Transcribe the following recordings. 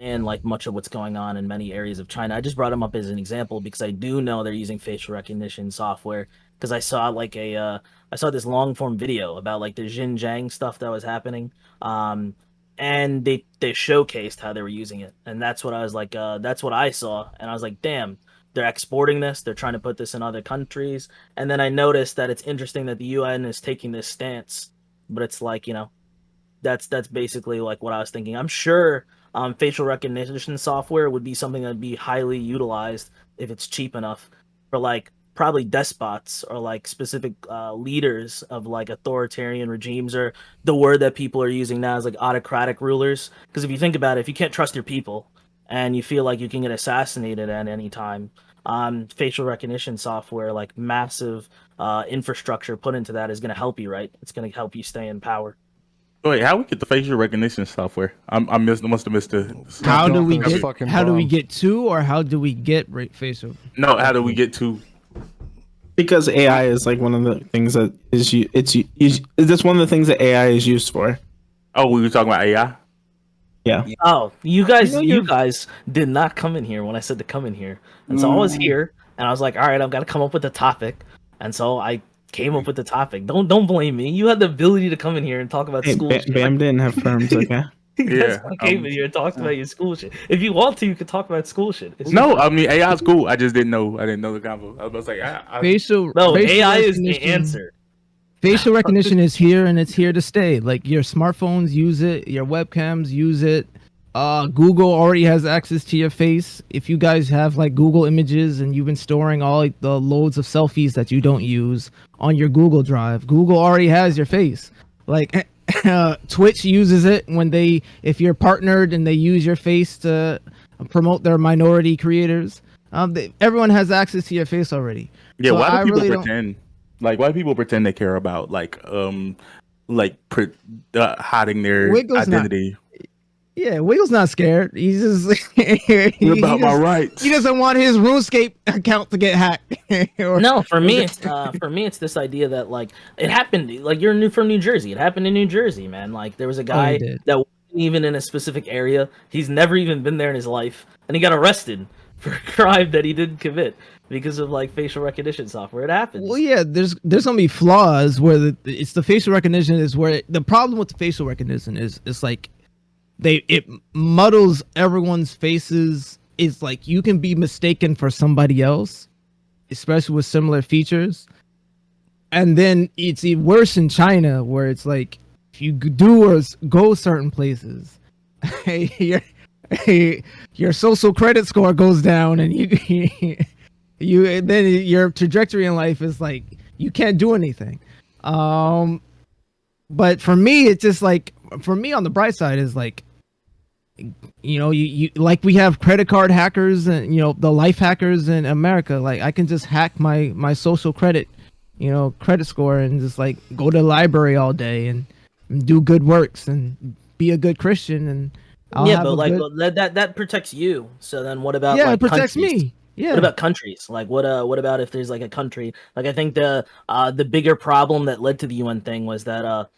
and like much of what's going on in many areas of China. I just brought them up as an example because I do know they're using facial recognition software because I saw this long form video about like the Xinjiang stuff that was happening. Um and they showcased how they were using it. And that's what I was like that's what I saw and I was like, "Damn, they're exporting this. They're trying to put this in other countries." And then I noticed that it's interesting that the UN is taking this stance, but it's like, that's basically like what I was thinking. I'm sure facial recognition software would be something that'd be highly utilized if it's cheap enough for like probably despots or like specific leaders of like authoritarian regimes, or the word that people are using now is like autocratic rulers. Because if you think about it, if you can't trust your people and you feel like you can get assassinated at any time, facial recognition software, like massive infrastructure put into that, is going to help you, right? It's going to help you stay in power. Wait, how we get the facial recognition software? Must have missed the. How do we That's get? fucking How do we bomb. get to, or how do we get facial? No, how do we get to? Because AI is like one of the things that it's that's one of the things that AI is used for. Oh, we were talking about AI. Yeah. Oh, you guys, You know, you you're- guys did not come in here when I said to come in here, and so I was here, and I was like, all right, I've got to come up with a topic, and so I came up with the topic. Don't blame me. You had the ability to come in here and talk about Hey, school. Bam didn't have perms, okay? That's Yeah, why I came in here and talked about your school shit. If you want to, you could talk about school shit. It's No, I mean AI is cool. I just didn't know. I didn't know the combo. I was like, Facial. no, facial AI is the recognition- answer. Facial recognition is here and it's here to stay. Like your smartphones use it, your webcams use it. Google already has access to your face. If you guys have like Google Images and you've been storing all like, the loads of selfies that you don't use on your Google Drive, Google already has your face. Like Twitch uses it if you're partnered and they use your face to promote their minority creators. Everyone has access to your face already. yeah. So Why do I people really don't- pretend? Like, why do people pretend they care about hiding their Wiggles not- identity? Yeah, Wiggle's not scared. He's just What about my rights? He doesn't want his RuneScape account to get hacked. Or- No, for me, it's this idea that like it happened. Like from New Jersey. It happened in New Jersey, man. Like there was a guy did. that wasn't even in a specific area. He's never even been there in his life, and he got arrested for a crime that he didn't commit because of like facial recognition software. It happens. Well, yeah, there's gonna be flaws where it's the facial recognition is where the problem with the facial recognition is it's like it muddles everyone's faces. It's like you can be mistaken for somebody else, especially with similar features. And then it's even worse in China, where it's like if you do or go certain places, your social credit score goes down, and you then your trajectory in life is like you can't do anything. But for me, it's just like for me on the bright side is like, you like we have credit card hackers and the life hackers in America. Like I can just hack my social credit score and just like go to the library all day and do good works and be a good Christian, and I'll yeah, have but a like good... that protects you. So then what about yeah, like it protects countries? me. Yeah. What about countries? Like what about if there's like a country? Like I think the bigger problem that led to the UN thing was that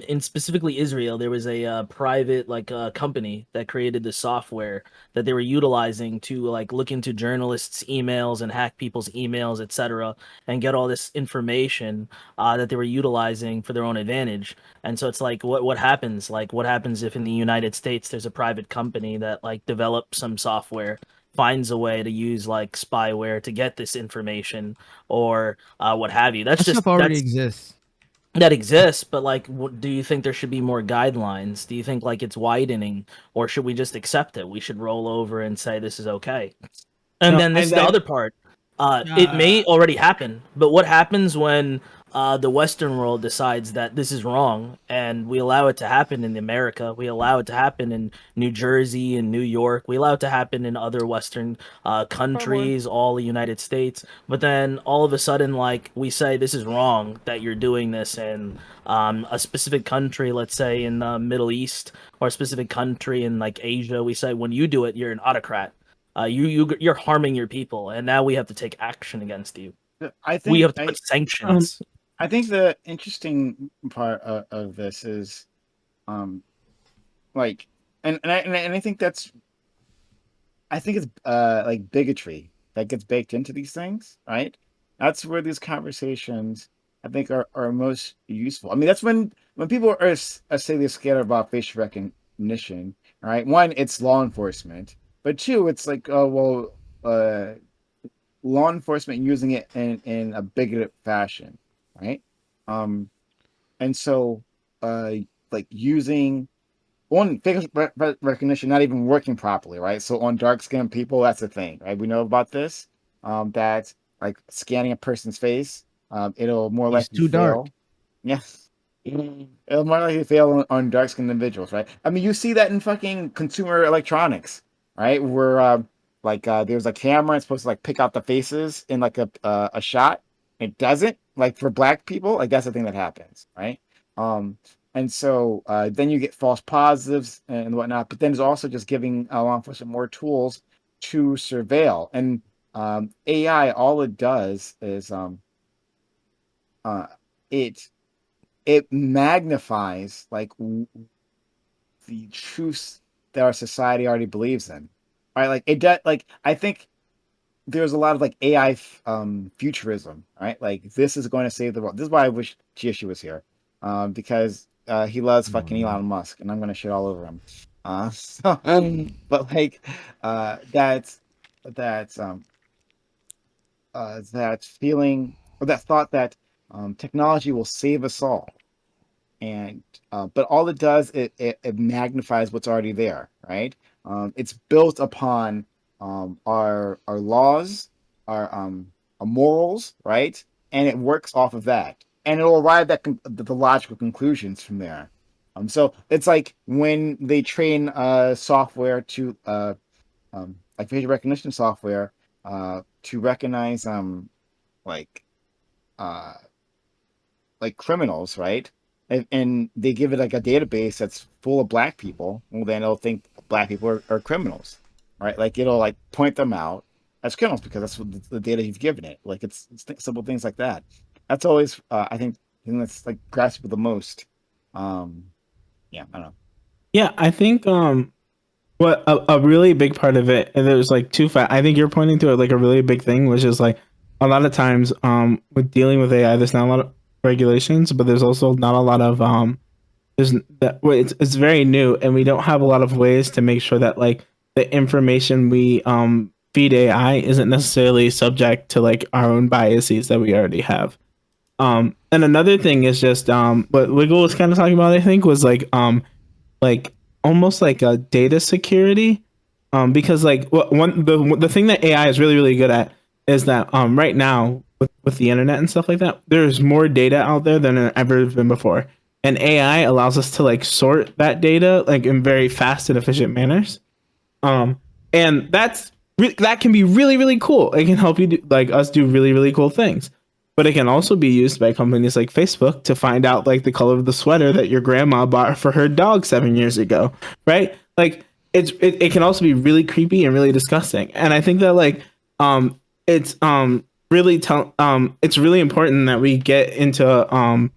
in specifically Israel, there was a private company that created the software that they were utilizing to like look into journalists' emails and hack people's emails, etc., and get all this information that they were utilizing for their own advantage. And so it's like, what happens? Like, what happens if in the United States there's a private company that like develops some software, finds a way to use like spyware to get this information, or what have you? That stuff already exists. That exists, but like, do you think there should be more guidelines? Do you think like it's widening, or should we just accept it? We should roll over and say this is okay. And No, then this is the other part. It may already happen, but what happens when the Western world decides that this is wrong, and we allow it to happen in America? We allow it to happen in New Jersey and New York. We allow it to happen in other Western countries, all the United States. But then all of a sudden, like we say, this is wrong that you're doing this in a specific country, let's say in the Middle East, or a specific country in like Asia. We say when you do it, you're an autocrat. You're harming your people, and now we have to take action against you. I think We have to put sanctions. I think the interesting part of this is, like, and I think that's I think it's like bigotry that gets baked into these things, right? That's where these conversations I think are most useful. I mean, that's when people are say they're scared about facial recognition, right? One, it's law enforcement, but two, it's like, oh well, law enforcement using it in a bigoted fashion, right? Um, and so, uh, like using on facial recognition not even working properly, right? So on dark skinned people, that's the thing, right? We know about this. That like scanning a person's face, it'll more He's likely too dark. fail. Yes. It'll more likely fail on dark skinned individuals, right? I mean, you see that in fucking consumer electronics, right? Where there's a camera, it's supposed to like pick out the faces in like a shot. It doesn't. Like for black people, like that's the thing that happens, right? Um, and so then you get false positives and whatnot. But then it's also just giving law enforcement more tools to surveil. And AI, all it does is uh, it it magnifies like the truths that our society already believes in. Right? Like it does. Like I think there's a lot of like AI futurism, right? Like this is going to save the world. This is why I wish Chiyoshi was here, because he loves fucking Elon Musk, and I'm going to shit all over him. But like that's that's that feeling or that thought that technology will save us all, and but all it does it magnifies what's already there, right? It's built upon our laws, our morals, right? And it works off of that, and it'll arrive at the logical conclusions from there. So it's like when they train software to like facial recognition software to recognize like uh like criminals, right? And they give it like a database that's full of black people. Well, then it'll think black people are criminals, right? Like it'll like point them out as criminals because that's what the data you've given it. Like it's simple things like that. That's always I think the thing that's like grasps with the most. Um, yeah, I don't know. Yeah, I think what a really big part of it, and there's like I think you're pointing to it like a really big thing, which is like a lot of times with dealing with AI, there's not a lot of regulations, but there's also not a lot of there's that well, it's very new, and we don't have a lot of ways to make sure that like the information we feed AI isn't necessarily subject to like our own biases that we already have. And another thing is just what Wiggle was kind of talking about, I think, was like almost like a data security, because like the thing that AI is really good at is that right now with the internet and stuff like that, there's more data out there than there ever been before, and AI allows us to like sort that data like in very fast and efficient manners. um and that can be really cool. It can help you do, like us do really cool things, but it can also be used by companies like Facebook to find out like the color of the sweater that your grandma bought for her dog 7 years ago, right? Like it can also be really creepy and really disgusting. And I think that like it's it's really important that we get into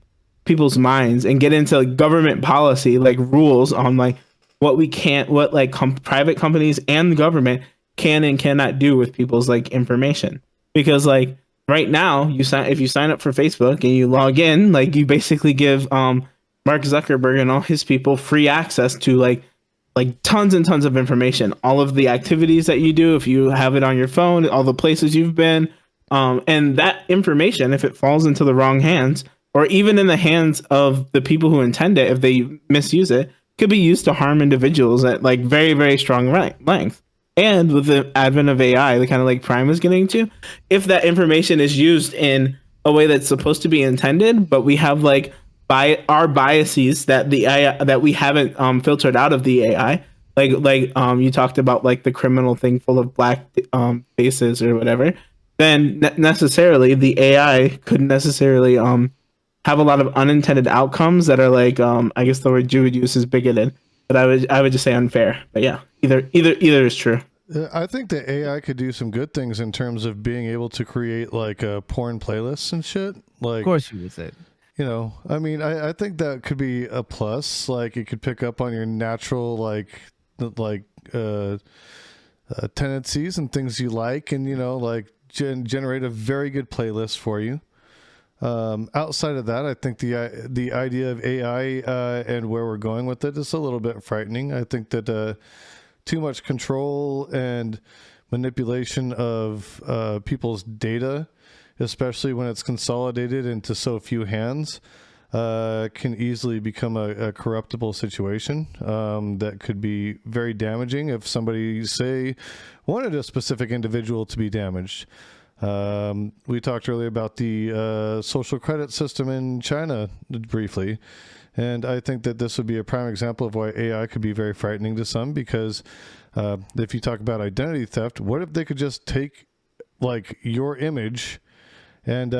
people's minds and get into like, government policy, like rules on like what we can't, what like private companies and the government can and cannot do with people's like information. Because like right now, if you sign up for Facebook and you log in, like you basically give Mark Zuckerberg and all his people free access to like tons and tons of information, all of the activities that you do, if you have it on your phone, all the places you've been, and that information, if it falls into the wrong hands, or even in the hands of the people who intend it, if they misuse it, could be used to harm individuals at like very strong length. And with the advent of AI, the kind of like Prime was getting to, if that information is used in a way that's supposed to be intended, but we have like by our biases that the AI that we haven't filtered out of the AI, you talked about like the criminal thing full of black faces or whatever, then necessarily the AI couldn't necessarily have a lot of unintended outcomes that are like I guess the word you would use is bigoted, but I would just say unfair. But yeah, either is true. I think the AI could do some good things in terms of being able to create like porn playlists and shit. Like, Of course you would say. you know, I mean, I think that could be a plus. Like, it could pick up on your natural like tendencies and things you like, and like generate a very good playlist for you. Outside of that, I think the idea of AI and where we're going with it is a little bit frightening. I think that too much control and manipulation of people's data, especially when it's consolidated into so few hands, can easily become a corruptible situation that could be very damaging if somebody, say, wanted a specific individual to be damaged. We talked earlier about the social credit system in China briefly, and I think that this would be a prime example of why AI could be very frightening to some, because if you talk about identity theft, what if they could just take like your image and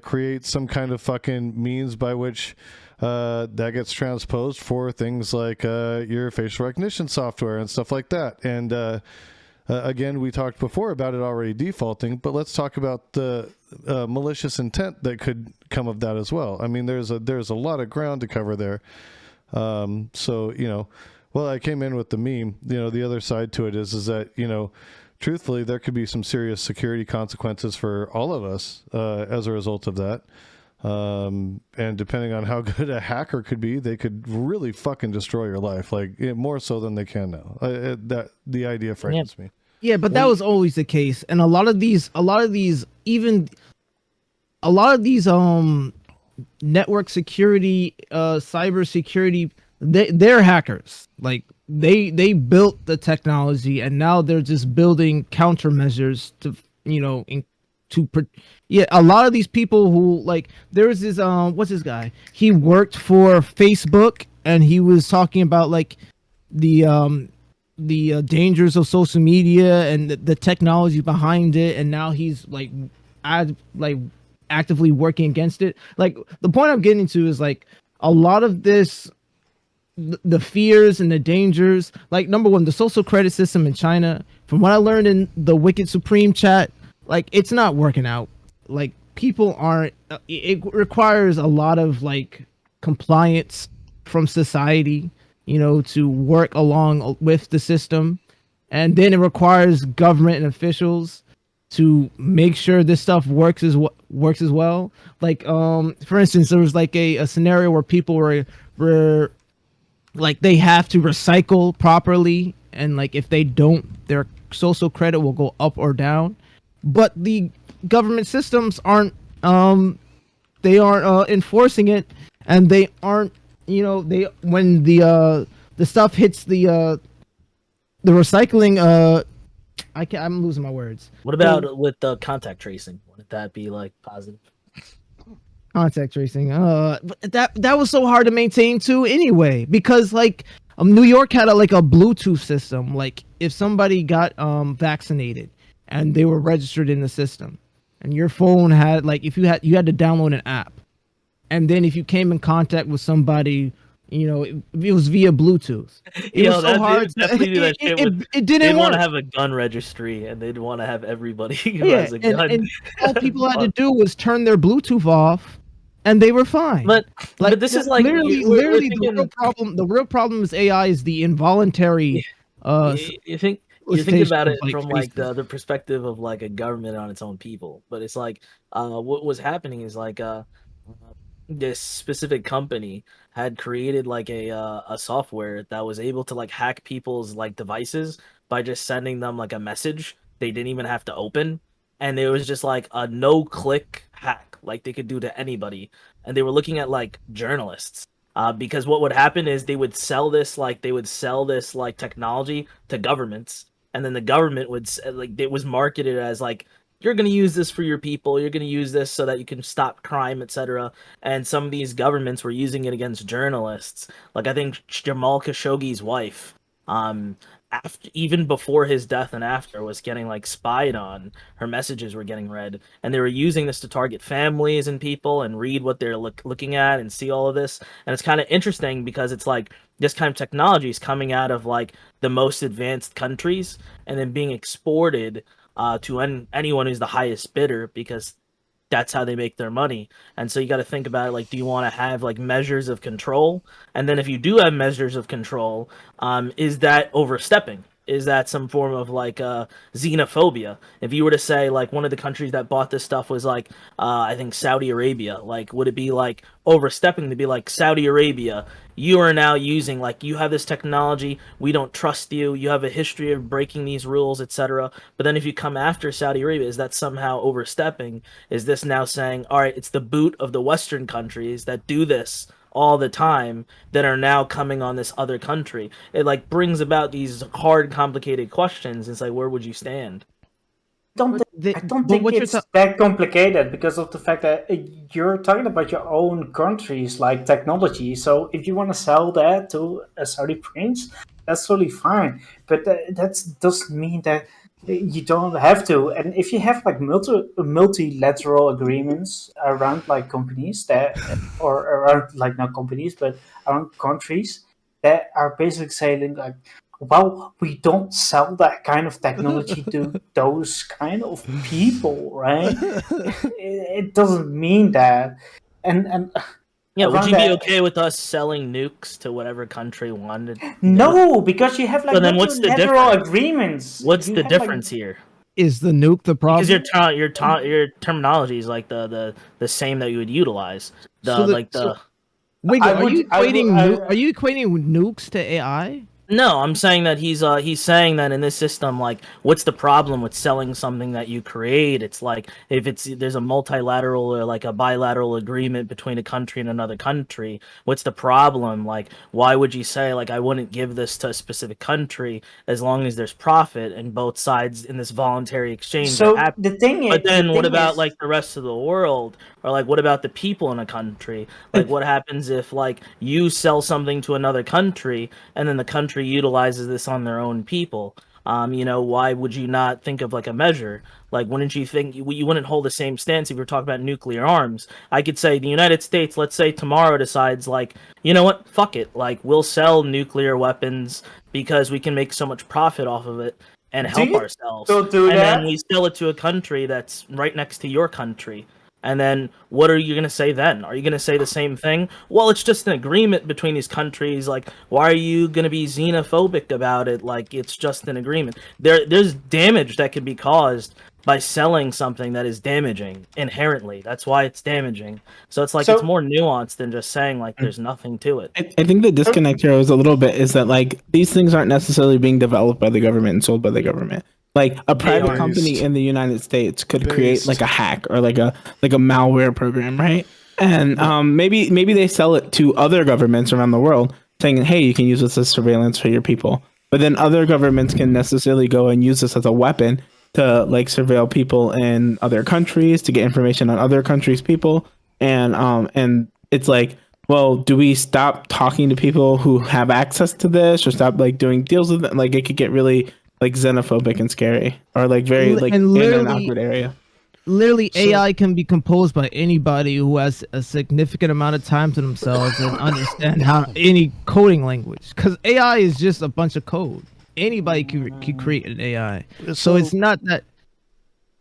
create some kind of fucking means by which that gets transposed for things like your facial recognition software and stuff like that. And again, we talked before about it already defaulting, but let's talk about the malicious intent that could come of that as well. I mean, there's a lot of ground to cover there. So, well, I came in with the meme. The other side to it is that, truthfully, there could be some serious security consequences for all of us as a result of that. And depending on how good a hacker could be, they could really fucking destroy your life, like more so than they can now. That the idea frightens me. Yeah, but that was always the case, and a lot of these network security, cyber security, they're hackers. Like they built the technology, and now they're just building countermeasures to a lot of these people who, like, there was this what's this guy? He worked for Facebook, and he was talking about like the dangers of social media and the technology behind it, and now he's like actively working against it. Like, the point I'm getting to is like a lot of this, the fears and the dangers. Like, number one, the social credit system in China, from what I learned in the Wicked Supreme chat, like, it's not working out. Like, people aren't, it requires a lot of like compliance from society, to work along with the system. And then it requires government and officials to make sure this stuff works as well. Like, for instance, there was like a scenario where people were like, they have to recycle properly, and like if they don't, their social credit will go up or down. But the government systems aren't enforcing it, and they aren't, when the stuff hits the recycling, I'm losing my words. What about with the contact tracing? Wouldn't that be like positive? Contact tracing, but that was so hard to maintain too anyway, because like New York had a Bluetooth system. Like, if somebody got vaccinated and they were registered in the system, and your phone had, like, if you had to download an app, and then if you came in contact with somebody, it was via Bluetooth. It was so hard. It didn't want work. to have a gun registry, and they'd want to have everybody who has a gun. And all people had to do was turn their Bluetooth off, and they were fine. But this is like literally the real problem is AI is the involuntary. You think about it from like the perspective of like a government on its own people, but it's like what was happening is like this specific company had created like a software that was able to like hack people's like devices by just sending them like a message they didn't even have to open, and it was just like a no-click hack, like they could do to anybody. And they were looking at like journalists, because what would happen is they would sell this technology to governments, and then the government would, like, it was marketed as like, you're going to use this for your people, you're going to use this so that you can stop crime, etc. And some of these governments were using it against journalists. Like, I think Jamal Khashoggi's wife, even before his death and after, was getting like spied on. Her messages were getting read, and they were using this to target families and people and read what they're looking at and see all of this. And it's kind of interesting because it's like this kind of technology is coming out of like the most advanced countries and then being exported to anyone who's the highest bidder, because that's how they make their money. And so you got to think about it, like, do you want to have like measures of control? And then if you do have measures of control, is that overstepping? is that some form of like xenophobia? If you were to say like one of the countries that bought this stuff was like I think Saudi Arabia, like would it be like overstepping to be like Saudi Arabia? You are now using like you have this technology, we don't trust you. You have a history of breaking these rules, etc. But then if you come after Saudi Arabia, is that somehow overstepping? Is this now saying, all right, it's the boot of the Western countries that do this all the time that are now coming on this other country? It like brings about these hard, complicated questions. It's like, where would you stand? I don't think it's that complicated because of the fact that you're talking about your own country's like technology. So if you want to sell that to a Saudi prince, that's totally fine. But that doesn't mean that you don't have to. And if you have like multilateral agreements around like companies that, or around like not companies, but around countries that are basically saying like, well, we don't sell that kind of technology to those kind of people, right? It doesn't mean that. And Yeah, would around you be that- okay with us selling nukes to whatever country wanted? No, because you have like So then what's the multilateral difference? agreements. What's You the have, like, difference here? Is the nuke the problem? Because your terminology is like the same that you would utilize. Wait, I are would- you I would- equating I- are you equating nukes to AI? No, I'm saying that he's saying that in this system, like, what's the problem with selling something that you create? It's like if there's a multilateral or like a bilateral agreement between a country and another country, what's the problem? Like, why would you say like I wouldn't give this to a specific country as long as there's profit and both sides in this voluntary exchange? So are happy? the thing is, But then what about is, like the rest of the world? Or like what about the people in a country? Like what happens if like you sell something to another country and then the country utilizes this on their own people? Why would you not think of like a measure? Like, wouldn't you think you wouldn't hold the same stance if you're talking about nuclear arms? I could say the United States, let's say tomorrow decides like, you know what, fuck it, like we'll sell nuclear weapons because we can make so much profit off of it and help ourselves. still do and that? then we sell it to a country that's right next to your country. And then what are you going to say then? Are you going to say the same thing? Well, it's just an agreement between these countries. Like, why are you going to be xenophobic about it? Like, it's just an agreement. There's damage that can be caused by selling something that is damaging inherently. That's why it's damaging. So it's like it's more nuanced than just saying like there's nothing to it. I think the disconnect here is a little bit is that like these things aren't necessarily being developed by the government and sold by the government. Like a private company in the United States could create like a hack or like a malware program, right? And maybe they sell it to other governments around the world, saying, "Hey, you can use this as surveillance for your people." But then other governments can necessarily go and use this as a weapon to like surveil people in other countries, to get information on other countries' people, and it's like, well, do we stop talking to people who have access to this, or stop like doing deals with them? Like it could get really like xenophobic and scary, or like very like in an awkward area. Literally, AI can be composed by anybody who has a significant amount of time to themselves and understand how any coding language. Because AI is just a bunch of code. Anybody can create an AI. So it's not that.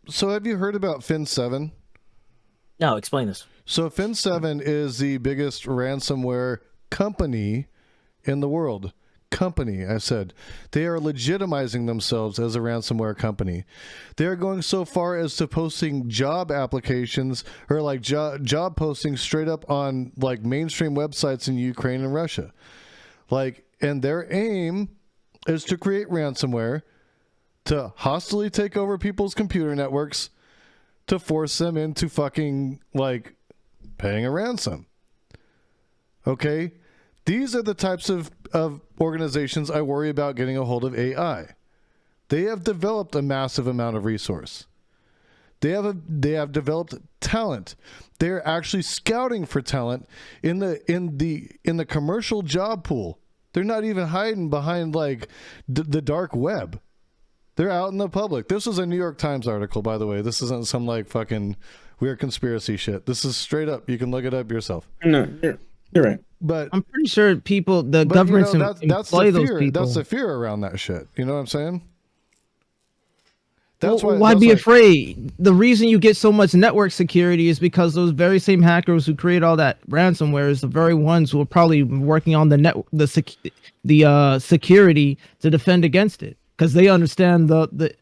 So have you heard about Fin7? No, explain this. So Fin7 is the biggest ransomware company in the world. Company, I said. They are legitimizing themselves as a ransomware company. They are going so far as to posting job applications or like job postings straight up on like mainstream websites in Ukraine and Russia. Like, and their aim is to create ransomware to hostilely take over people's computer networks to force them into fucking like paying a ransom. Okay? These are the types of organizations I worry about getting a hold of AI. They have developed a massive amount of resource. They have developed talent. They're actually scouting for talent in the commercial job pool. They're not even hiding behind like the dark web. They're out in the public. This was a New York Times article, by the way. This isn't some like fucking weird conspiracy shit. This is straight up. You can look it up yourself. No, you're right. But I'm pretty sure the governments employ those people. That's the fear around that shit. You know what I'm saying? That's why be afraid? The reason you get so much network security is because those very same hackers who create all that ransomware is the very ones who are probably working on the security to defend against it. because they understand the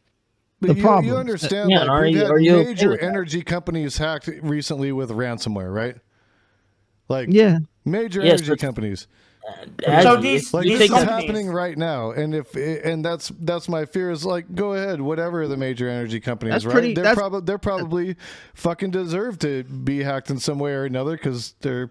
But problems. you understand, Yeah, like, are we've you had are you okay major with that? energy companies hacked recently with ransomware, right? Like, Yeah. major Yes, energy companies. So if Like, you these this take is that, happening companies. right now, and that's my fear is like, go ahead, whatever the major energy That's companies, right? pretty. That's They're probably fucking deserve to be hacked in some way or another because they're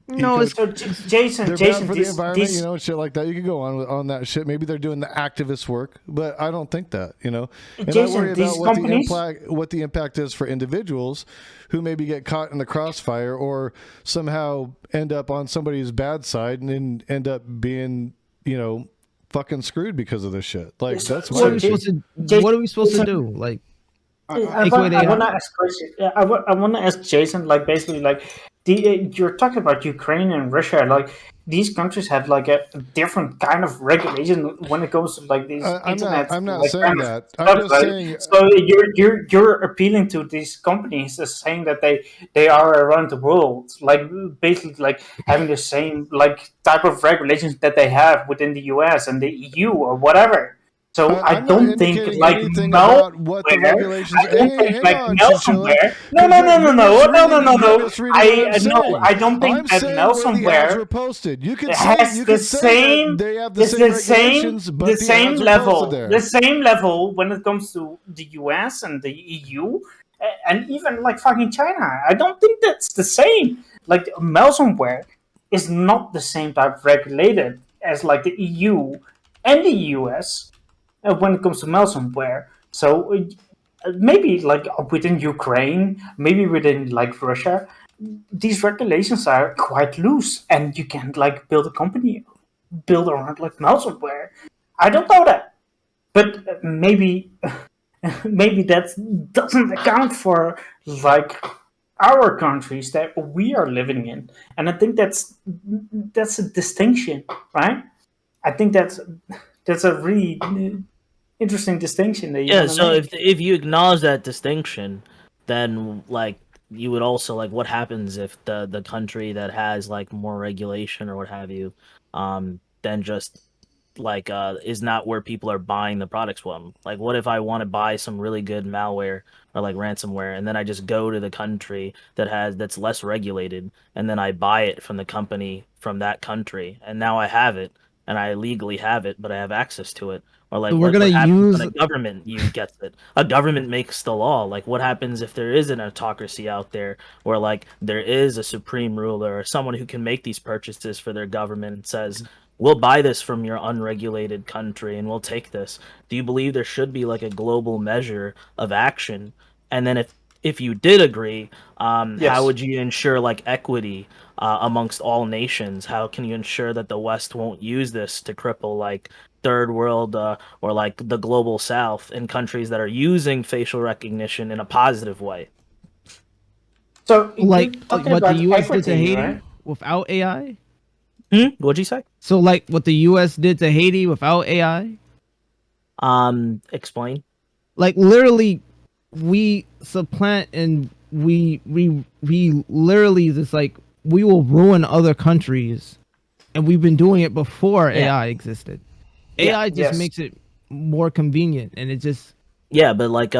no. eco It's So they're bad Jason, for the environment, these and shit like that. You could go on that shit. Maybe they're doing the activist work, but I don't think that, and I worry Jason, about these companies. what the impact is for individuals who maybe get caught in the crossfire or somehow end up on somebody's bad side and then end up being, fucking screwed because of this shit. Like, So, that's what my are we issue. supposed to? Jason, What are we supposed to do? Like take away the I want AI? to ask question. I want to ask Jason, like basically, like you're talking about Ukraine and Russia. Like these countries have like a different kind of regulation when it comes to like these internet I'm not like saying kind of that. I'm stuff, just right? saying. So you're appealing to these companies as saying that they are around the world, like basically like having the same like type of regulations that they have within the US and the EU or whatever. So I I'm not don't think indicating like anything malware. about what the regulations. I don't think Hang like on, Chinchilla, malware. No, because no, no, no, you're no, no, no, misreading no, you're no. misreading what I'm No, saying. I don't think I'm that saying where the ads malware were posted. has You the could say that same. they have the It's same regulations, the but the same ads were posted level, the there. same level when it comes to the US and the EU, and even like fucking China. I don't think that's the same. Like malware is not the same type of regulated as like the EU and the US when it comes to malware. So maybe like within Ukraine, maybe within like Russia, these regulations are quite loose, and you can like build a company build around like malware. I don't know that, but maybe maybe that doesn't account for like our countries that we are living in, and I think that's a distinction, right? I think that's a really interesting distinction that you yeah. want to So make. if you acknowledge that distinction, then like you would also like what happens if the country that has like more regulation or what have you, then just like is not where people are buying the products from. Like what if I want to buy some really good malware or like ransomware and then I just go to the country that's less regulated and then I buy it from the company from that country and now I have it and I legally have it but I have access to it. Or So like we're gonna what happens when use. a government you gets it? A government makes the law. Like what happens if there is an autocracy out there where like there is a supreme ruler or someone who can make these purchases for their government and says, we'll buy this from your unregulated country and we'll take this. Do you believe there should be like a global measure of action? And then if you did agree, how Yes. would you ensure like equity amongst all nations? How can you ensure that the West won't use this to cripple like third world or like the global South in countries that are using facial recognition in a positive way? So you're Like talking what the about U.S. did to equity, Haiti right? without AI. What'd you say? So like what the U.S. did to Haiti without AI. Explain. Like literally, we supplant and we literally just like we will ruin other countries, and we've been doing it before Yeah. AI existed. Yeah. AI just Yes. makes it more convenient, and it just Yeah, but like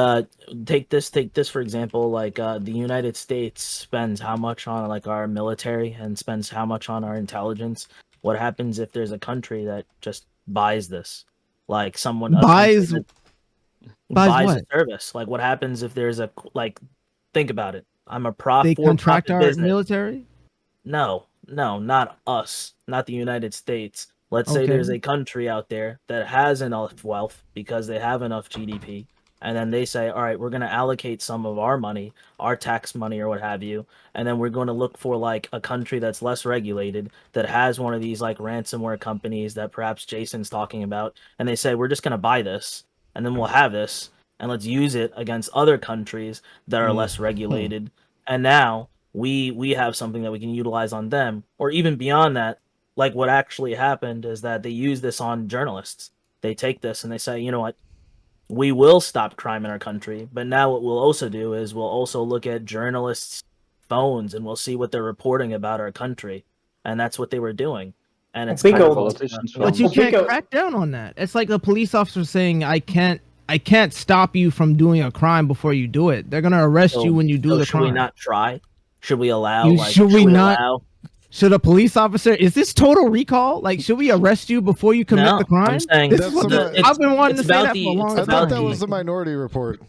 take this for example, like the United States spends how much on like our military and spends how much on our intelligence. What happens if there's a country that just buys this? Like a country buys that buys buys a what service. Like what happens if there's a like think about it. I'm a they contract for-profit our business. military. No, no, not us, not the United States. Let's say Okay, there's a country out there that has enough wealth because they have enough GDP, and then they say, all right, we're going to allocate some of our money, our tax money or what have you, and then we're going to look for like a country that's less regulated that has one of these like ransomware companies that perhaps Jason's talking about, and they say, we're just going to buy this, and then we'll have this, and let's use it against other countries that are less regulated. And now we have something that we can utilize on them, or even beyond that. Like what actually happened is that they use this on journalists. They take this and they say, you know what, we will stop crime in our country, but now what we'll also do is we'll also look at journalists' phones and we'll see what they're reporting about our country. And that's what they were doing. and it's Big kind of old- politicians But from you can't Pico- crack down on that. It's like a police officer saying, I can't stop you from doing a crime before you do it. They're gonna arrest you when you do the should crime. we not try? Should we allow? You- Like, should we not- allow? Should a police officer? Is this total recall? Like, should we arrest you before you commit No, the crime? I'm saying This That's is what the- I've been wanting to it's say about that the- for a long it's I time. thought about that the- was the Minority Report.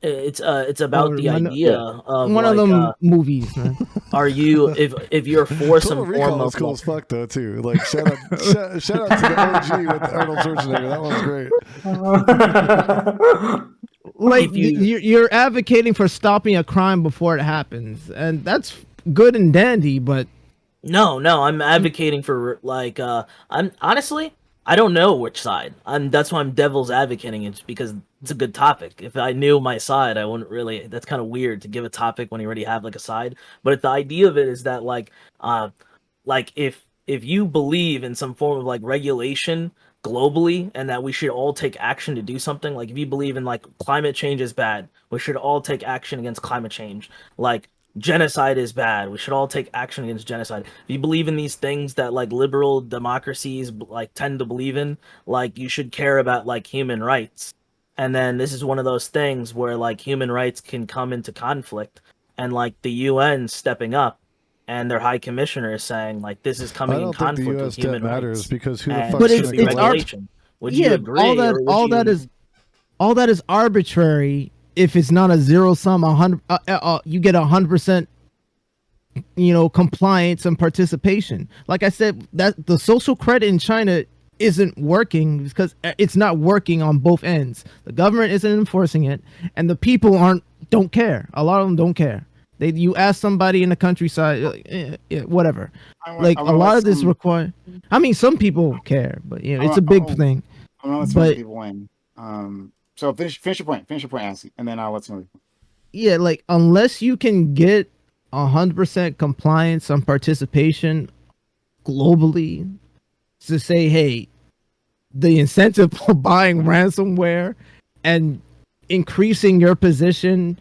It's about Oh, the I know- idea of One like, of them movies, man. are you if you're for Total some Recall form was of cool as fuck though too. Like shout out to the OG with Arnold Schwarzenegger. That one's great. Like If you- you're advocating for stopping a crime before it happens, and that's good and dandy. But No, I'm advocating for like I'm honestly I don't know which side. That's why I'm devil's advocating. It's because it's a good topic. If I knew my side, I wouldn't really. That's kind of weird to give a topic when you already have like a side. But the idea of it is that like if you believe in some form of like regulation globally and that we should all take action to do something, like if you believe in like climate change is bad, we should all take action against climate change. Like genocide is bad, we should all take action against genocide. If you believe in these things that like liberal democracies like tend to believe in, like you should care about like human rights. And then this is one of those things where like human rights can come into conflict, and like the UN stepping up and their high commissioner is saying like this is I coming in don't think conflict the with US human debt matters rights. because who the And fuck's But there it's- should be it's our- regulation. Would you agree? all or would that you- all that is arbitrary. If it's not a zero sum, 100, you get 100%, compliance and participation. Like I said, that the social credit in China isn't working because it's not working on both ends. The government isn't enforcing it, and the people don't care. A lot of them don't care. You ask somebody in the countryside, whatever. Like a lot of this require. I mean, some people care, but it's a big thing. I'm gonna let some But- people in. So finish your point. Finish your point, Ashley, and then I'll let some. Yeah, like unless you can get 100% compliance and participation globally to say, hey, the incentive for buying ransomware and increasing your position,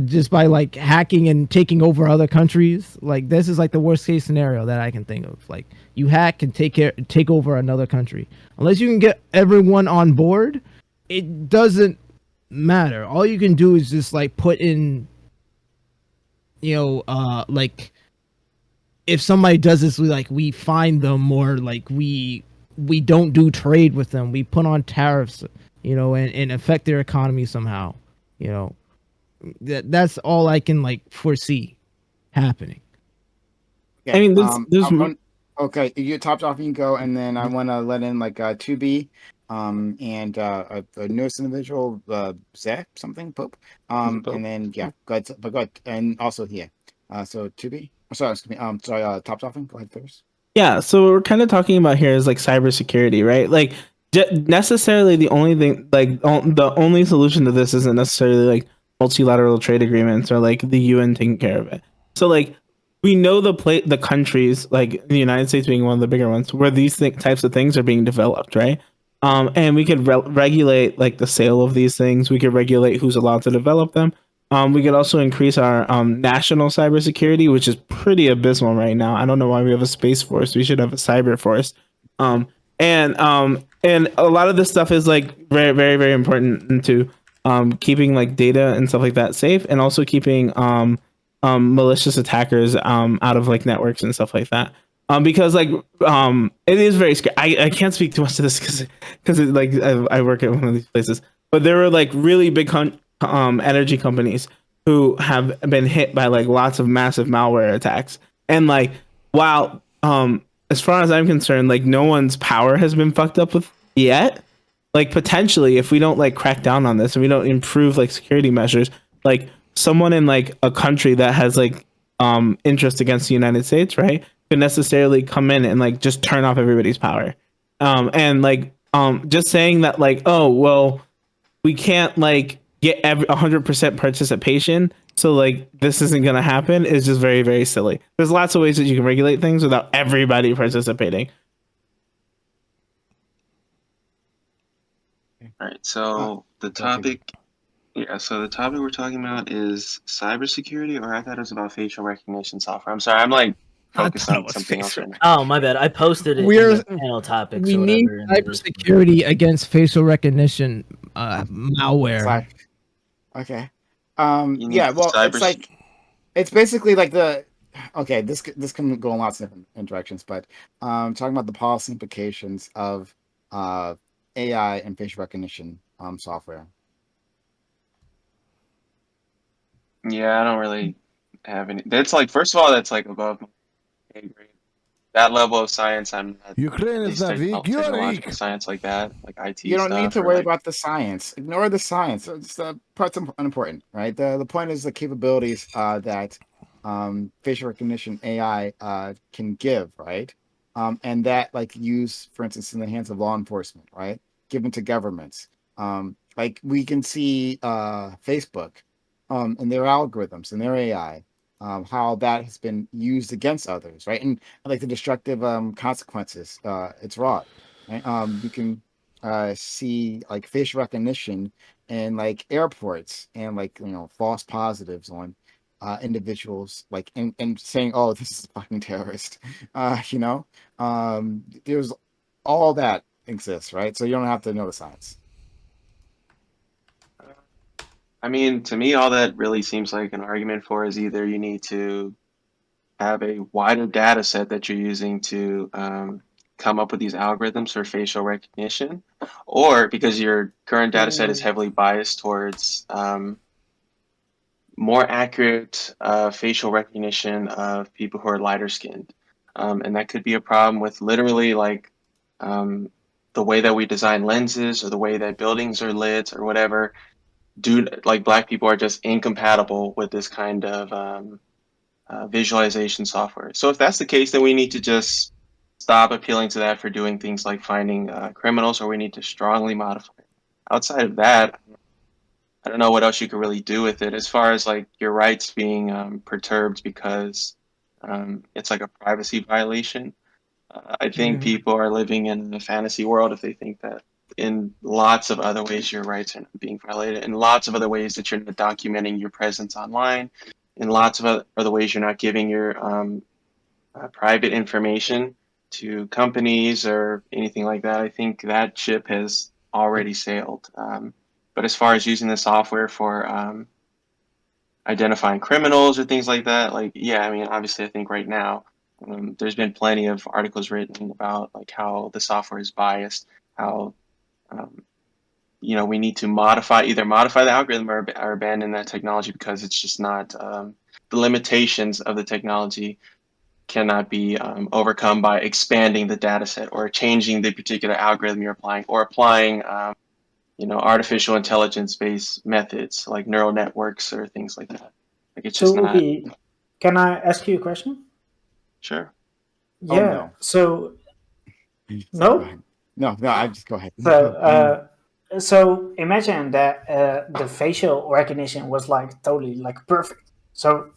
just by like hacking and taking over other countries, like this is like the worst case scenario that I can think of. Like you hack and take over another country. Unless you can get everyone on board, it doesn't matter. All you can do is just like put in, like if somebody does this, we find them, or like we don't do trade with them. We put on tariffs, and affect their economy somehow. That's all I can like foresee happening. Okay, I mean, there's okay, you topped off, you can go, and then I want to let in like 2B, and a newest individual, Zach something Pope, and then go ahead, and also here, so 2B. Sorry, excuse me. Topped off, go ahead first. Yeah, so what we're kind of talking about here is like cybersecurity, right? Like necessarily the only thing, like the only solution to this isn't necessarily like multilateral trade agreements or like the UN taking care of it. So like we know the countries, like the United States being one of the bigger ones, where these types of things are being developed, right? And we could regulate like the sale of these things. We could regulate who's allowed to develop them. We could also increase our national cybersecurity, which is pretty abysmal right now. I don't know why we have a space force. We should have a cyber force. And a lot of this stuff is like very, very, very important into keeping like data and stuff like that safe, and also keeping malicious attackers out of like networks and stuff like that. Because like it is very scary. I can't speak too much to this because like I work at one of these places, but there were like really big energy companies who have been hit by like lots of massive malware attacks, and like while as far as I'm concerned, like no one's power has been fucked up with yet. Like potentially, if we don't like crack down on this and we don't improve like security measures, like someone in like a country that has like interest against the United States, right, could necessarily come in and like just turn off everybody's power. And like just saying that like, oh well, we can't like get 100% participation, so like this isn't gonna happen, is just very, very silly. There's lots of ways that you can regulate things without everybody participating. All right, so the topic Yeah, so the topic we're talking about is cybersecurity, or I thought it was about facial recognition software. I'm sorry, I'm like I focused thought it on was something else facial. right now. Oh, my bad. I posted it in We're the panel topics we or need whatever in the Discord. cybersecurity against facial recognition malware. Sorry. Okay. You need Yeah. Well, cyber. it's basically like the. Okay, this can go in lots of different directions, but talking about the policy implications of AI and facial recognition software. Yeah, I don't really have any. That's like, first of all, that's like above my pay grade. That level of science, I'm not. Ukraine At is least not weak. You are technological weak. science like that, like You IT don't need stuff, to or worry like. about the science. Ignore the science. It's the part's unimportant, right? The point is the capabilities that facial recognition AI can give, right? And that like use, for instance, in the hands of law enforcement, right? Given to governments. Like we can see Facebook and their algorithms and their AI, how that has been used against others, right? And like the destructive consequences it's wrought. Right? You can see like facial recognition in like airports and like false positives on individuals like and saying, oh, this is a fucking terrorist. There's all that exists, right? So you don't have to know the science. I mean, to me, all that really seems like an argument for is either you need to have a wider data set that you're using to come up with these algorithms for facial recognition, or because your current data set is heavily biased towards more accurate facial recognition of people who are lighter skinned. And that could be a problem with literally like the way that we design lenses or the way that buildings are lit or whatever. Like black people are just incompatible with this kind of visualization software. So if that's the case, then we need to just stop appealing to that for doing things like finding criminals, or we need to strongly modify it. Outside of that, I don't know what else you could really do with it as far as like your rights being perturbed because it's like a privacy violation. I think people are living in a fantasy world if they think that in lots of other ways your rights are not being violated, in lots of other ways that you're not documenting your presence online, in lots of other ways you're not giving your private information to companies or anything like that. I think that ship has already sailed. But as far as using the software for identifying criminals or things like that, like, yeah, I mean, obviously, I think right now there's been plenty of articles written about like how the software is biased, how um, we need to either modify the algorithm or abandon that technology because it's just not the limitations of the technology cannot be overcome by expanding the data set or changing the particular algorithm you're applying or applying artificial intelligence based methods like neural networks or things like that. Like it's just So, not. okay, can I ask you a question? Sure. Oh Yeah. no. So, Sorry, no? go ahead. No, I just go ahead. So imagine that the facial recognition was like totally like perfect. So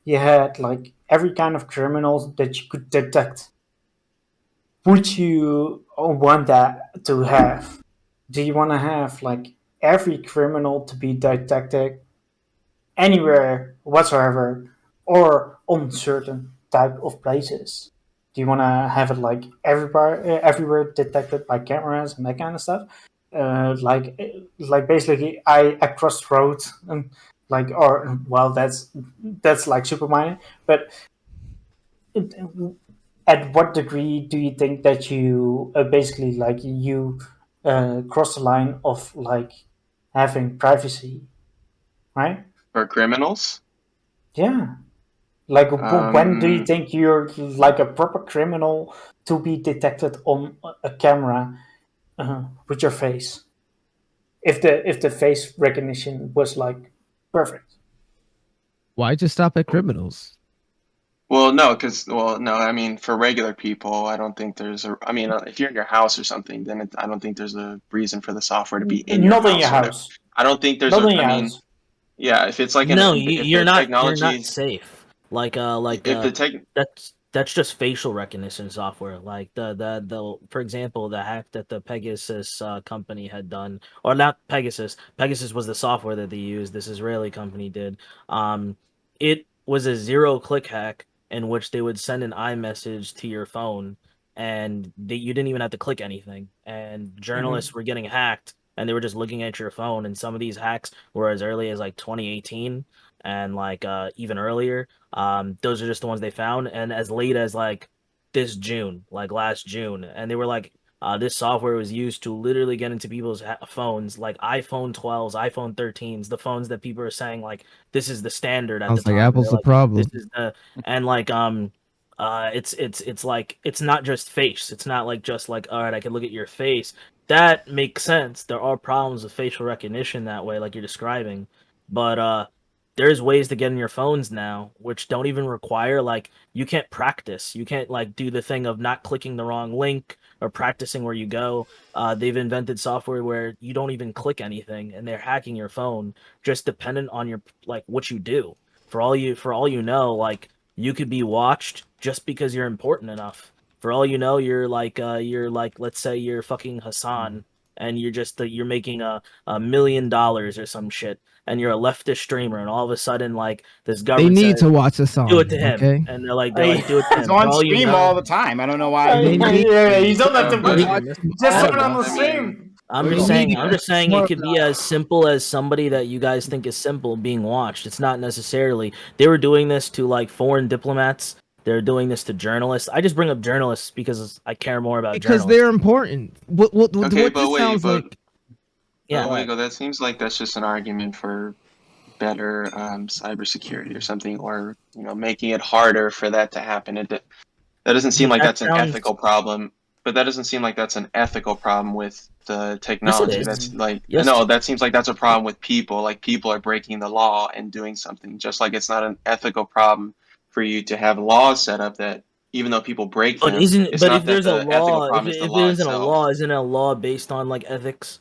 you had like every kind of criminal that you could detect. Would you want that to have? Do you want to have like every criminal to be detected anywhere whatsoever, or on certain type of places? Do you want to have it like everywhere detected by cameras and that kind of stuff? Like basically, I crossed the road and like, or well, that's like super minor. But it, at what degree do you think that you basically like you cross the line of like having privacy, right? For criminals, Yeah. Like, when do you um, think you're like a proper criminal to be detected on a camera with your face? If the face recognition was like perfect. Why just stop at criminals? well, no, I mean, for regular people, I don't think there's a. I mean, if you're in your house or something, then I don't think there's a reason for the software to be in your Not in your house or whatever. house. I don't think there's Not a. in I your mean, house. yeah, if it's like No, if you're the not. You're not technology, safe. if the tech, That's that's just facial recognition software. Like the for example, the hack that the Pegasus company had done, or not Pegasus. Pegasus was the software that they used. This Israeli company did. Um, it was a 0-click hack in which they would send an iMessage to your phone, and you didn't even have to click anything. And journalists were getting hacked, and they were just looking at your phone. And some of these hacks were as early as like 2018, and like even earlier. Those are just the ones they found, and as late as like this June, like last June, and they were like, this software was used to literally get into people's phones, like iPhone 12s, iPhone 13s, the phones that people are saying like this is the standard at the Sounds like time. Apple's They're the like, problem. this is the and like it's like it's not just face. It's not like just like all right, I can look at your face. That makes sense. There are problems with facial recognition that way, like you're describing, but there's ways to get in your phones now which don't even require like you can't practice. You can't like do the thing of not clicking the wrong link or practicing where you go. They've invented software where you don't even click anything and they're hacking your phone just dependent on your like what you do. For all you know, like you could be watched just because you're important enough. For all you know, you're like let's say you're fucking Hassan and you're just you're making $1 million or some shit and you're a leftist streamer, and all of a sudden, like this They government need says, to watch the do it song, to him, okay? and they're like, do it to He's him. For on all you stream know, all the time. I don't know why. They need Yeah, you don't have to but put. I'm Just I turn don't on know. the stream. I'm They just need saying. I'm just saying it more- could be as simple as somebody that you guys think is simple being watched. It's not necessarily. They were doing this to like foreign diplomats. They're doing this to journalists. I just bring up journalists because I care more about because journalists. they're important. Okay, What but this wait, sounds but like. Yeah. Wait, that seems like that's just an argument for better cybersecurity or something, or making it harder for that to happen. That doesn't seem like That that's an sounds. ethical problem. But that doesn't seem like that's an ethical problem with the Yes, it technology. is. That's like Yes. no, that seems like that's a problem with people. Like people are breaking the law and doing something. Just like it's not an ethical problem for you to have laws set up that even though people break But them, isn't it's but not if that there's a the ethical law, problem is the if there law isn't a law, itself. isn't a law based on like ethics?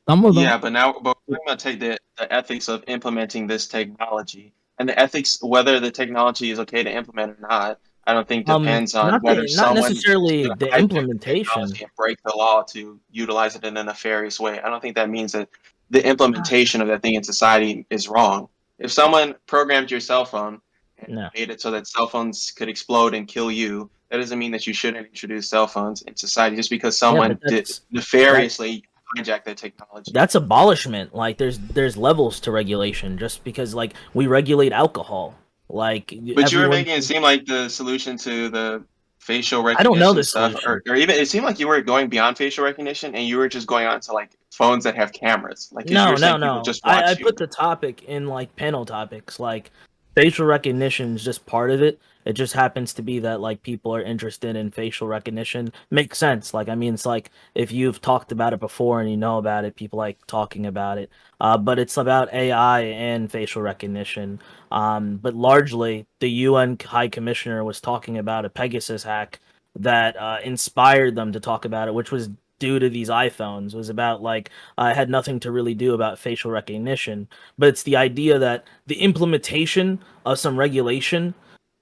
Some of them. Yeah, but we're talking about the ethics of implementing this technology and the ethics whether the technology is okay to implement or not. I don't think depends on whether Not someone is necessarily going to the hijack the implementation. technology and break the law to utilize it in a nefarious way. I don't think that means that the implementation of that thing in society is wrong. If someone programmed your cell phone and No. made it so that cell phones could explode and kill you, that doesn't mean that you shouldn't introduce cell phones in society just because Yeah, someone but did that nefariously hijack that technology. that's abolishment. Like there's levels to regulation. Just because like we regulate alcohol, like But you were everyone. making it seem like the solution to the facial I don't know recognition the stuff, solution. or even it seemed like you were going beyond facial recognition and you were just going on to like phones that have cameras. Like, because you No, were no, saying people no. just I watch you. put the topic in like panel topics. Like facial recognition is just part of it. It just happens to be that like people are interested in facial recognition. Makes sense. Like I mean, it's like if you've talked about it before and you know about it, people like talking about it. But it's about AI and facial recognition. But largely, the UN High Commissioner was talking about a Pegasus hack that inspired them to talk about it, which was due to these iPhones. Was about like had nothing to really do about facial recognition, but it's the idea that the implementation of some regulation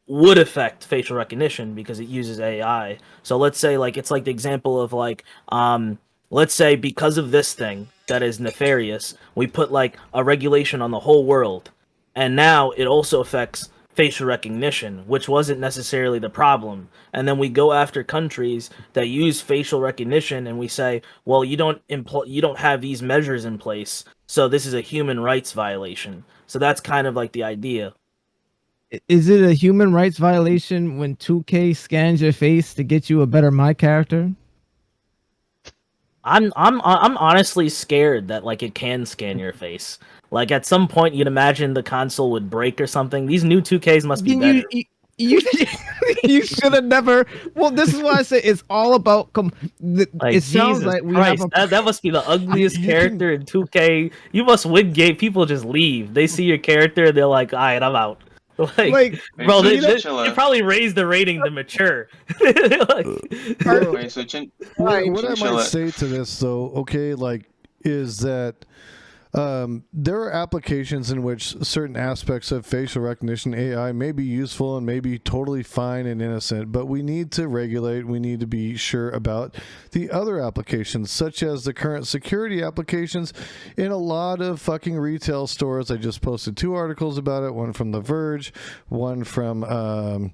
would affect facial recognition because it uses AI. So let's say like it's like the example of like let's say because of this thing that is nefarious, we put like a regulation on the whole world. And now it also affects facial recognition, which wasn't necessarily the problem. And then we go after countries that use facial recognition and we say, well, you don't have these measures in place, so this is a human rights violation. So that's kind of like the idea. Is it a human rights violation when 2K scans your face to get you a better my character? I'm honestly scared that like it can scan your face. Like at some point you'd imagine the console would break or something. These new 2Ks must be better. You, you should have never. Well, this is why I say it's all about. Like, it sounds Jesus like we Christ, have a. that must be the ugliest character in 2K. You must win game. People just leave. They see your character and they're like, all right, I'm out. Like bro, they probably raised the rating to mature. Like, what I might say to this though, okay, like, is that there are applications in which certain aspects of facial recognition AI may be useful and may be totally fine and innocent, but we need to regulate, we need to be sure about the other applications, such as the current security applications in a lot of fucking retail stores. I just posted 2 articles about it, one from The Verge, one from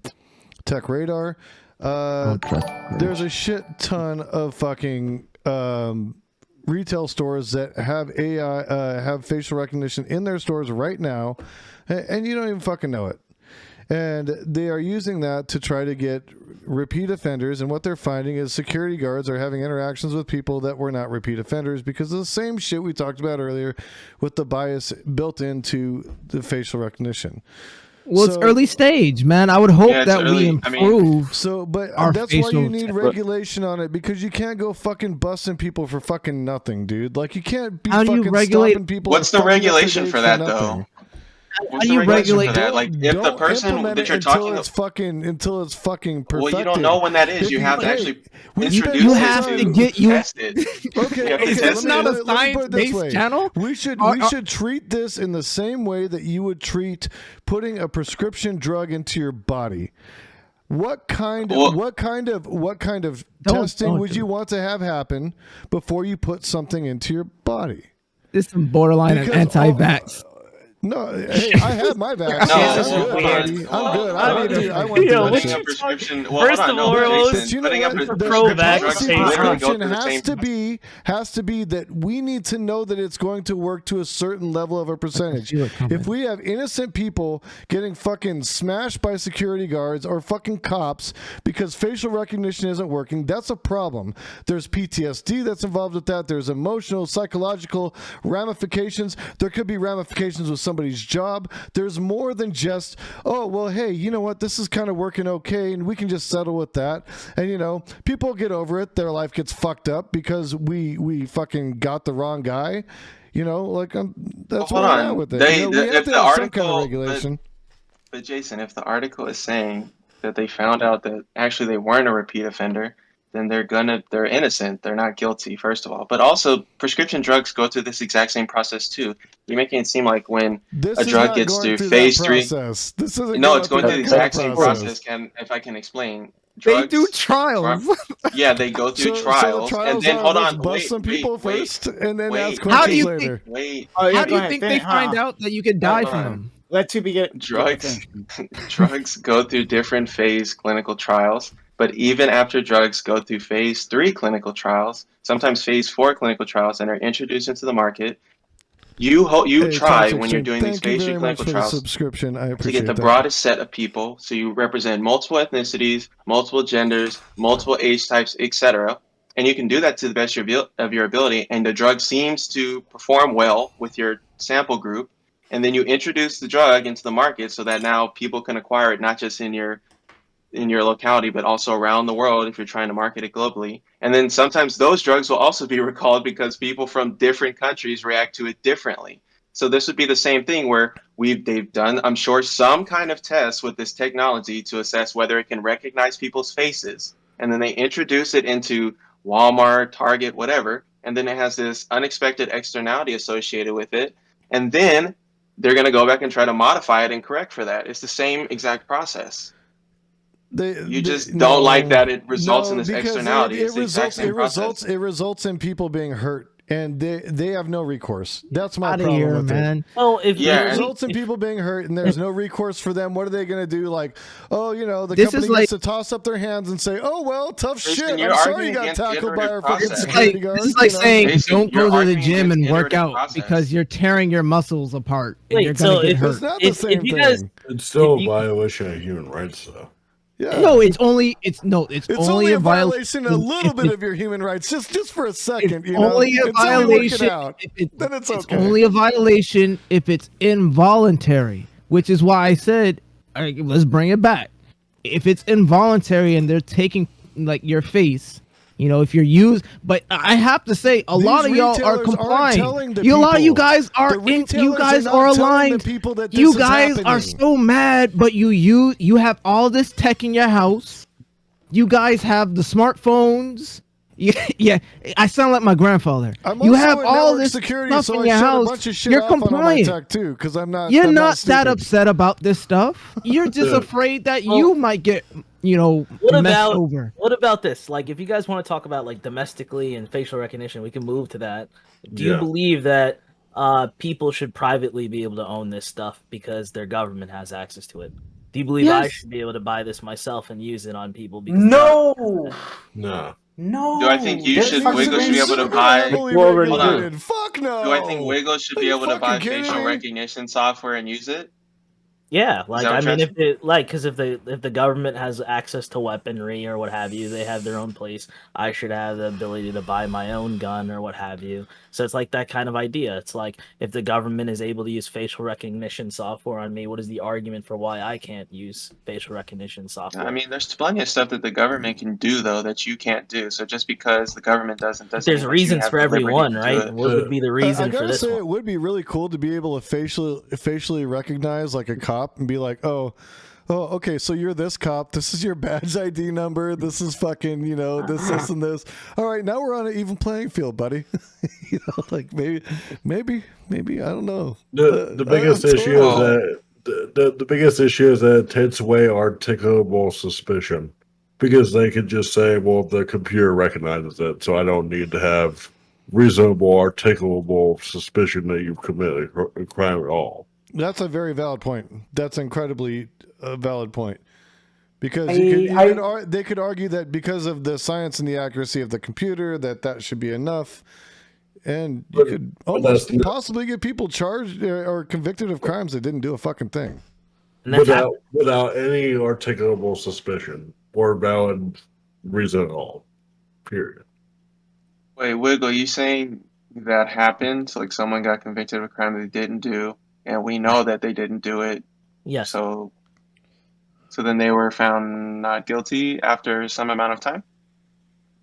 Tech Radar. There's a shit ton of fucking retail stores that have AI, have facial recognition in their stores right now, and you don't even fucking know it. And they are using that to try to get repeat offenders. And what they're finding is security guards are having interactions with people that were not repeat offenders because of the same shit we talked about earlier with the bias built into the facial recognition. Well, it's early stage, man. I would hope that we improve. But our that's why you need facial regulation on it, because you can't go fucking busting people for fucking nothing, dude. Like, you can't be How do fucking you regulate? stopping people. What's the regulation for that, though? What's the regulation for that? Like, if the person that you're talking until it's fucking perfected. well, you don't know when that is. You have to actually introduce you have to get you. test it. Okay, it's not a science-based channel. We should treat this in the same way that you would treat putting a prescription drug into your body. What kind of testing would you want to have happen before you put something into your body? This is borderline anti-vax. No, hey, I have my vaccine. I'm good. I went through that shit. Prescription. First of all, prescription has to be that we need to know that it's going to work to a certain level of a percentage. If we have innocent people getting fucking smashed by security guards or fucking cops because facial recognition isn't working, that's a problem. There's PTSD that's involved with that. There's emotional, psychological ramifications. There could be ramifications with somebody's job. There's more than just, oh, well, hey, you know what? This is kind of working okay, and we can just settle with that. And, you know, people get over it. Their life gets fucked up because we fucking got the wrong guy. You know, like, that's what I'm at with it. We have to have some kind of regulation. But Jason, if the article is saying that they found out that actually they weren't a repeat offender, then they're innocent. They're not guilty, first of all. But also, prescription drugs go through this exact same process too. You're making it seem like when a drug gets through phase 3. No, it's going through the exact same process. If I can explain. Drugs, they do trials. Yeah, they go through trials, and then hold on, bust some people first, and then ask how questions do you later. How do you think they find out that you could die from them? Let to begin. Drugs go through different phase clinical trials. But even after drugs go through phase 3 clinical trials, sometimes phase 4 clinical trials, and are introduced into the market, you try when you're doing these phase 3 clinical trials to get the broadest set of people. So you represent multiple ethnicities, multiple genders, multiple age types, etc. And you can do that to the best of your ability. And the drug seems to perform well with your sample group. And then you introduce the drug into the market so that now people can acquire it not just in your locality, but also around the world if you're trying to market it globally. And then sometimes those drugs will also be recalled because people from different countries react to it differently. So this would be the same thing where they've done, I'm sure, some kind of test with this technology to assess whether it can recognize people's faces. And then they introduce it into Walmart, Target, whatever. And then it has this unexpected externality associated with it. And then they're going to go back and try to modify it and correct for that. It's the same exact process. You just don't like that it results in this externality. It results in people being hurt, and they have no recourse. That's my problem with it. Well, if it results in people being hurt, and there's no recourse for them, what are they going to do? Like, oh, you know, the company gets to toss up their hands and say, "Oh well, tough shit. I'm sorry you got tackled by our fucking security guard." This is like saying, "Don't go to the gym and work out because you're tearing your muscles apart and you're going to get hurt." It's not the same thing. It's still a violation of human rights, though. Yeah. No, it's only a violation a little bit of your human rights, just for a second. It's only a violation. Then it's okay. Only a violation if it's involuntary, which is why I said, all right, let's bring it back. If it's involuntary and they're taking like your face, you know, if you're used, but I have to say, a lot of y'all are complying. A lot of you guys are aligned. You guys are so mad, but you have all this tech in your house. You guys have the smartphones. Yeah. I sound like my grandfather. I'm You also have in all network this security, stuff so in I your shut a house. bunch of shit You're off on all my compliant. tech too, because I'm not. You're I'm not that stupid. upset about this stuff. You're just afraid that you might get, messed over. What about this? Like, if you guys want to talk about like domestically and facial recognition, we can move to that. Do you believe that people should privately be able to own this stuff because their government has access to it? Do you believe I Yes. should be able to buy this myself and use it on people? Because No, No. no. Do I think you That's should fucking Wiggle should be able to insane. buy? Heavily Well, already regulated. Fuck no. Do I think Wiggle should Are be you able to buy fucking kidding facial me? recognition software and use it? yeah, Is like that I what you're mean, if asking? it like because if the government has access to weaponry or what have you, they have their own place. I should have the ability to buy my own gun or what have you. So it's like that kind of idea. It's like if the government is able to use facial recognition software on me, what is the argument for why I can't use facial recognition software? I mean, there's plenty of stuff that the government can do though that you can't do. So just because the government doesn't There's mean that you reasons have for the liberty everyone, to do right? it. What would be the I reason for gotta this say, one? it would be really cool to be able to facially recognize like a cop and be like, oh, okay, so you're this cop. This is your badge ID number. This is fucking, this, and this. All right, now we're on an even playing field, buddy. Like maybe, I don't know. The biggest issue is that the biggest issue is that it takes away articulable suspicion, because they could just say, well, the computer recognizes it, so I don't need to have reasonable articulable suspicion that you've committed a crime at all. That's a very valid point. That's incredibly a valid point. Because they could argue that because of the science and the accuracy of the computer, that should be enough. And you could almost possibly get people charged or convicted of crimes that didn't do a fucking thing. Without any articulable suspicion or valid reason at all. Period. Wait, Wiggle, you saying that happened? Like someone got convicted of a crime they didn't do, and we know that they didn't do it. Yes. So then they were found not guilty after some amount of time?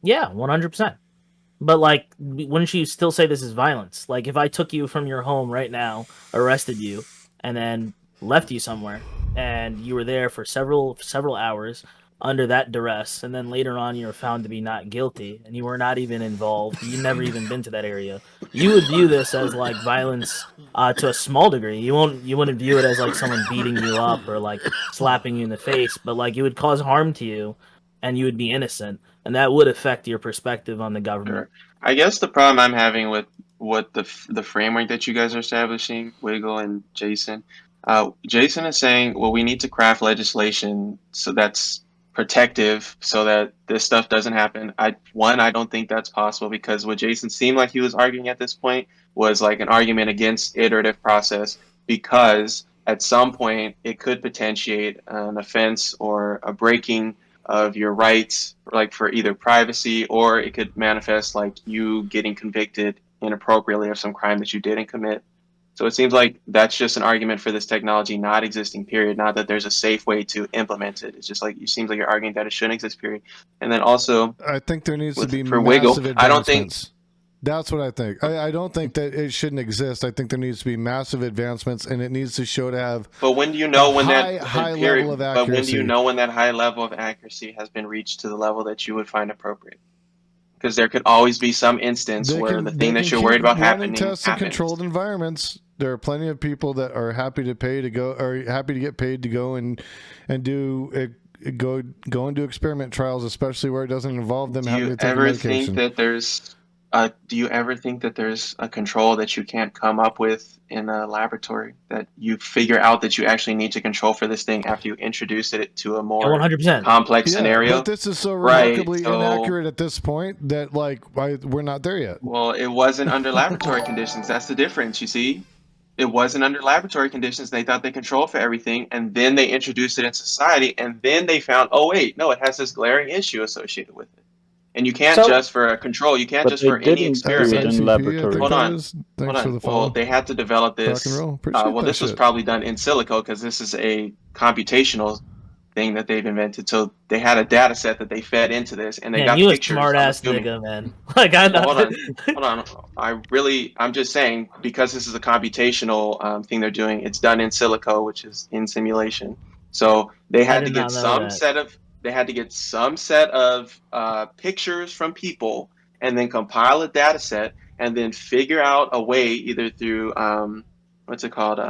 Yeah, 100%. But like, wouldn't you still say this is violence? Like, if I took you from your home right now, arrested you, and then left you somewhere, and you were there for several hours under that duress, and then later on you were found to be not guilty, and you were not even involved, you never even been to that area, you would view this as like violence to a small degree. You wouldn't view it as like someone beating you up or like slapping you in the face, but like it would cause harm to you, and you would be innocent. And that would affect your perspective on the government. Sure. I guess the problem I'm having with what the framework that you guys are establishing, Wiggle and Jason, Jason is saying, well, we need to craft legislation so that's protective so that this stuff doesn't happen. I don't think that's possible, because what Jason seemed like he was arguing at this point was like an argument against iterative process, because at some point it could potentiate an offense or a breaking of your rights, like for either privacy, or it could manifest like you getting convicted inappropriately of some crime that you didn't commit. So it seems like that's just an argument for this technology not existing, period. Not that there's a safe way to implement it. It's just like, it seems like you're arguing that it shouldn't exist, period. And then also, I think there needs to be for massive Wiggle, advancements. I don't think. That's what I think. I don't think that it shouldn't exist. I think there needs to be massive advancements, and it needs to show to have. But when do you know when that high period, level of accuracy? But when do you know when that high level of accuracy has been reached to the level that you would find appropriate? Because there could always be some instance where the thing that you're worried about happening tests in happens. controlled environments. There are plenty of people that are happy to pay to go, or happy to get paid to go and do go and do experiment trials, especially where it doesn't involve them having to take medication. Do you ever think that there's a control that you can't come up with in a laboratory, that you figure out that you actually need to control for this thing after you introduce it to a more 100%. complex scenario? But this is so remarkably inaccurate at this point that we're not there yet. Well, it wasn't under laboratory conditions. That's the difference, you see. It wasn't under laboratory conditions. They thought they controlled for everything, and then they introduced it in society, and then they found, oh wait, no, it has this glaring issue associated with it. And you can't just for a control. You can't just for any experiment. In laboratory. Hold on. Well, they had to develop this. Well, this was probably done in silico, because this is a computational thing that they've invented. So they had a data set that they fed into this, and they got you pictures. A smart ass nigga, man. Like hold on. I'm just saying, because this is a computational thing they're doing. It's done in silico, which is in simulation. So they had to get some set of. They had to get some set of pictures from people and then compile a data set and then figure out a way, either through what's it called,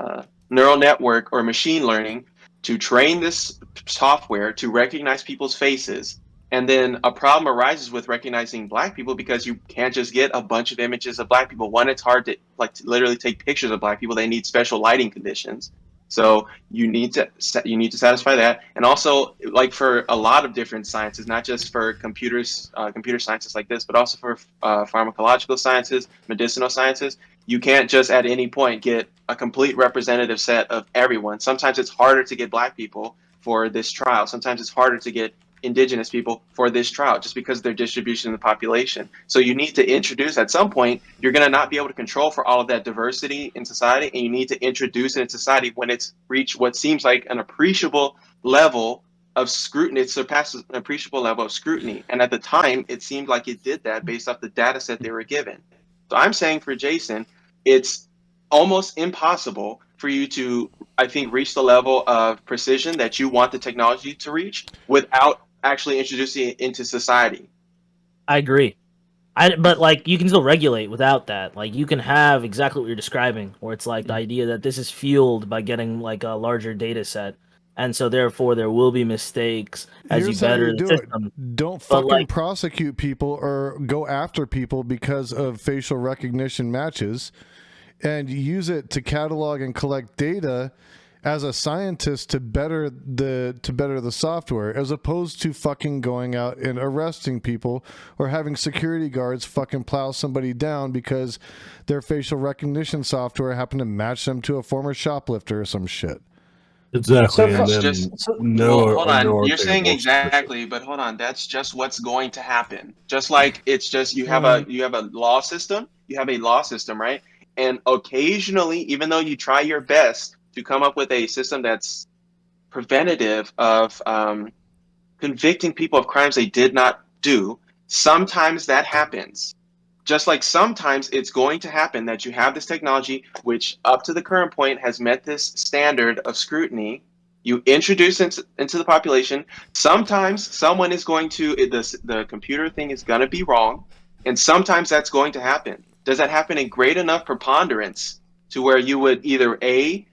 neural network or machine learning, to train this software to recognize people's faces. And then a problem arises with recognizing black people because you can't just get a bunch of images of black people. One, it's hard to to literally take pictures of black people. They need special lighting conditions. So you need to satisfy that, and also like for a lot of different sciences, not just for computer sciences like this, but also for pharmacological sciences, medicinal sciences. You can't just at any point get a complete representative set of everyone. Sometimes it's harder to get black people for this trial. Sometimes it's harder to get indigenous people for this trial just because of their distribution in the population. So you need to introduce, at some point, you're going to not be able to control for all of that diversity in society, and you need to introduce it in society when it's reached what seems like an appreciable level of scrutiny. It surpasses an appreciable level of scrutiny. And at the time, it seemed like it did that based off the data set they were given. So I'm saying for Jason, it's almost impossible for you to, I think, reach the level of precision that you want the technology to reach without actually introducing it into society. I agree. But like you can still regulate without that. Like you can have exactly what you're describing, where it's like the idea that this is fueled by getting like a larger data set, and so therefore there will be mistakes as Here's you how better you the do system. it. Don't But fucking like, prosecute people or go after people because of facial recognition matches, and use it to catalog and collect data as a scientist to better the software, as opposed to fucking going out and arresting people or having security guards fucking plow somebody down because their facial recognition software happened to match them to a former shoplifter or some shit. Exactly, and That's then just no, hold on. no You're saying articulable suspicion. exactly, but hold on. That's just what's going to happen. Just like it's just you have Mm. a law system. You have a law system, right? And occasionally, even though you try your best to come up with a system that's preventative of convicting people of crimes they did not do, sometimes that happens. Just like sometimes it's going to happen that you have this technology, which up to the current point has met this standard of scrutiny. You introduce it into the population. Sometimes someone is going to, the computer thing is going to be wrong. And sometimes that's going to happen. Does that happen in great enough preponderance to where you would either A,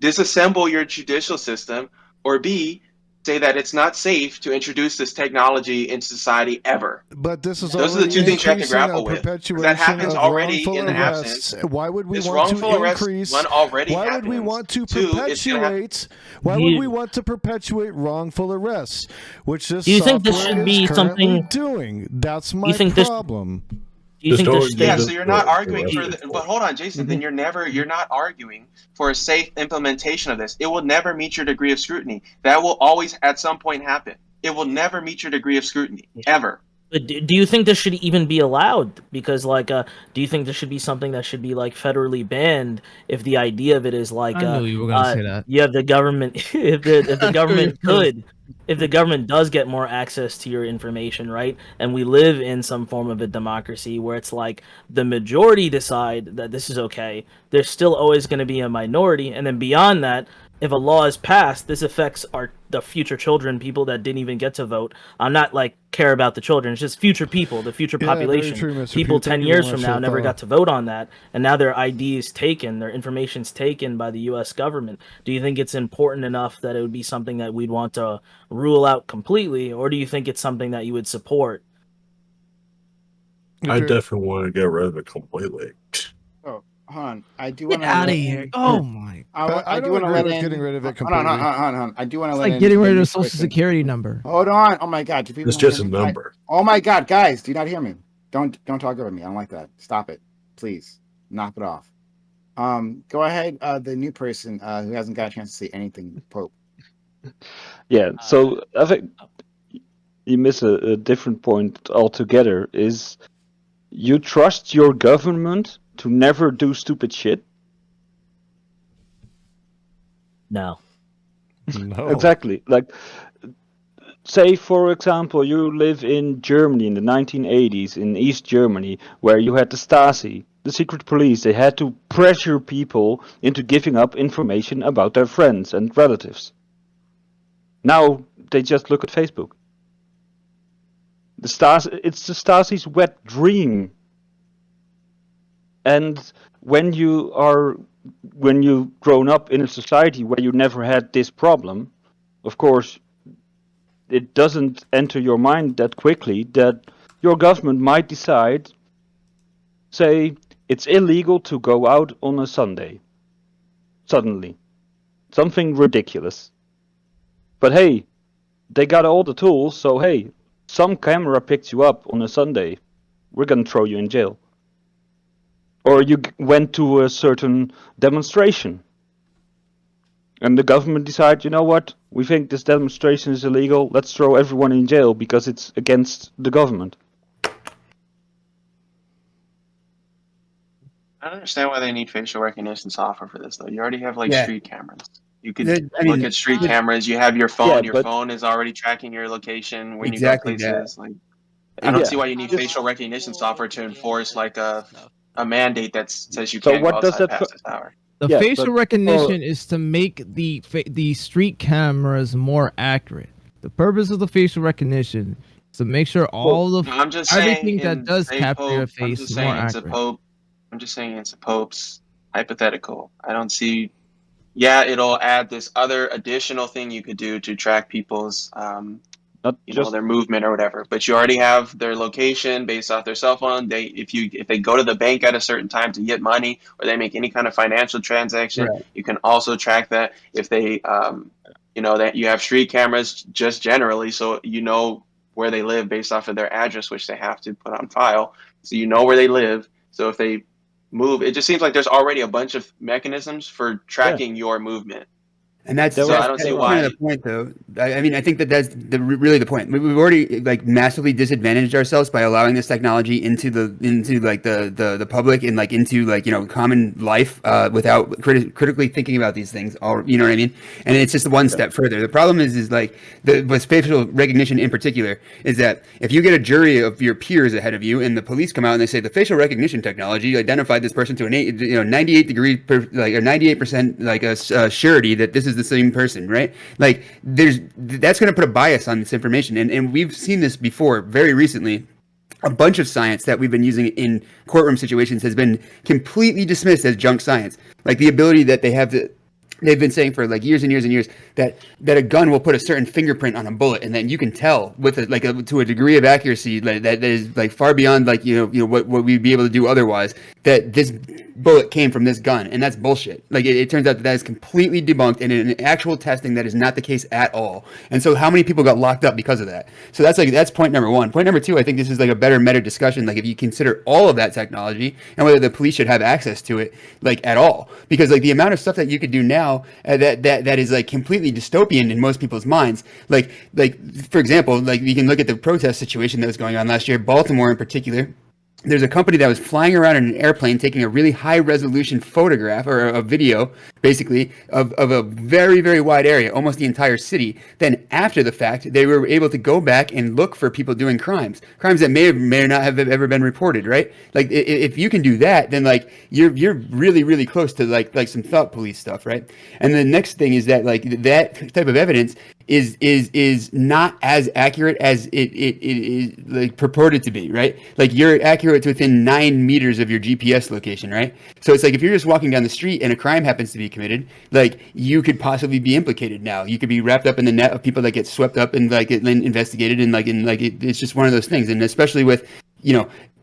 disassemble your judicial system, or B, say that it's not safe to introduce this technology into society ever? But this is Those are the already two things you have to increasing a grapple with. 'Cause perpetuation that happens of already wrongful in the arrests. absence. Why would we This want to wrongful arrest increase? one already Why happens. would we want to Two, it's gonna happen. perpetuate? Why would we want to perpetuate wrongful arrests, which this do you think this software should is be currently something? doing? That's Do my you think this? problem. Do you Just think don't this use Yeah, thing? so it you're for not arguing for arresting the, but hold on, Jason, then you're not arguing for a safe implementation of this. It will never meet your degree of scrutiny. That will always at some point happen. It will never meet your degree of scrutiny, ever. But do you think this should even be allowed? Because like, do you think this should be something that should be like federally banned? If the idea of it is like, I knew you were gonna say that. you have the government. If the I knew you government were gonna- could, if the government does get more access to your information, right? And we live in some form of a democracy where it's like the majority decide that this is okay. There's still always going to be a minority, and then beyond that, if a law is passed, this affects the future children, people that didn't even get to vote. I'm not like care about the children; it's just future people, the future Yeah, very population. true, Mr. People Pugh. Thank 10 you very years much from for now the never follow. got to vote on that, and now their ID is taken, their information's taken by the U.S. government. Do you think it's important enough that it would be something that we'd want to rule out completely, or do you think it's something that you would support? I definitely want to get rid of it completely. Oh, hold on. I do Get want to out of let here! in. Oh my! I do don't want to agree let with in. getting rid of it Hold on, completely. hold on. I do want to It's let like in. getting rid the of new a social person. security number. Hold on. Oh my God. Do people It's not just a hear me? number. Oh my God, guys, do you not hear me? Don't talk over me. I don't like that. Stop it, please. Knock it off. Go ahead. The new person who hasn't got a chance to say anything. Pope. Yeah, so I think you miss a different point altogether. Is you trust your government to never do stupid shit? No. No. Exactly. Like, say for example, you live in Germany in the 1980s, in East Germany, where you had the Stasi, the secret police. They had to pressure people into giving up information about their friends and relatives. Now they just look at Facebook. It's the Stasi's wet dream. And when you've grown up in a society where you never had this problem, of course, it doesn't enter your mind that quickly that your government might decide, say, it's illegal to go out on a Sunday. Suddenly. Something ridiculous. But hey, they got all the tools, so hey, some camera picked you up on a Sunday. We're gonna throw you in jail. Or you went to a certain demonstration. And the government decided, you know what, we think this demonstration is illegal, let's throw everyone in jail because it's against the government. I don't understand why they need facial recognition software for this, though. You already have, like, Yeah. street cameras. You could look at street cameras. You have your phone. Yeah, your but- phone is already tracking your location when Exactly, you go places. yeah. Like, I don't Yeah. see why you need facial recognition software to enforce, like, a mandate that says you So can't what go does outside that past this hour. The Yeah, facial but- recognition is to make the street cameras more accurate. The purpose of the facial recognition is to make sure all the I'm just saying everything that in does St. capture your Pope, I'm face just is saying more it's a accurate. Pope. I'm just saying it's a Pope's hypothetical. I don't see. Yeah, it'll add this other additional thing you could do to track people's, Not just their movement or whatever. But you already have their location based off their cell phone. If they go to the bank at a certain time to get money, or they make any kind of financial transaction, you can also track that. If they, that you have street cameras just generally, so you know where they live based off of their address, which they have to put on file, so you know where they live. So if they move, it just seems like there's already a bunch of mechanisms for tracking your movement. And that's, So I don't see why. kind of the point, though. I mean, I think that's really the point. We've already massively disadvantaged ourselves by allowing this technology into the public and into common life without critically thinking about these things. You know what I mean? And it's just one step further. The problem is with facial recognition in particular is that if you get a jury of your peers ahead of you and the police come out and they say the facial recognition technology identified this person to an 98% surety that this is the same person, right? Like that's going to put a bias on this information. And we've seen this before very recently. A bunch of science that we've been using in courtroom situations has been completely dismissed as junk science. Like the ability that they've been saying for like years and years and years that a gun will put a certain fingerprint on a bullet, and then you can tell with to a degree of accuracy that is like far beyond what we'd be able to do otherwise, that this bullet came from this gun, and that's bullshit. Like it turns out that is completely debunked, and in actual testing that is not the case at all. And so how many people got locked up because of that? So that's point number one. Point number two, I think this is like a better meta discussion, like if you consider all of that technology and whether the police should have access to it like at all, because like the amount of stuff that you could do now that is like completely dystopian in most people's minds, like for example, like we can look at the protest situation that was going on last year, Baltimore in particular. There's a company that was flying around in an airplane taking a really high resolution photograph or a video basically of a very, very wide area, almost the entire city. Then after the fact, they were able to go back and look for people doing crimes that may or not have ever been reported, right? Like if you can do that, then like you're really, really close to like some thought police stuff, right? And the next thing is that like that type of evidence is not as accurate as it is like purported to be, right? Like you're accurate to within 9 meters of your GPS location, right? So it's like if you're just walking down the street and a crime happens to be committed, like you could possibly be implicated now. You could be wrapped up in the net of people that get swept up and like investigated and it's just one of those things. And especially with,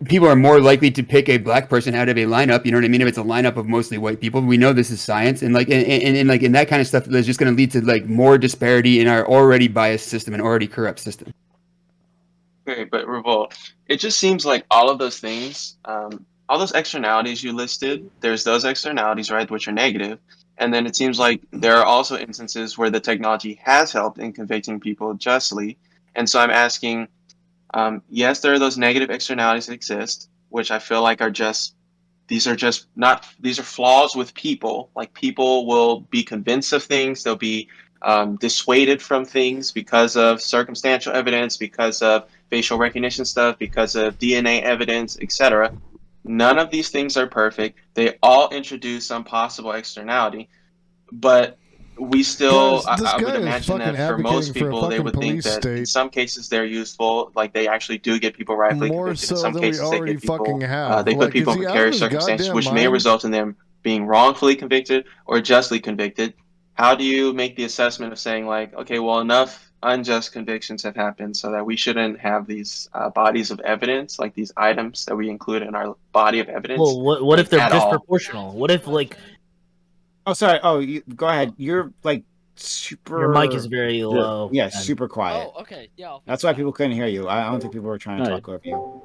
people are more likely to pick a black person out of a lineup. You know what I mean? If it's a lineup of mostly white people, we know this is science, and in that kind of stuff is just going to lead to like more disparity in our already biased system and already corrupt system. Okay, but Revolt, it just seems like all of those things, all those externalities you listed, there's those externalities, right, which are negative. And then it seems like there are also instances where the technology has helped in convicting people justly. And so I'm asking, yes, there are those negative externalities that exist, which I feel like these are flaws with people. Like people will be convinced of things. They'll be dissuaded from things because of circumstantial evidence, because of facial recognition stuff, because of DNA evidence, etc. None of these things are perfect. They all introduce some possible externality. But we still, Guys, this I would guy is imagine fucking that for most advocating for a people, they fucking would think police that in state some cases they're useful, like they actually do get people rightfully more convicted. In so some than we cases, they already get people, fucking have. they put Like, is people in he out of precarious his circumstances, goddamn which may mind? result in them being wrongfully convicted or justly convicted. How do you make the assessment of saying like, okay, well, enough unjust convictions have happened so that we shouldn't have these bodies of evidence, like these items that we include in our body of evidence, Well, what if like, they're at all? disproportional? What if like Oh, sorry. Oh, go ahead. You're like super. your mic is very low? Yeah, and- super quiet. Oh, okay. Yeah. I'll That's fix why that. people couldn't hear you. I don't think people were trying to No, talk over you.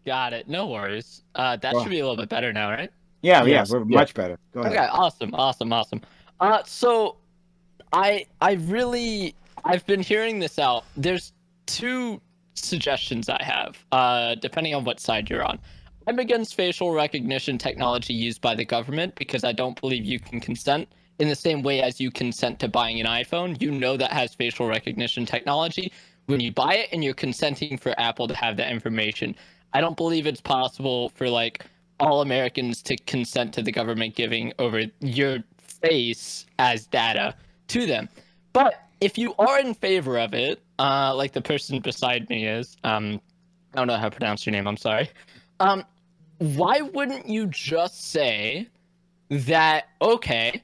Got it. No worries. That Go should be a little bit better now, right? Yeah, Yes, we're yeah. much better. Go ahead. Okay. Awesome. So I've been hearing this out. There's two suggestions I have, depending on what side you're on. I'm against facial recognition technology used by the government because I don't believe you can consent in the same way as you consent to buying an iPhone. You know that has facial recognition technology when you buy it, and you're consenting for Apple to have that information. I don't believe it's possible for like all Americans to consent to the government giving over your face as data to them. But if you are in favor of it, like the person beside me is, I don't know how to pronounce your name, I'm sorry. Why wouldn't you just say that, okay,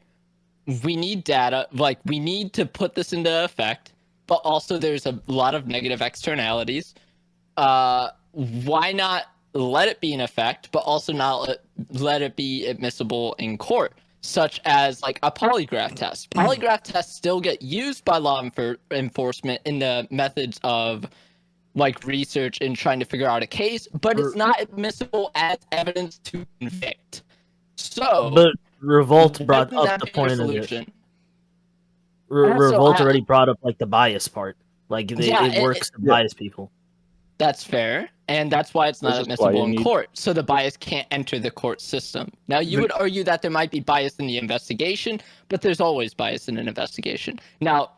we need data, like we need to put this into effect, but also there's a lot of negative externalities. Why not let it be in effect, but also not let it be admissible in court, such as like a polygraph test. Polygraph tests still get used by law enforcement in the methods of like research and trying to figure out a case, but it's not admissible as evidence to convict. So, But Revolt brought wouldn't up that the be your point of it. solution? Also, Revolt already brought up like the bias part. Like it works to bias people. That's fair, and that's why it's not This is why admissible you in need- court. So the bias can't enter the court system. Now, you would argue that there might be bias in the investigation, but there's always bias in an investigation. Now,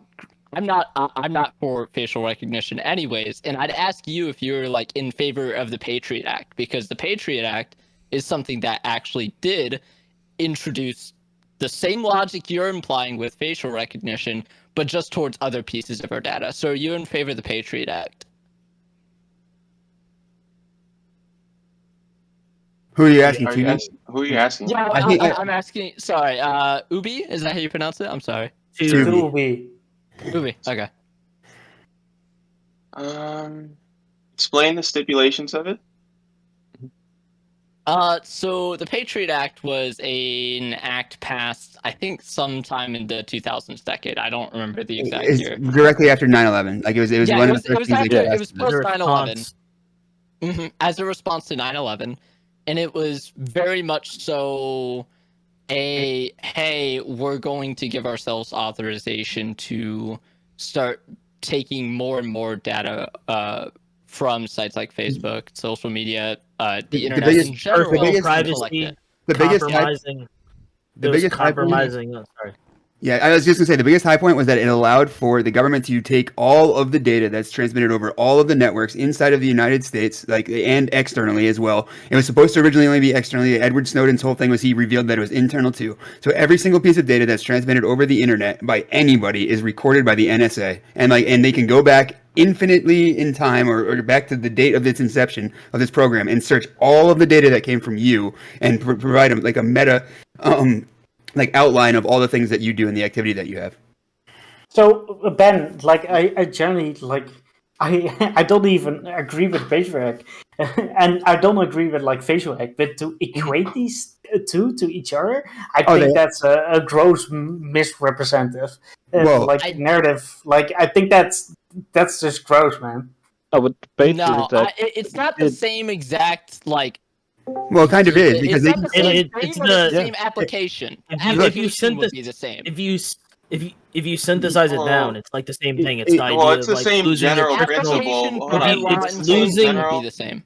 I'm not for facial recognition, anyways, and I'd ask you if you're like in favor of the Patriot Act, because the Patriot Act is something that actually did introduce the same logic you're implying with facial recognition, but just towards other pieces of our data. So, are you in favor of the Patriot Act? Who are you asking? Who are you asking? Yeah, I'm asking. Sorry, Ubi, is that how you pronounce it? I'm sorry. Ubi. Ubi. Okay. Explain the stipulations of it. So the Patriot Act was an act passed, I think, sometime in the 2000s decade. I don't remember the exact It's year. directly after 9/11. Like it was Yeah, one it of the was first things they after, it was passed. post 9/11. As a response to 9/11, and it was very much so a hey, we're going to give ourselves authorization to start taking more and more data from sites like Facebook, social media, the internet in general. Privacy, the biggest compromising. the biggest compromising. Sorry. Yeah, I was just gonna say the biggest high point was that it allowed for the government to take all of the data that's transmitted over all of the networks inside of the United States, like and externally as well. It was supposed to originally only be externally. Edward Snowden's whole thing was he revealed that it was internal too. So every single piece of data that's transmitted over the internet by anybody is recorded by the NSA, and they can go back infinitely in time or back to the date of its inception of this program and search all of the data that came from you and provide them like a meta outline of all the things that you do and the activity that you have. So Ben, like I generally like I don't even agree with facial hack, and I don't agree with like facial hack, but to equate these two to each other, I think that's a gross misrepresentative narrative. Like I think that's just gross, man. Oh, but no, it's not the same exact like. Well, it kind of is because it's the same application. If you would be the same. If you synthesize it down, it's like the same thing. It's the idea it's the of like same losing general your principle. It's losing. Would be the same.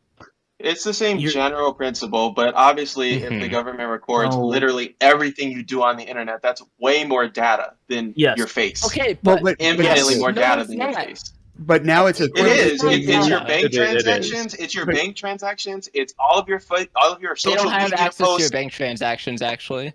It's the same general principle, but obviously, if the government records literally everything you do on the internet, that's way more data than your face. Okay, but infinitely more data than your face. But now it's It is. It's your bank transactions. It's your bank transactions. It's all of your social They don't have media access posts. to your bank transactions, actually.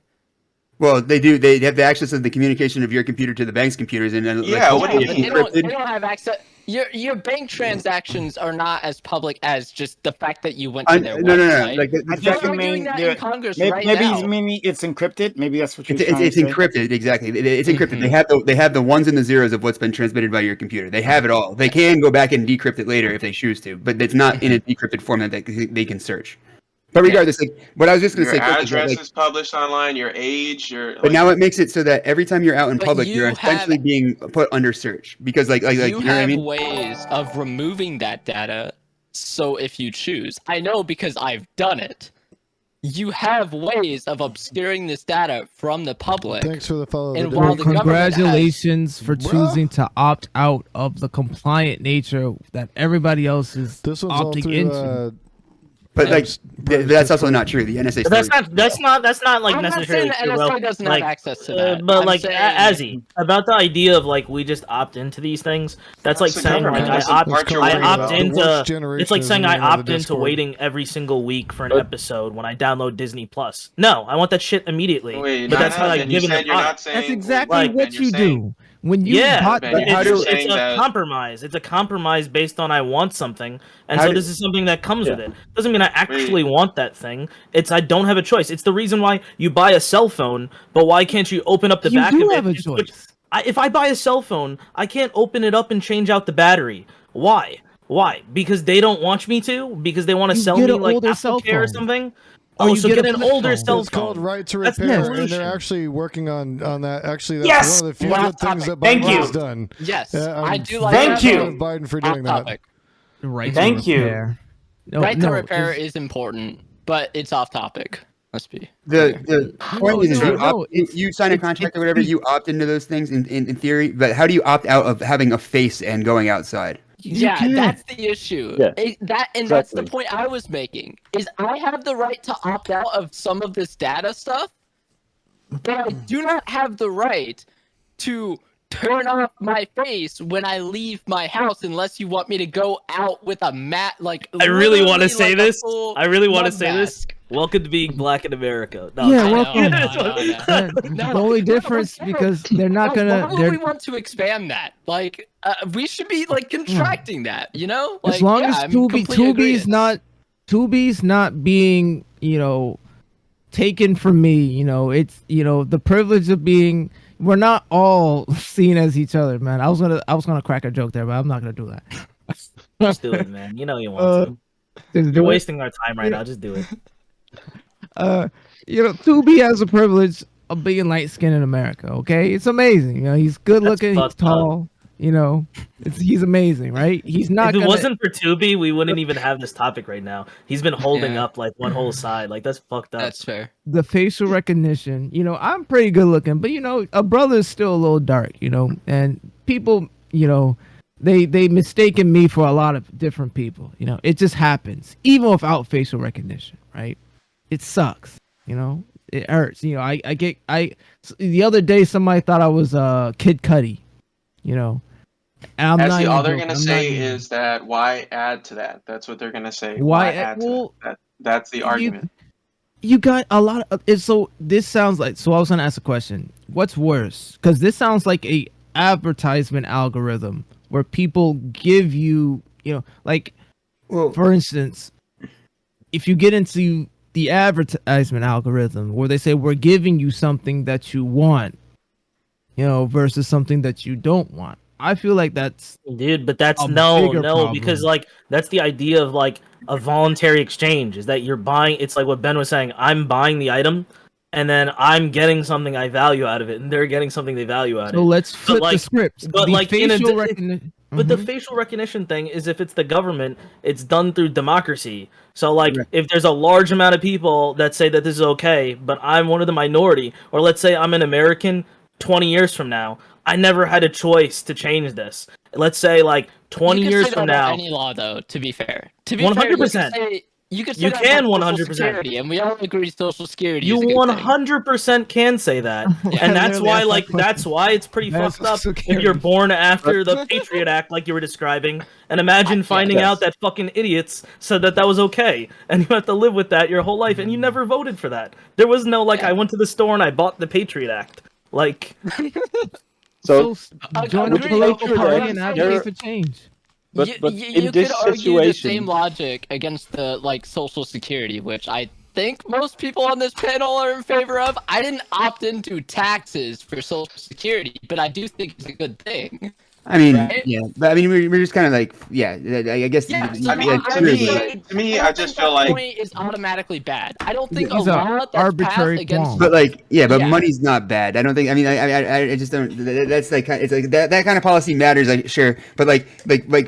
Well, they do. They have the access of the communication of your computer to the bank's computers, and then Yeah, what do you But mean? they don't have access. Your bank transactions are not as public as just the fact that you went to their no. website. Like I think you mean in Congress maybe now. he's meaning it's encrypted. Maybe that's what you're it's trying to say. encrypted. Exactly, it's encrypted. They have the ones and the zeros of what's been transmitted by your computer. They have it all. They can go back and decrypt it later if they choose to, but it's not in a decrypted form that they can search. But regardless, like what I was just going to say, your address is published online, your age, But now it makes it so that every time you're out in public, you're essentially being put under search because, like you know what I mean? Ways of removing that data. So if you choose, I know because I've done it. You have ways of obscuring this data from the public. Thanks for the follow. And Well, congratulations for choosing to opt out of the compliant nature that everybody else is opting into. But like that's also not true. The NSA. That's not like I'm not necessarily saying the true, NSA bro. doesn't Like, have access to that. but I'm like saying- Azzy, about the idea of like we just opt into these things. That's like saying like I opt into. It's like saying I opt into waiting every single week for an episode when I download Disney Plus. No, I want that shit immediately. Wait, but that's how I give it you're not saying. That's exactly what you do. When you it's a compromise. It's a compromise based on I want something, and so this is something that comes with it. Doesn't mean I actually want that thing. It's I don't have a choice. It's the reason why you buy a cell phone, but why can't you open up the back of it? You do have a choice. If I buy a cell phone, I can't open it up and change out the battery. Why? Why? Because they don't want me to? Because they want to sell me like Apple Care or something? Oh, so get an older cell phone. It's called right to repair, and they're actually working on that. Actually, that's one of the few good things that Biden has done. Yes, I do like Thank that. you, Biden, for doing that. Right. Thank you. Right to repair is important, but it's off topic. Let's be the point is you sign a contract or whatever, you opt into those things in theory, but how do you opt out of having a face and going outside? Yeah, that's the issue. Yeah. That's the point I was making. Is I have the right to opt out of some of this data stuff, but I do not have the right to turn off my face when I leave my house unless you want me to go out with a mat. Like I really want to say this. I really want to say this. Welcome to being black in America. No, yeah, welcome. The only difference because they're not gonna. Why would we want to expand that? Like, we should be like contracting that. You know, like, as long as Tubi's not being, taken from me. It's the privilege of being. We're not all seen as each other, man. I was gonna crack a joke there, but I'm not gonna do that. Just do it, man. You know you want to. You're wasting our time right now. Just do it. Tubi has a privilege of being light skinned in America. Okay, it's amazing. He's good looking. He's tall. He's amazing, right? He's not. If it wasn't for Tubi, we wouldn't even have this topic right now. He's been holding up like one whole side. Like that's fucked up. That's fair. The facial recognition. I'm pretty good looking, but a brother's still a little dark. And people, they mistaken me for a lot of different people. It just happens, even without facial recognition, right? It sucks. It hurts. The other day somebody thought I was Kid Cudi. Actually, all they're gonna say is that why add to that? That's what they're gonna say. Why add to that? That's the argument. You got a lot of so this sounds like I was gonna ask a question. What's worse? Because this sounds like a advertisement algorithm where people give you, for instance, if you get into the advertisement algorithm where they say we're giving you something that you want, versus something that you don't want. I feel like that's but that's no, because like that's the idea of like a voluntary exchange is that you're buying. It's like what Ben was saying. I'm buying the item, and then I'm getting something I value out of it, and they're getting something they value out of it. So let's flip the script. But like facial recognition. But the facial recognition thing is if it's the government, it's done through democracy. So like if there's a large amount of people that say that this is okay, but I'm one of the minority, or let's say I'm an American 20 years from now, I never had a choice to change this. Let's say like 20 years from now. Any law though, to be fair. 100%. You could say You that can about 100%. Social Security, and we all agree Social Security You is a good thing. 100% can say that, Yeah, and that's literally, why, that's my like, that's question. why it's pretty That's fucked up so if you're scary. born after the Patriot Act, like you were describing, and imagine finding Yes. out that fucking idiots said that that was okay, and you have to live with that your whole life, and you never voted for that. There was no like, I went to the store and I bought the Patriot Act, like. So Join a with the political Patriot party Act, and there- advocate for change. But in you this could argue the situation, same logic against the like Social Security, which I think most people on this panel are in favor of. I didn't opt into taxes for Social Security, but I do think it's a good thing. I mean, Right? yeah, but I mean, we're just kind of like, yeah, I guess. Yeah, so I mean, yeah, to true, me, but- to me, I just feel like point is automatically bad. I don't think a These are law that's arbitrary passed against But like, yeah, but Yeah. money's not bad. I don't think. I mean, I just don't. That's like, it's like that kind of policy matters. Like, sure, but like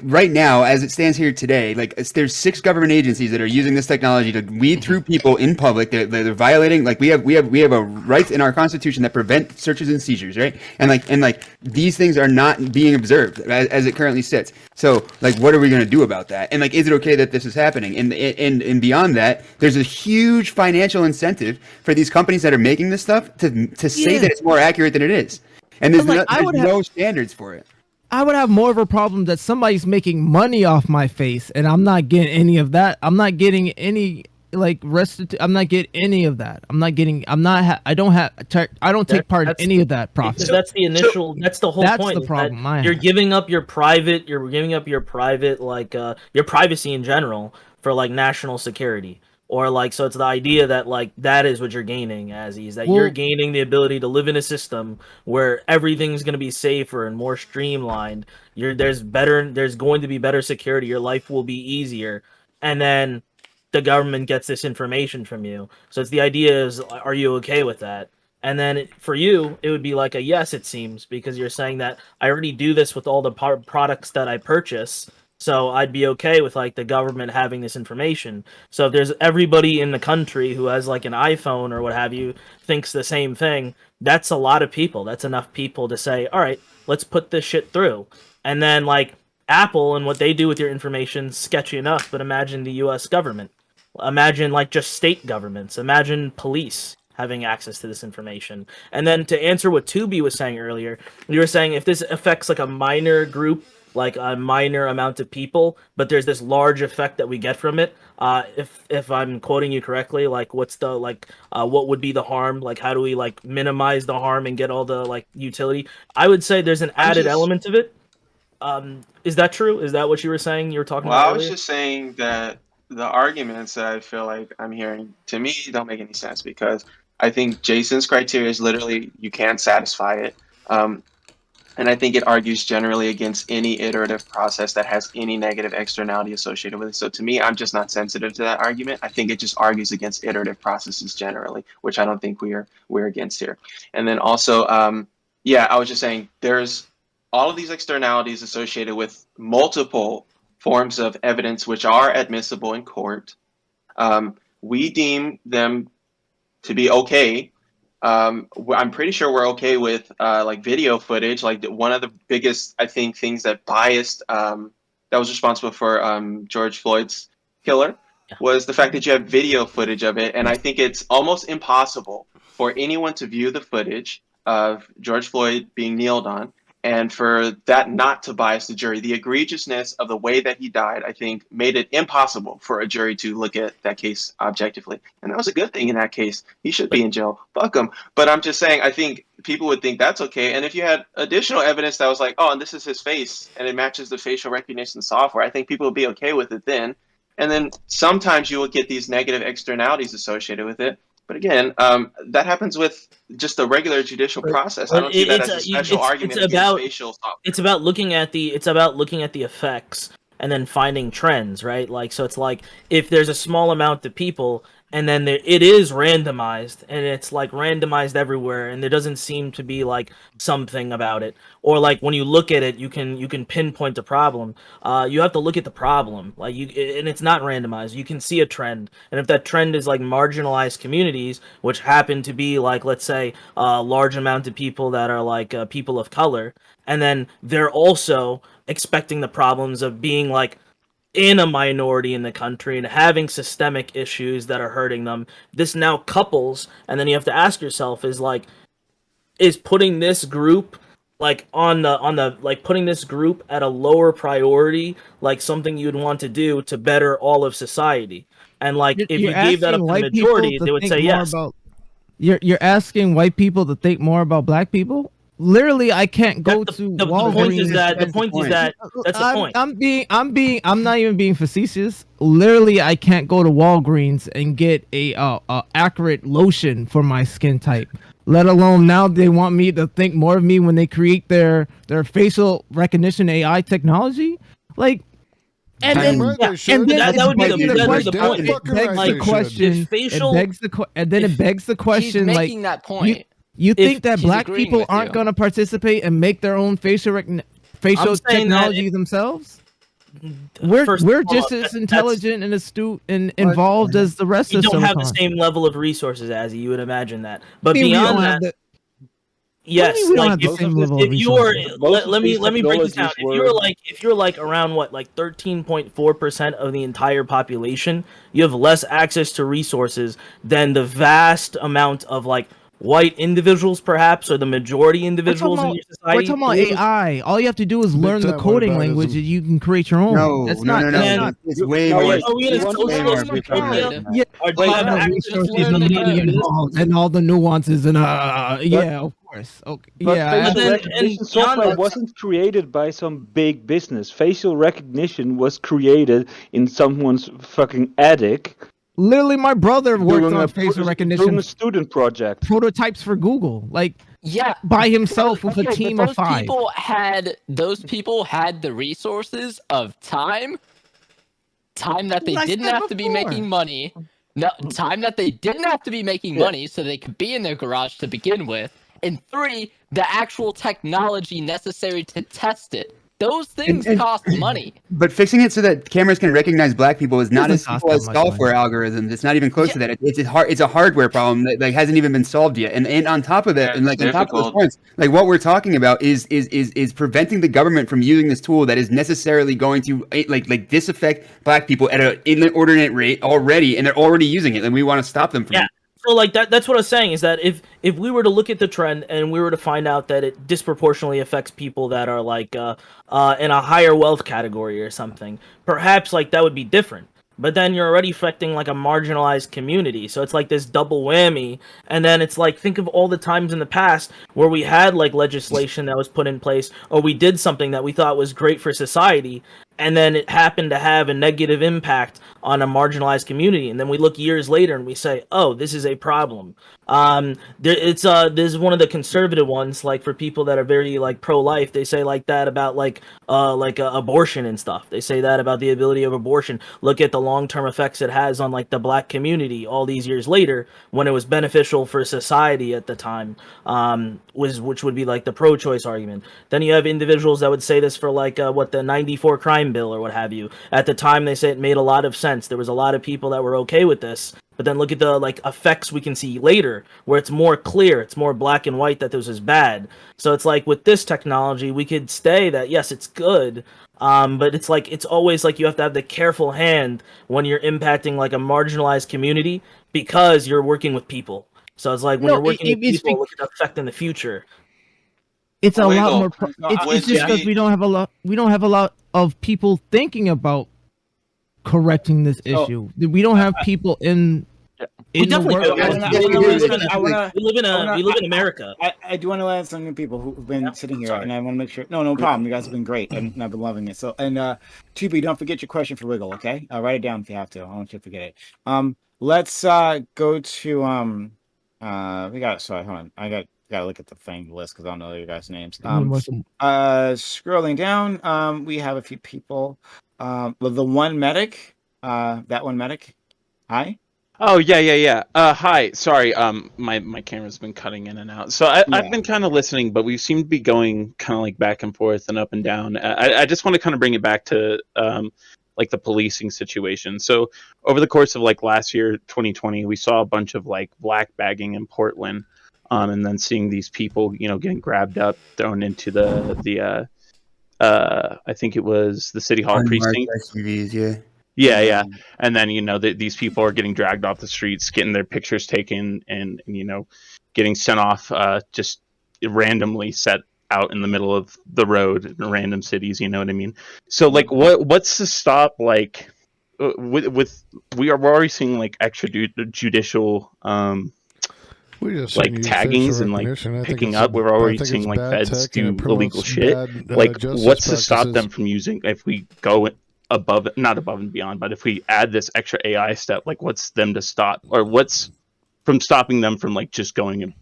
right now, as it stands here today, like there's 6 government agencies that are using this technology to weed through people in public. They're violating. Like we have a right in our constitution that prevent searches and seizures, right? And like these things are not being observed as it currently sits. So like, what are we going to do about that? And like, is it okay that this is happening? And beyond that, there's a huge financial incentive for these companies that are making this stuff to say Yeah. that it's more accurate than it is. And there's, But, like, I there's would no standards for it. I would have more of a problem that somebody's making money off my face and I'm not getting any of that. I'm not getting any like I'm not getting any of that. I'm not getting. I don't take part in any of that profit. Because that's the initial. That's the whole That's point. the is problem that I you're have. giving up your private. You're giving up your private, like your privacy in general, for like national security, or like, so it's the idea that like that is what you're gaining as is that you're Well- gaining the ability to live in a system where everything's going to be safer and more streamlined. There's going to be better security. Your life will be easier, and then the government gets this information from you. So it's the idea is, are you okay with that? And then for you, it would be like a yes, it seems, because you're saying that I already do this with all the products that I purchase. So I'd be okay with like the government having this information. So if there's everybody in the country who has like an iPhone or what have you thinks the same thing, that's a lot of people. That's enough people to say, all right, let's put this shit through. And then like Apple and what they do with your information, sketchy enough, but imagine the US government. Imagine like just state governments. Imagine police having access to this information. And then to answer what Tubi was saying earlier, you were saying if this affects like a minor group, like a minor amount of people, but there's this large effect that we get from it. If I'm quoting you correctly, like what's the like what would be the harm? Like how do we like minimize the harm and get all the like utility? I would say there's an added element of it. Is that true? Is that what you were saying? You were talking Well, about I was earlier? just saying that the arguments that I feel like I'm hearing, to me, don't make any sense, because I think Jason's criteria is literally you can't satisfy it. And I think it argues generally against any iterative process that has any negative externality associated with it. So to me, I'm just not sensitive to that argument. I think it just argues against iterative processes generally, which I don't think we're against here. And then also, yeah, I was just saying there's all of these externalities associated with multiple forms of evidence which are admissible in court. We deem them to be okay. I'm pretty sure we're okay with like video footage. Like one of the biggest, I think, things that biased, that was responsible for George Floyd's killer, was the fact that you have video footage of it. And I think it's almost impossible for anyone to view the footage of George Floyd being kneeled on and for that not to bias the jury. The egregiousness of the way that he died, I think, made it impossible for a jury to look at that case objectively. And that was a good thing in that case. He should be in jail. Fuck him. But I'm just saying, I think people would think that's okay. And if you had additional evidence that was like, oh, and this is his face, and it matches the facial recognition software, I think people would be okay with it then. And then sometimes you will get these negative externalities associated with it. But again, that happens with just the regular judicial process. I don't see that as a special argument against facial software. It's about looking at the effects and then finding trends, right? Like, so it's like if there's a small amount of people and then it is randomized and it's like randomized everywhere and there doesn't seem to be like something about it, or like when you look at it you can pinpoint the problem. You have to look at the problem, like and it's not randomized. You can see a trend, and if that trend is like marginalized communities, which happen to be like, let's say, a large amount of people that are like people of color, and then they're also expecting the problems of being like in a minority in the country and having systemic issues that are hurting them. This now couples, and then you have to ask yourself, is putting this group like on the like putting this group at a lower priority, like something you'd want to do to better all of society? And like if you gave that up to the majority, they would say yes. You're asking white people to think more about black people. Literally, I can't go to Walgreens. The point is that that's the point. I'm not even being facetious. Literally, I can't go to Walgreens and get a accurate lotion for my skin type. Let alone now they want me to think more of me when they create their facial recognition AI technology. Like, and then that would be the point. It begs the question. He's making that point. You think that black people aren't going to participate and make their own facial technology themselves? We're just as intelligent and astute and involved as the rest of Silicon. We don't have the same level of resources as you would imagine that. But beyond that, yes, like if you were, let me break this down. If you're like around what, like 13.4% of the entire population, you have less access to resources than the vast amount of like white individuals, perhaps, or the majority individuals in your society. We're talking about AI. All you have to do is learn the coding language, and you can create your own. No. It's way more. Are we in a socialist utopia? Yeah. And all the nuances and yeah, of course. Okay. But Yeah. facial recognition software wasn't created by some big business. Facial recognition was created in someone's fucking attic. Literally, my brother worked on facial recognition. Doing a student project. Prototypes for Google, like by himself with a team of 5. Those people had the resources of time that they didn't have to be making money. No, time that they didn't have to be making money, so they could be in their garage to begin with. And 3, the actual technology necessary to test it. Those things cost money. But fixing it so that cameras can recognize black people is not as simple as software algorithms. It's not even close to that. It's a hardware problem that like hasn't even been solved yet. And on top of that, and like on top of those points, like what we're talking about is preventing the government from using this tool that is necessarily going to like disaffect black people at an inordinate rate already, and they're already using it, and we want to stop them from it. So like that's what I was saying, is that if we were to look at the trend and we were to find out that it disproportionately affects people that are like in a higher wealth category or something, perhaps like that would be different. But then you're already affecting like a marginalized community, so it's like this double whammy. And then it's like, think of all the times in the past where we had like legislation that was put in place, or we did something that we thought was great for society, and then it happened to have a negative impact on a marginalized community, and then we look years later and we say, oh, this is a problem. There's one of the conservative ones, like for people that are very like pro-life, they say like that about like abortion and stuff. They say that about the ability of abortion. Look at the long-term effects it has on like the black community all these years later, when it was beneficial for society at the time, which would be like the pro-choice argument. Then you have individuals that would say this for like what the 94 crime bill or what have you. At the time, they say it made a lot of sense. There was a lot of people that were okay with this. But then look at the like effects we can see later, where it's more clear, it's more black and white that this is bad. So it's like with this technology, we could say that yes, it's good, but it's like it's always like you have to have the careful hand when you're impacting like a marginalized community, because you're working with people. So it's like when you're working with people, look at the effect in the future. It's a lot more. It's just because we don't have a lot. We don't have a lot of people thinking about correcting this issue. We don't have people in we definitely do. We live in America. I do want to let some new people who've been sitting here, and I want to make sure. No problem. You guys have been great, and I've been loving it. So, and Tubi, don't forget your question for Wiggle, okay? Write it down if you have to. I don't want you to forget it. Let's go to we got. Sorry, hold on. I gotta look at the thing list because I don't know your guys' names. Scrolling down, we have a few people. The one medic, that one medic. Hi. Oh yeah. Hi. Sorry. My camera's been cutting in and out. So I've been kind of listening, but we seem to be going kind of like back and forth and up and down. I just want to kind of bring it back to like the policing situation. So over the course of like last year, 2020, we saw a bunch of like black bagging in Portland, and then seeing these people, getting grabbed up, thrown into the I think it was the City Hall precinct. SUVs, yeah. Yeah. And then, these people are getting dragged off the streets, getting their pictures taken, and getting sent off just randomly set out in the middle of the road in random cities, you know what I mean? So, like, what's to stop, like, we're already seeing, like, extrajudicial, like, taggings and, like, picking up. We're already seeing, like, feds do illegal shit. Like, what's to stop them from using, if we go not above and beyond, but if we add this extra AI step, like, what's them to stop, or what's from stopping them from, like, just going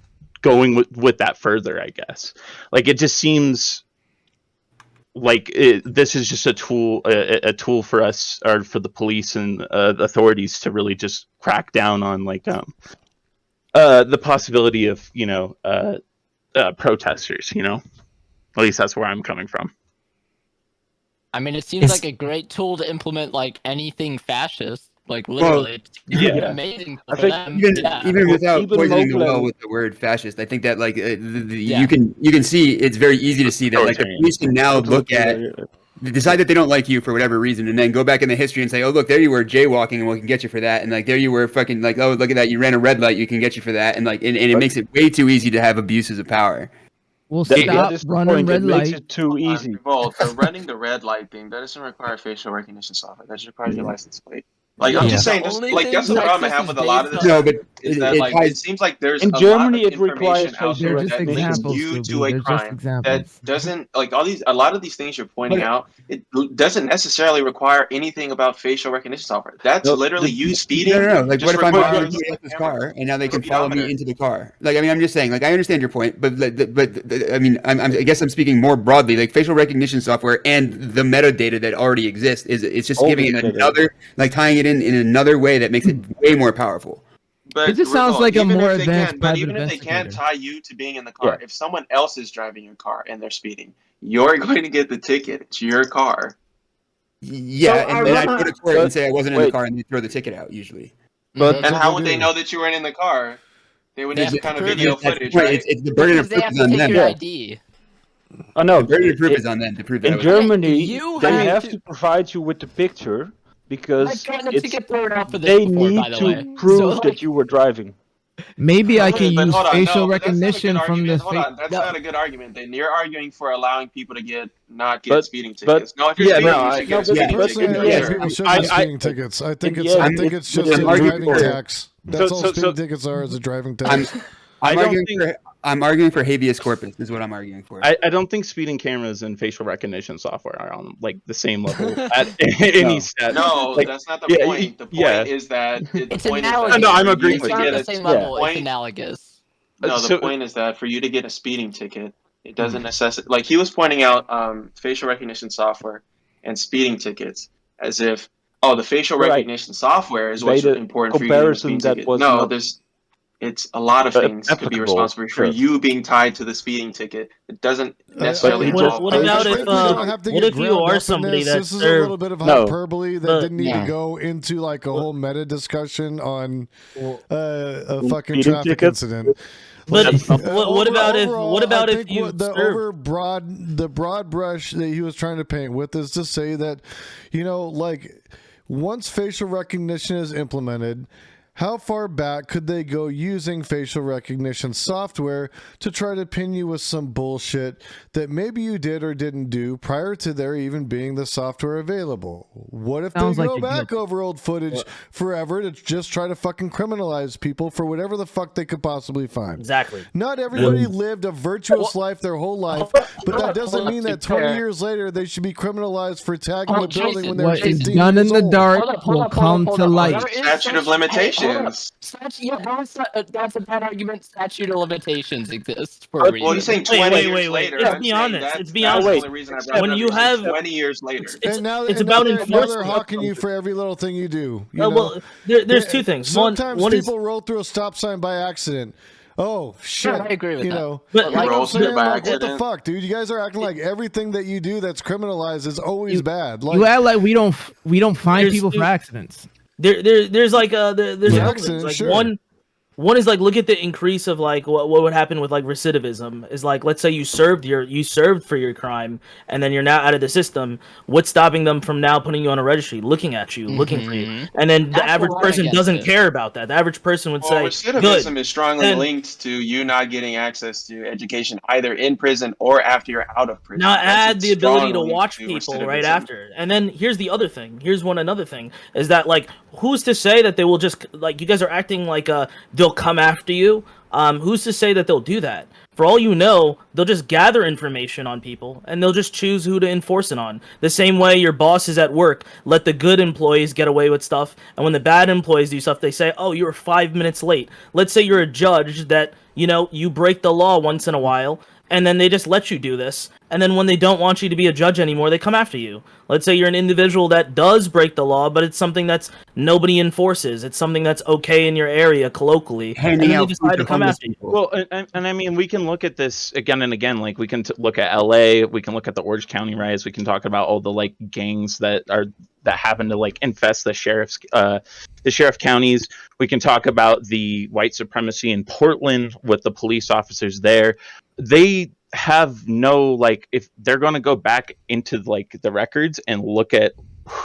with that further, I guess. Like, it just seems like this is just a tool for us, or for the police and authorities to really just crack down on, like, the possibility of protesters. At least that's where I'm coming from. I mean, it seems like a great tool to implement, like, anything fascist. Like, literally, it's amazing for them. Even without poisoning the well with the word fascist, I think that, like, you can see it's very easy to see that, like, the police can now look at, decide that they don't like you for whatever reason, and then go back in the history and say, oh, look, there you were jaywalking, and we can get you for that, and, like, there you were fucking, like, oh, look at that, you ran a red light, you can get you for that, and, like, and it makes it way too easy to have abuses of power. We'll stop running red light. Makes it too easy. So running the red light thing, that doesn't require facial recognition software. That just requires your license plate. Like, I'm just saying, that's the problem I have with a lot of this. No, but it seems like there's in Germany a lot of it requires information out there that links you to a crime that doesn't, like, a lot of these things you're pointing out, it doesn't necessarily require anything about facial recognition software. That's literally you speeding. No. Like, what if I'm driving this car and now they can follow me into the car? Like, I mean, I'm just saying, like, I understand your point, but I mean, I guess I'm speaking more broadly. Like, facial recognition software and the metadata that already exists it's just giving it another, like, tying it in another way that makes it way more powerful. But it just sounds like a more advanced but even if they can tie you to being in the car, if someone else is driving your car and they're speeding, you're going to get the ticket. It's your car. Yeah, and then I go to court and say I wasn't in the car, and they throw the ticket out usually. And how would they know that you weren't in the car? They would need some kind of video footage, right? It's the burden of proof is on them. ID. Oh no, the burden of proof is on them to prove that. In Germany, they have to provide you with the picture. Because they need to prove that you were driving. Maybe I can use facial recognition from the. That's not a good argument. Then you're arguing for allowing people to not get speeding tickets. No, if you're speeding, you should get a speeding ticket. People should get speeding tickets. I think it's just a driving tax. That's all speeding tickets are, is a driving tax. I'm arguing for habeas corpus is what I'm arguing for. I don't think speeding cameras and facial recognition software are on, like, the same level at any step. No, like, that's not the point. The point is that it's analogous. No, I'm agreeing with you. you. It's the same level. It's analogous. No, the point is that for you to get a speeding ticket, it doesn't necessitate. Like, he was pointing out facial recognition software and speeding tickets as if, the facial recognition software is what's important for you to get a speeding ticket. No, it's a lot of things could be responsible for you being tied to the speeding ticket. It doesn't necessarily involve. What about if you are somebody that's this is a little bit of hyperbole that didn't need to go into, like, a whole meta discussion on a fucking traffic incident. But what about if you the broad brush that he was trying to paint with is to say that, like, once facial recognition is implemented, how far back could they go using facial recognition software to try to pin you with some bullshit that maybe you did or didn't do prior to there even being the software available? What if they go back over old footage forever to just try to fucking criminalize people for whatever the fuck they could possibly find? Exactly. Not everybody lived a virtuous life their whole life, but that doesn't mean that 20 years later they should be criminalized for tagging a building when they were 15 years old. Done in the dark will come to light. Statute of limitations. That's a bad argument. Statute of limitations exists for a reason. Well, you're saying 20 years later. Let's be honest. It's beyond. When you have 20 years later, it's about enforcement. They're hawking you for every little thing you do. Well, there's two things. Sometimes people roll through a stop sign by accident. Oh shit! I agree with that. But what the fuck, dude? You guys are acting like everything that you do that's criminalized is always bad. Like, you act like we don't find people for accidents. There's accidents, like sure. One is like, look at the increase of like what would happen with like recidivism is like, let's say you served for your crime and then you're now out of the system. What's stopping them from now putting you on a registry, looking at you, looking for you? And then the average person doesn't care about that. The average person would say, recidivism is strongly then- linked to you not getting access to education either in prison or after you're out of prison. Now add the ability to strongly watch to people right recidivism. after. And then here's the other thing. Another thing is that like who's to say that they will just like you guys are acting like they'll come after you. Who's to say that they'll do that? For all you know, they'll just gather information on people and they'll just choose who to enforce it on. The same way your boss is at work, let the good employees get away with stuff, and when the bad employees do stuff, they say, "Oh, you were 5 minutes late." Let's say you're a judge that, you break the law once in a while, and then they just let you do this. And then when they don't want you to be a judge anymore, they come after you. Let's say you're an individual that does break the law, but it's something that's nobody enforces. It's something that's okay in your area colloquially. Handing out they decide to come after you. Well, and I mean, we can look at this again and again. Like we can look at LA, we can look at the Orange County riots, we can talk about all the like gangs that happen to like infest the sheriff counties. We can talk about the white supremacy in Portland with the police officers there. They have no, like, if they're going to go back into like the records and look at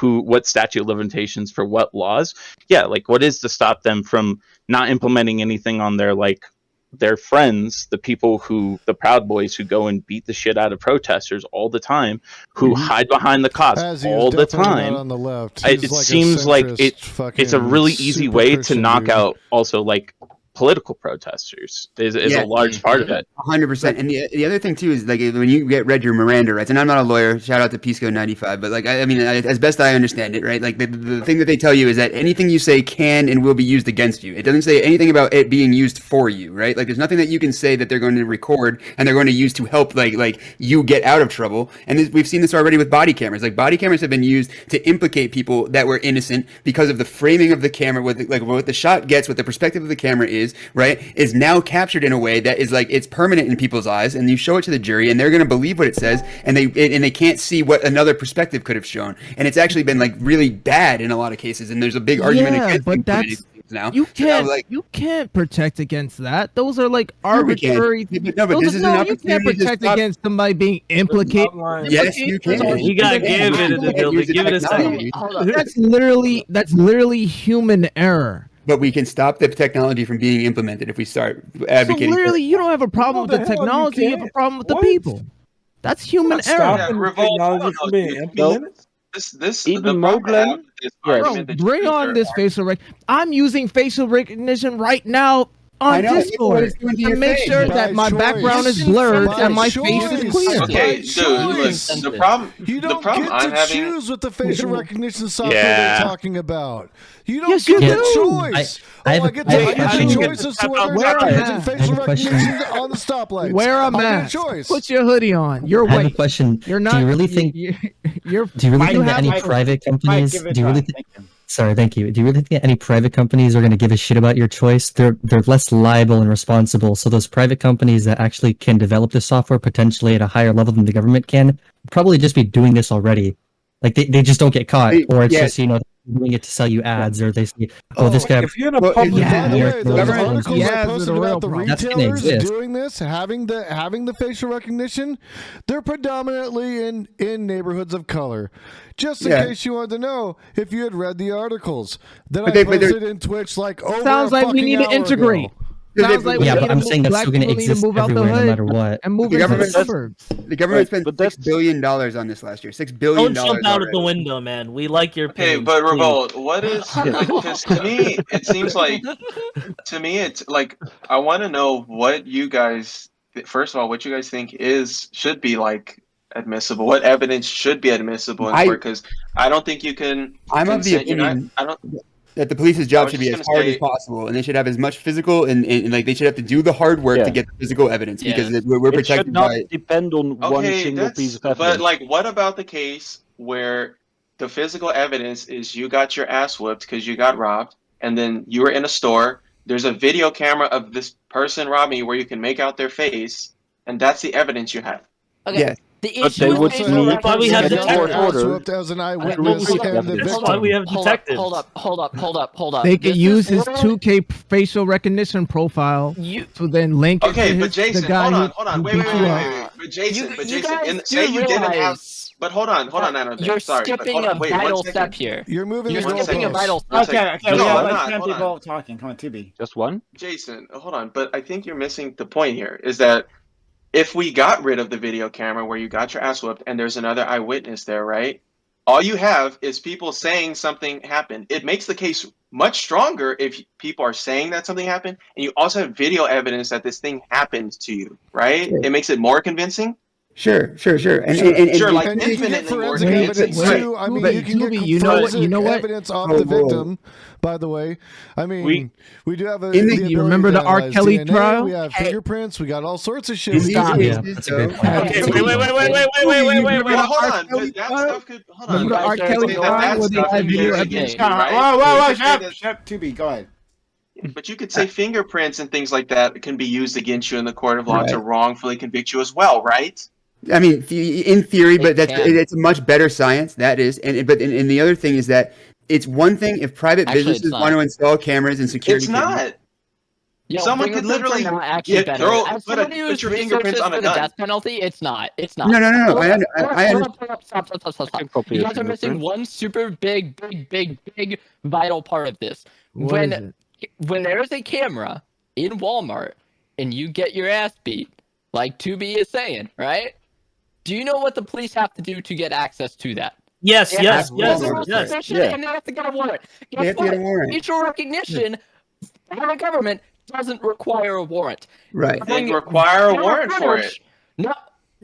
what statute of limitations for what laws, like what is to stop them from not implementing anything on their friends, the people the Proud Boys who go and beat the shit out of protesters all the time, who hide behind the cops all the time. On the left. It seems like it's a really easy way to knock out also like political protesters is a large part of it. 100%. And the other thing too is like when you read your Miranda rights, and I'm not a lawyer, shout out to Pisco 95, but like I mean as best I understand it, right? Like the thing that they tell you is that anything you say can and will be used against you. It doesn't say anything about it being used for you, right? Like there's nothing that you can say that they're going to record and they're going to use to help like you get out of trouble. And we've seen this already with body cameras. Like body cameras have been used to implicate people that were innocent because of the framing of the camera, what the shot gets, what the perspective of the camera is now captured in a way that is like it's permanent in people's eyes, and you show it to the jury and they're going to believe what it says, and they can't see what another perspective could have shown, and it's actually been like really bad in a lot of cases, and there's a big argument against but that's now. You can't protect against that. Those are like arbitrary. You can't protect against somebody being implicated. Yes, you can. You gotta give it in the building. Give it a second. That's literally human error. But we can stop the technology from being implemented if we start advocating. So literally, you don't have a problem with the technology. You have a problem with the people. That's human error. Technology from being implemented. Even Moglen. Bro, bring on this facial recognition. I'm using facial recognition right now on Discord to make sure that my background is blurred and my face is clear. Okay, dude, listen, the problem I'm having choose with the facial recognition software they're talking about. You don't Yes, get you the do. choice. I get the choice as to whether or not I'm using facial recognition on the stoplights. Wear a mask. Put your hoodie on. You're white. I have a question. You're not. Do you really think? You're Do you really think that any private companies? Do you really think? Sorry, thank you. Do you really think that any private companies are going to give a shit about your choice? They're less liable and responsible. So those private companies that actually can develop this software potentially at a higher level than the government can probably just be doing this already. Like they just don't get caught, or it's just doing it to sell you ads, or they say, this guy. If you're in a public, the articles I posted about the retailers doing this, having the facial recognition, they're predominantly in neighborhoods of color. Just in case you wanted to know, if you had read the articles that I posted in Twitch, like sounds like we need to integrate. Ago. Sounds like but I'm saying that's still going to exist everywhere, no matter what. And move into the suburbs. The government spent $6 billion on this last year. $6 billion. Don't jump out of the window, man. We like your opinion. Okay, but Revolt, what is? Because to me, it seems like. To me, it's like I want to know what you guys. First of all, what you guys think should be like admissible. What evidence should be admissible in court? Because I don't think you can. I'm of the opinion. That the police's job should be as hard as possible, and they should have as much physical and like they should have to do the hard work to get the physical evidence because we're protected should not by. Depend on one single piece of evidence. But like, what about the case where the physical evidence is you got your ass whooped because you got robbed, and then you were in a store. There's a video camera of this person robbing you where you can make out their face, and that's the evidence you have. Okay. The But issue they with would facial need That's why we have recognition- detectives. As an That's eyewitness why and the victim. we have detectives. Hold up. They can This use is his 2K facial recognition profile to then link it Okay, to but Jason, the guy hold on, who wait, beat you up. But Jason, you guys say do you didn't have. realize But hold on, you're sorry, but skipping hold on, a wait, 1 vital second. step here. You're moving You're the skipping a goalposts. vital One step. second. Okay, we No, got I'm like not. 10 Hold people on. talking. Come on, 2B. Just one? Jason, hold on, but I think you're missing the point here. Is that if we got rid of the video camera where you got your ass whooped and there's another eyewitness there, right? All you have is people saying something happened. It makes the case much stronger if people are saying that something happened, and you also have video evidence that this thing happened to you, right? Sure. It makes it more convincing. Sure. And Sure, like and you can get infinitely more forensic convincing. evidence Right. too. I mean, Tubi, you can get Tubi, you know what- forensic you know what? evidence off Oh, the whoa. victim. By the way, I mean, we do have a. In the- the you ability remember to the R. analyze Kelly DNA, trial? We have fingerprints. We got all sorts of shit. In we these can do. Yeah, cases, that's a great though- point. Okay, wait. Well, hold on, but that stuff could. Hold on. Remember the I R. was gonna Kelly say trial that where they stuff had could be video used evidence? against you, right? Whoa, You could say that- shut 2B, go ahead. But you could say fingerprints and things like that can be used against you in the court of law to Right. wrongfully convict you as well, right? I mean, in theory, but It can. it's a much better science. That is, and the other thing is that it's one thing if private Actually, businesses it's not. want to install cameras and security. It's not. Yo, Someone could fingerprints are literally not actually better. As put someone who's your fingerprints researches on a for the gun. death penalty, it's not. It's not. No. I Hold understand. up. Stop. copy You of guys are missing fingerprint. one super big vital part of this. What is it? When there is a camera in Walmart and you get your ass beat, like 2B is saying, right? Do you know what the police have to do to get access to that? Yes, They yes, have yes, to yes. suspicion, Yeah. and they have to get a warrant. They Guess have to get a what? warrant. Facial recognition by the government doesn't require a warrant. Right. They require a warrant for it. No.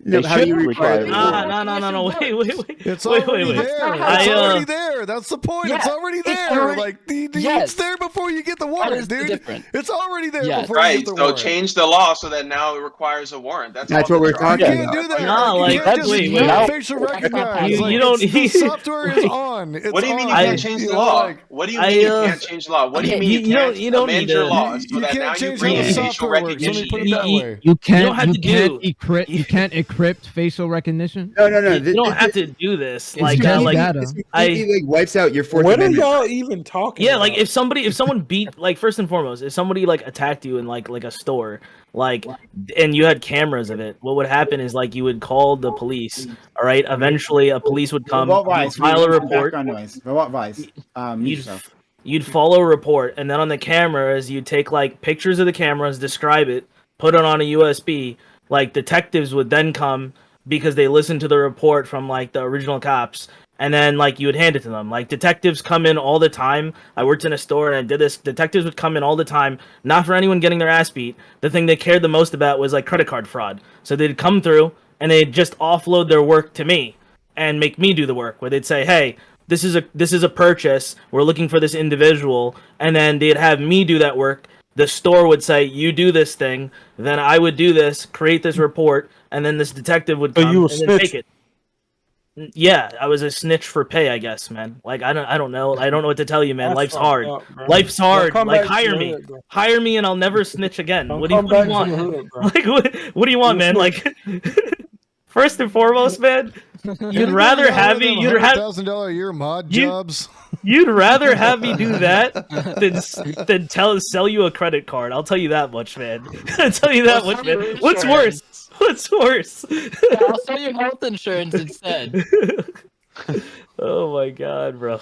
No, They how do you shouldn't require? require No. Wait. It's Wait. already there. I, It's already there. That's the point. Yeah, it's already it's there. already- Like Yes. it's there before you get the That warrant, is the dude. difference. It's already there Yes. before you Right. get the So warrant. change the law so that now it requires a warrant. That's That's all what we're that you're talking You arguing can't do about. that. No, you like, can't just wait. not facial recognize. You- Like, you don't- the software is wait. on. It's What do you mean you on. can't change You the know, law? like, What do you mean you I, can't change the law? What do you okay, mean you don't- can't you don't amend need your to- laws so you that can't now you change bring how in the facial software works. Let me recognition? put it that way. You can't don't have to do- you can't encrypt facial recognition. No. You don't have to do this. It's Like, just like data. This completely wipes out your Fourth What are Amendment. y'all even talking yeah, about? like if someone beat, like, first and foremost, if somebody like attacked you in like a store, like, and you had cameras of it, what would happen is like you would call the police. All right, eventually a police would come, What vice? file a report. Background noise. What vice? Mute yourself. You'd follow a report, and then on the cameras, you'd take like pictures of the cameras, describe it, put it on a USB. Like detectives would then come because they listened to the report from like the original cops, and then like you would hand it to them. Like detectives come in all the time. I worked in a store and I did this. Detectives would come in all the time, not for anyone getting their ass beat. The thing they cared the most about was like credit card fraud. So they'd come through and they'd just offload their work to me and make me do the work. Where they'd say, "Hey, this is a purchase. We're looking for this individual," and then they'd have me do that work. The store would say, "You do this thing," then I would do this, create this report, and then this detective would So come you were and then take snitching. it. Yeah, I was a snitch for pay, I guess, man. Like I don't know what to tell you, man. That's Life's fucked hard. up, bro. Life's Don't hard. come Like back to hire the me, hood, bro. hire me, and I'll never snitch again. Don't What do you come back want? to the hood, bro. Like what do you want, man? Like first and foremost, man, you'd rather have me. You'd have $100,000 a year mod You- jobs. You'd rather have me do that than sell you a credit card. I'll tell you that much, man. I'll tell you that much, man. What's worse? What's worse? I'll sell you health insurance instead. Oh my god, bro.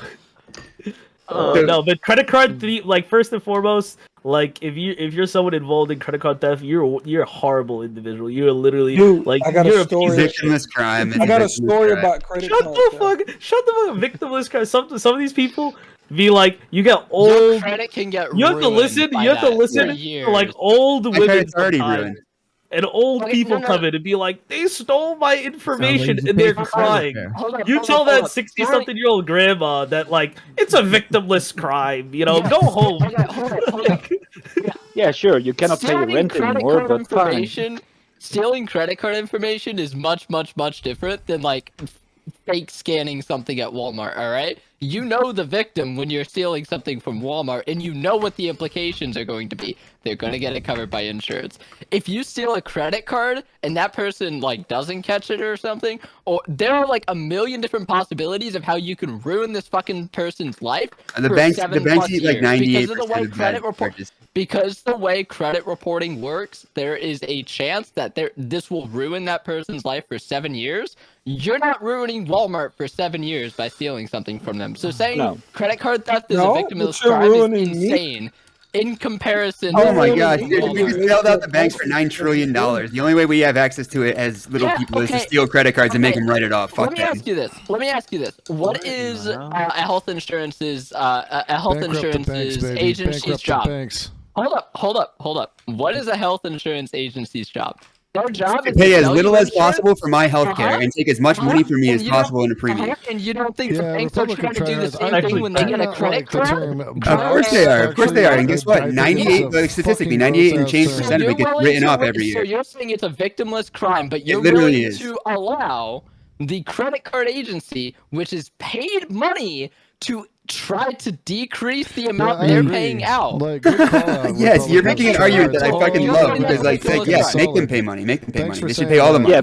No, but credit card, like first and foremost, like if you're someone involved in credit card theft, you're a horrible individual. You're literally Dude, like I got you're a story. Victimless crime. I got a Victimless story crime. about credit Shut card the theft. fuck, victimless crime. Some of these people be like, you get Your old. credit can get You have to ruined listen. by You have to that listen for to years. like old My women credit's already sometimes. ruined. And old Okay, people no. come in and be like, they stole my information, you and pay they're for crying. cyber Hold up, You hold tell up, hold that up. 60-something-year-old grandma that like it's a victimless crime. You know, go home. Okay, hold up. Yeah, sure, you cannot pay your Stealing rent credit anymore, card but fine. information, stealing credit card information is much, much, much different than like fake scanning something at Walmart, all right? You know the victim when you're stealing something from Walmart, and you know what the implications are going to be. They're going to get it covered by insurance. If you steal a credit card and that person like doesn't catch it or something, or there are like a million different possibilities of how you can ruin this fucking person's life. The for banks 7+ eat like years 98% because of the way of credit bad report. purchases. Because the way credit reporting works, there is a chance that this will ruin that person's life for 7 years. You're not ruining Walmart for 7 years by stealing something from them. So saying credit card theft is a victimless crime is insane. In comparison, Oh my gosh, to dude, we bailed out the banks for $9 trillion. The only way we have access to it as little people is to steal credit cards and make them write it off. Fuck Let me ask you this. What is a health insurance's agency's job? Hold up. What is a health insurance agency's job? Their job is to pay to as sell little you as insurance? possible for my health care and take as much money from me as possible in a premium. And you don't think the banks are trying to do the same thing when they get a credit card? Of course they are. Of course they are. And guess what? 98, like statistically, 98 and change percent of it gets written off every year. So you're saying it's a victimless crime, but you're literally willing is. to allow the credit card agency, which is paid money to try to decrease the amount they're paying out. Yes, you're making an argument that I fucking love because, like, yes, make them pay money. Make them pay money. They should pay all the money. Yeah,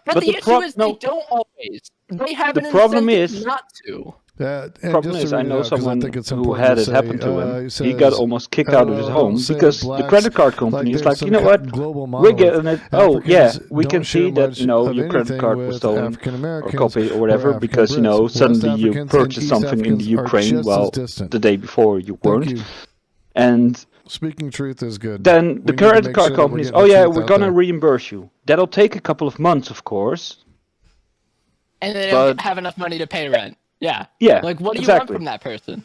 but the issue is they don't always. They have an incentive not to. Problem is, I know someone who had it happen to him. He got almost kicked out of his home because the credit card company is like, you know what, we're getting it. Oh yeah, we can see that your credit card was stolen or copied or whatever because suddenly you purchased something in the Ukraine. Well, the day before you weren't, and speaking truth is good. Then the credit card companies, oh yeah, we're gonna reimburse you. That'll take a couple of months, of course, and they don't have enough money to pay rent. Yeah. Yeah. Like, what do you want from that person?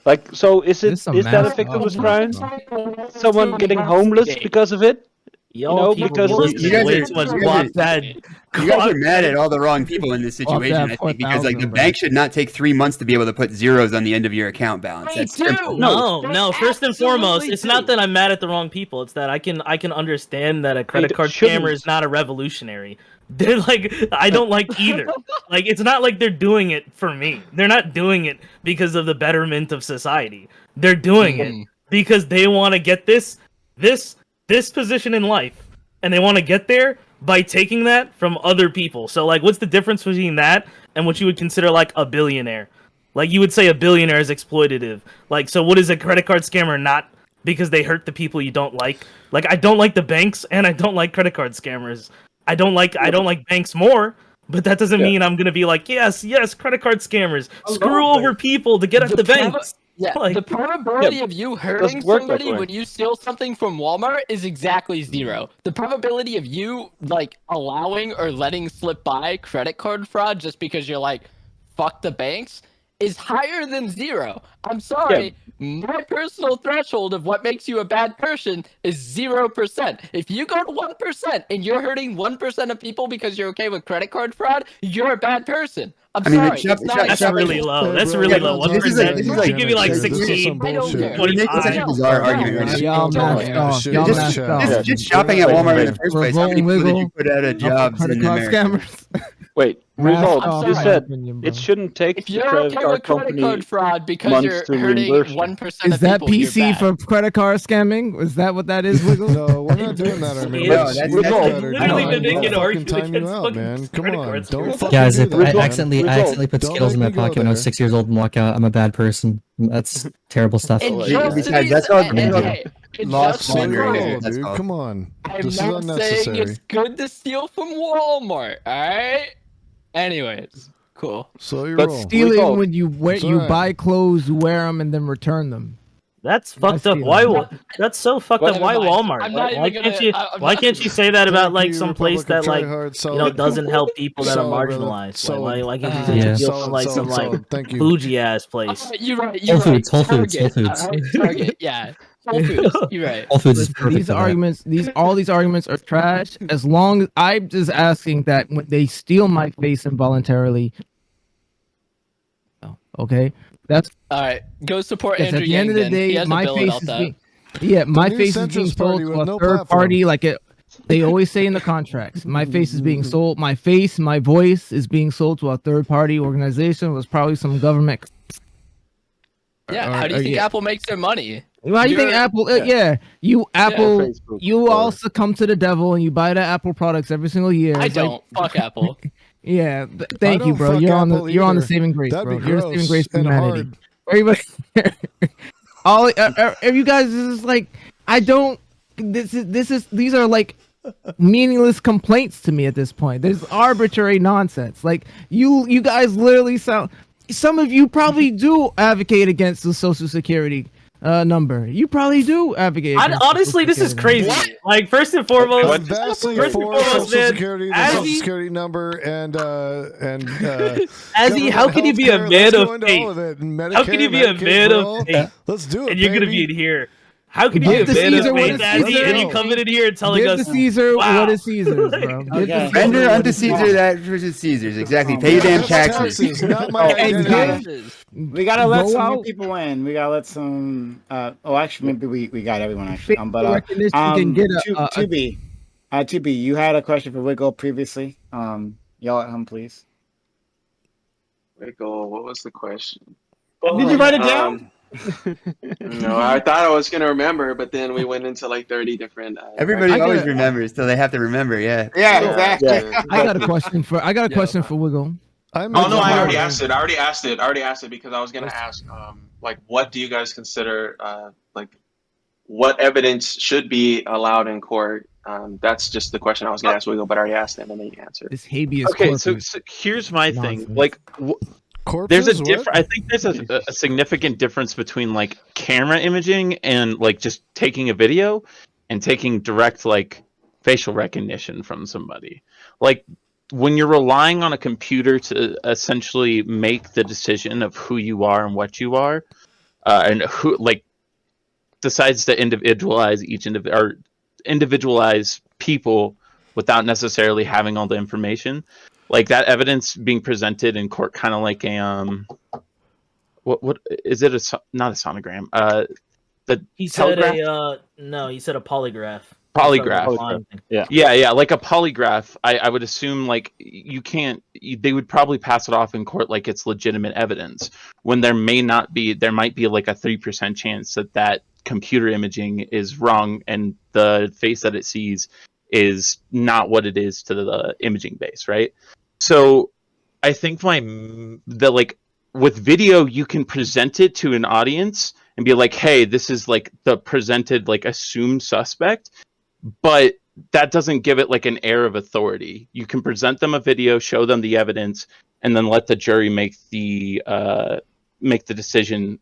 Like, so is that a victimless crime? Someone getting homeless because of it? Because you guys are mad at all the wrong people in this situation, I think, because like the bank should not take 3 months to be able to put zeros on the end of your account balance. That's simple. No. First and foremost, it's not that I'm mad at the wrong people. It's that I can understand that a credit card scammer is not a revolutionary. They're like, I don't like either. Like, it's not like they're doing it for me. They're not doing it because of the betterment of society. They're doing it because they want to get this position in life, and they want to get there by taking that from other people. So, like, what's the difference between that and what you would consider like a billionaire? Like, you would say a billionaire is exploitative. Like, so what is a credit card scammer not because they hurt the people you don't like? Like, I don't like the banks, and I don't like credit card scammers. I don't like banks more, but that doesn't mean I'm gonna be like, yes, credit card scammers, screw over people to get at the banks. Yeah, the probability of you hurting somebody when you steal something from Walmart is exactly 0. The probability of you like allowing or letting slip by credit card fraud just because you're like, fuck the banks, is higher than 0. I'm sorry. My personal threshold of what makes you a bad person is 0%. If you go to 1% and you're hurting 1% of people because you're okay with credit card fraud, you're a bad person. I'm sorry. That's really low. That's really low. 1% should give you like 16. I don't care. It's such a bizarre argument. Just shopping at Walmart in the first place. How many people did you put out of jobs in America? Wait, Revolt, you said it shouldn't take if you're okay with credit card fraud because you're hurting 1% of people. Is that PC for credit card scamming? Is that what that is, Wiggle? No, we're not doing that. I mean, no, that's literally been making an argument time out, man. Come on, don't fucking Guys, do if that, I accidentally put Skittles in my pocket when I was 6 years old and walk out, I'm a bad person. That's terrible stuff. Besides, that's all lost wonder. Dude, come on. I'm This is not saying unnecessary. it's good to steal from Walmart, alright? Anyways, cool. So you're But wrong. stealing when you It's all right. buy clothes, wear them, and then return them. That's fucked up. That's so fucked up. Why Walmart? Why can't you say that about like some place that like doesn't help people that are marginalized? Why can't you say steal from like some like bougie ass place? You're right. Whole Foods. Target, yeah. Whole Foods. You're right. Whole Foods is perfect. These arguments, all these arguments are trash. As long as I'm just asking that when they steal my face involuntarily, okay, that's all right. Go support at Andrew the end Yang, of the day, my face is being, my face is being sold to a third party. Like They always say in the contracts, my face is being sold. My face, my voice is being sold to a third-party organization. It was probably some government. Yeah, how do you think Apple makes their money? How do you think Apple? You Apple. Facebook You or- all succumb to the devil and you buy the Apple products every single year. I It's like- don't. Fuck Apple. Yeah, thank you, don't bro. fuck You're on the Apple you're on the either. saving grace, That'd bro. be You're the saving gross grace for and humanity. hard. Everybody, all you guys is like, I don't. These are like meaningless complaints to me at this point. There's arbitrary nonsense. Like you guys literally sound. Some of you probably do advocate against the Social Security number. You probably do advocate. Honestly, this is crazy. Like, first and foremost, I'm vastly for Social Security, the Social Security number, and Azzy, how can you be a healthcare. man Let's of go into faith? all of it. How can you be a Medicare man for of all. faith? Let's do it, And you're gonna be baby. in here. How can you Give be a the man Caesar of what faith, is Azzy, Caesar. and you coming in here and telling Give us, the Caesar wow. what is Caesar's, bro. Give the Okay. Caesar Render what unto is Caesar that which is Caesar's. Exactly. Pay your damn taxes. Not my And identity. We gotta let Go some new out. people in. We gotta let some. Actually, maybe we got everyone actually. Facial recognition can get a- To be, you had a question for Wiggle previously. Yell at him, please. Wiggle, what was the question? Did you write it down? No, I thought I was gonna remember, but then we went into like 30 different. Everybody I always get- remembers, so they have to remember. Yeah. Yeah, exactly. I got a question for Wiggle. Oh no, I already asked it. I already asked it because I was gonna ask, like, what do you guys consider, like, what evidence should be allowed in court? That's just the question I was gonna ask Wiggle, but I already asked it and then you answered. This habeas Okay, corpus. so here's my thing. Nonsense. Like, there's Corpses? a What? different. I think there's a significant difference between like camera imaging and like just taking a video and taking direct like facial recognition from somebody. Like when you're relying on a computer to essentially make the decision of who you are and what you are, and who like decides to individualize or individualize people without necessarily having all the information. Like that evidence being presented in court, kind of like a what is it? Not a sonogram. He said telegraph? he said a polygraph. Polygraph. Yeah, like a polygraph. I would assume like you can't. They would probably pass it off in court like it's legitimate evidence when there might be like a 3% chance that computer imaging is wrong and the face that it sees is not what it is to the imaging base, right? So I think like with video you can present it to an audience and be like, hey, this is like the presented like assumed suspect, but that doesn't give it like an air of authority. You can present them a video, show them the evidence, and then let the jury make the decision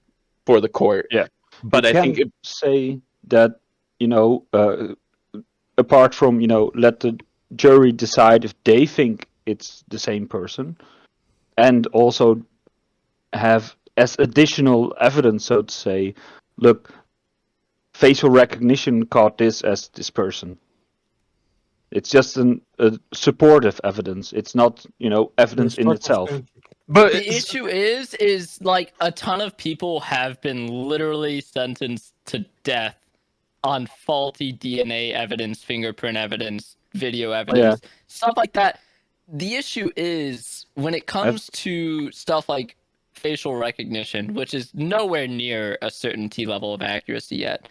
for the court. Yeah, but I think say that apart from let the jury decide if they think it's the same person, and also have as additional evidence, so to say, look, facial recognition caught this as this person. It's just a supportive evidence. It's not, evidence in itself. But the issue is like a ton of people have been literally sentenced to death on faulty DNA evidence, fingerprint evidence, video evidence, stuff like that. The issue is when it comes to stuff like facial recognition, which is nowhere near a certainty level of accuracy yet.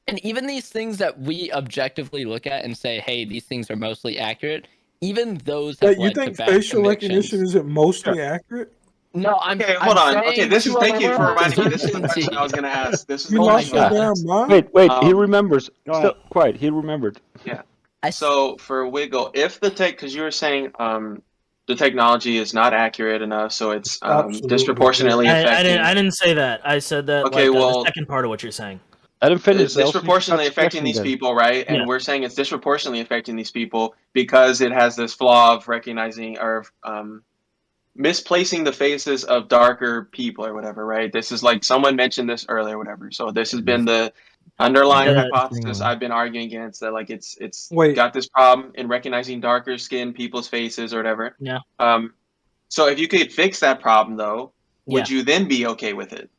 And even these things that we objectively look at and say, hey, these things are mostly accurate, even those have You led think to bad facial convictions. recognition isn't mostly accurate? No, Okay, hold on. Okay, thank you for reminding me. This is the question I was gonna ask. This is You the lost question. your damn mind? Wait, he remembers. Still, quiet, he remembered. Yeah. So for Wiggle, if because you were saying the technology is not accurate enough, so it's disproportionately affecting. I didn't say that. I said that. Okay, the second part of what you're saying. It's disproportionately affecting these people, right? And Yeah. we're saying it's disproportionately affecting these people because it has this flaw of recognizing or misplacing the faces of darker people or whatever, right? This is like someone mentioned this earlier, or whatever. So this has been the underlying hypothesis I've been arguing against, that like it's got this problem in recognizing darker skinned people's faces or whatever. Yeah. So if you could fix that problem though, would Yeah. you then be okay with it?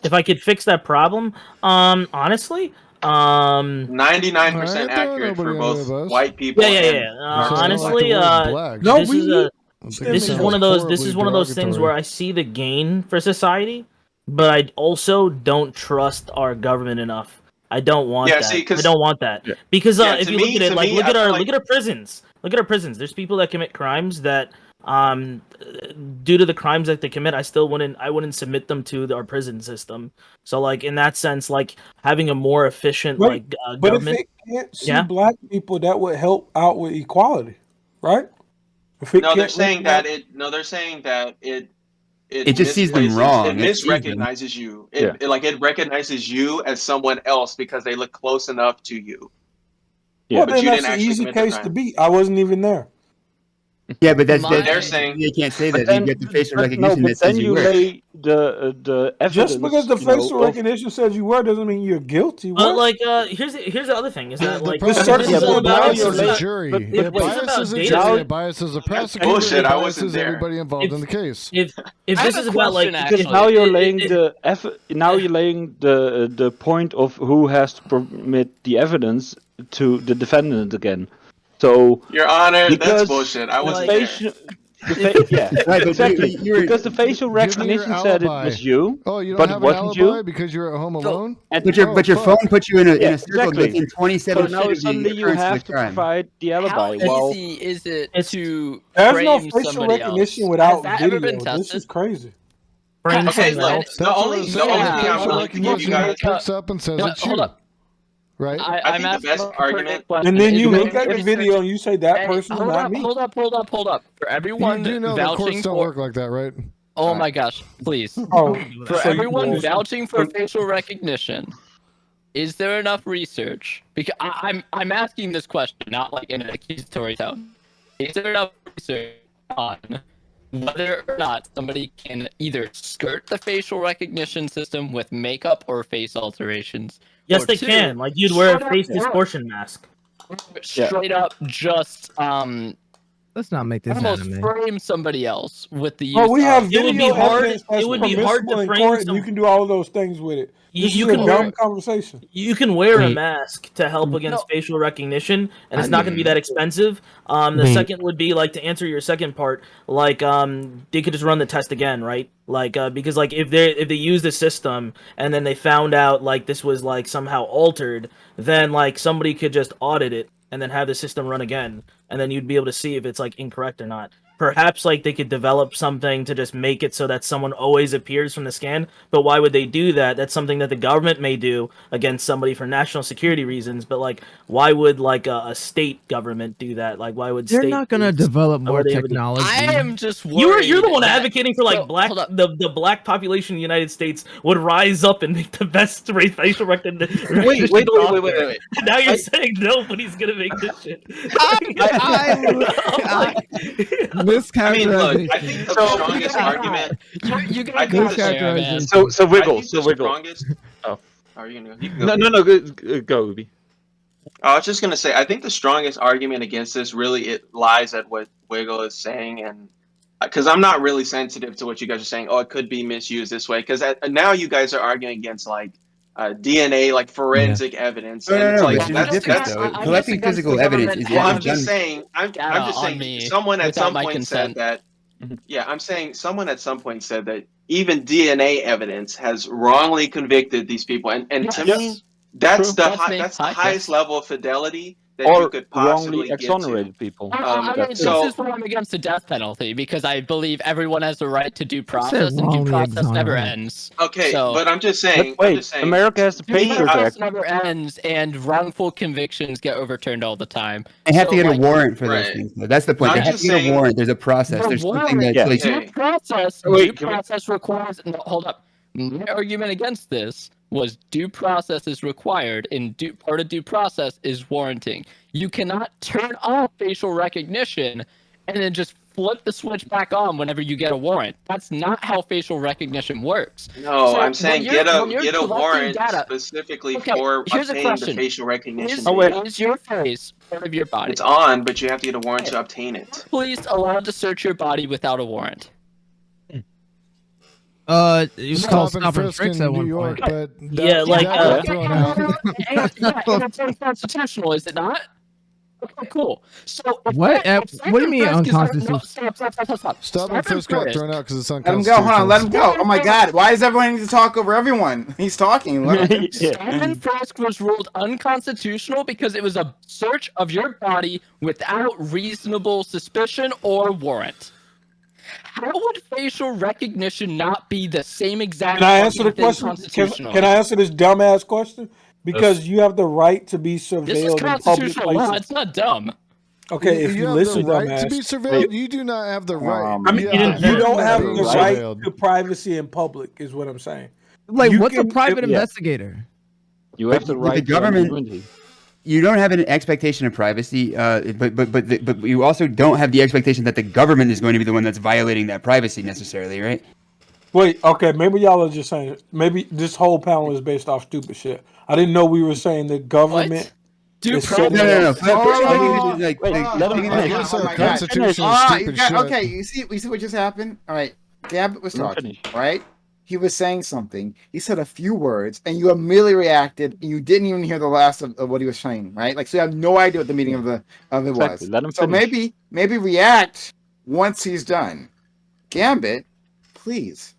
If I could fix that problem, honestly, 99% accurate for both white people. Yeah. Honestly, this is one of those things where I see the gain for society, but I also don't trust our government enough. I don't want that. I don't want that because if you look at it, like look at our prisons. Look at our prisons. There's people that commit crimes that due to the crimes that they commit, I wouldn't submit them to our prison system. So like in that sense, like having a more efficient but government. if it can't see black people, that would help out with equality, right? They're saying that it just sees them wrong. It misrecognizes you. It recognizes you as someone else because they look close enough to you. Yeah, well, then that's an easy case to beat. I wasn't even there. Yeah, but they're saying they can't say that. You get the facial recognition that says you were. Lay the evidence. Just because the facial recognition says you were doesn't mean you're guilty. But like, here's the other thing is that like bias is a jury. Bias is a jury. Bias is a prosecutor. Bullshit. I wasn't wasn't there. Everybody involved in the case. If this is about like now you're laying the point of who has to permit the evidence to the defendant again. So, Your Honor, that's bullshit. I wasn't there. Exactly. Because the facial recognition said it was you. Oh, you don't but have it an wasn't alibi you because you're at home alone. But your phone puts you in a circle within 27 So now suddenly you have to provide the alibi. How easy is it to There's no frame facial somebody recognition else? without Has that video. ever been This tested? is crazy. Okay, look, the only thing I'm willing to give you guys picks up and says it's you. Hold up. Right. I think the best argument. And then you look at the video and you say that person's not me. Hold up. For everyone You do know that vouching courts don't for. work like that, right? Oh my gosh! Please. For so everyone vouching for facial recognition, is there enough research? Because I'm asking this question, not like in an accusatory tone. Is there enough research on whether or not somebody can either skirt the facial recognition system with makeup or face alterations? Yes, or they two, can. Like you'd wear a face distortion mask. Straight up, just Let's not make this almost anime. frame somebody else with the use. Oh, we have of, video would be hard- evidence that's it would be hard to permissible in frame court, some- and you can do all of those things with it. This You is can a dumb conversation. You can wear a Wait. mask to help against No. facial recognition, and it's not going to be that expensive. The Wait. second would be like to answer your second part, like they could just run the test again, right? Like because like if they use the system and then they found out like this was like somehow altered, then like somebody could just audit it and then have the system run again, and then you'd be able to see if it's like incorrect or not. Perhaps like they could develop something to just make it so that someone always appears from the scan, but why would they do that? That's something that the government may do against somebody for national security reasons, but like why would like a state government do that? Like why would They're state not gonna develop more technology. I am just worried. You're the one that- advocating for like black hold up. the black population in the United States would rise up and make the best facial recognition. Wait. Now you're saying nobody's gonna make this shit. I mean, look, I think the strongest argument. You I gotta think go the there, man. So wiggle. I think the strongest. Oh. Are you gonna go? You can go. No. Go, Ubi. I was just gonna say, I think the strongest argument against this really it lies at what Wiggle is saying, and because I'm not really sensitive to what you guys are saying. Oh, it could be misused this way, because now you guys are arguing against like DNA, like forensic evidence. No, it's like, but it's different though. Collecting physical evidence is well, I'm done. just saying. I'm just saying. Someone at some point said that. Yeah, I'm saying someone at some point said that even DNA evidence has wrongly convicted these people, and to me, that's the highest level of fidelity that you could possibly wrongly exonerated people. This is why I'm against the death penalty, because I believe everyone has the right to due process, and due wrongly process never exonerated. ends. Okay, So- but I'm just saying. But wait, I'm just saying, America has the Due Patriot process Act. never ends, and wrongful convictions get overturned all the time. They have to So, get like, a warrant for those Right. things. Though. That's the point. I'm They have just to get a saying- warrant. There's a process. The There's something warrant, that like Okay. due process. Wait, Due process requires. No, hold up. My argument against this was due process is required, and part of due process is warranting. You cannot turn off facial recognition and then just flip the switch back on whenever you get a warrant. That's not how facial recognition works. No, So I'm saying when get you're a collecting warrant data- specifically Okay, for here's a obtaining the question. facial recognition. Is your face part of your body? It's on, but you have to get a warrant to obtain it. Police allowed to search your body without a warrant. It was called Stop and Frisk at one point. But yeah, like it's unconstitutional, is it not? Okay, cool. So what do you mean unconstitutional? Stop and Frisk got thrown out because it's Let him unconstitutional. go. Hold on. Let him go. Oh my God! Why does everyone need to talk over everyone? He's talking. Let him. Stop and Frisk was ruled unconstitutional because it was a search of your body without reasonable suspicion or warrant. How would facial recognition not be the same exact? Can I answer the question? Can I answer this dumbass question? Because you have the right to be surveilled. This is constitutional law. It's not dumb. Okay, if you have listen, the right dumbass, to be surveilled, you do not have the right. I mean, you don't have the right to privacy in public, is what I'm saying. Like, what's a private investigator? You have the right. The government. You don't have an expectation of privacy, but you also don't have the expectation that the government is going to be the one that's violating that privacy necessarily, right? Wait, okay, maybe y'all are just saying, maybe this whole panel is based off stupid shit. I didn't know we were saying the government. No. Okay, you see what just happened? All right, Gambit was talking, right? He was saying something. He said a few words, and you immediately reacted. And you didn't even hear the last of what he was saying, right? Like, so you have no idea what the meaning of it was. Let him so finish. maybe react once he's done. Gambit, please.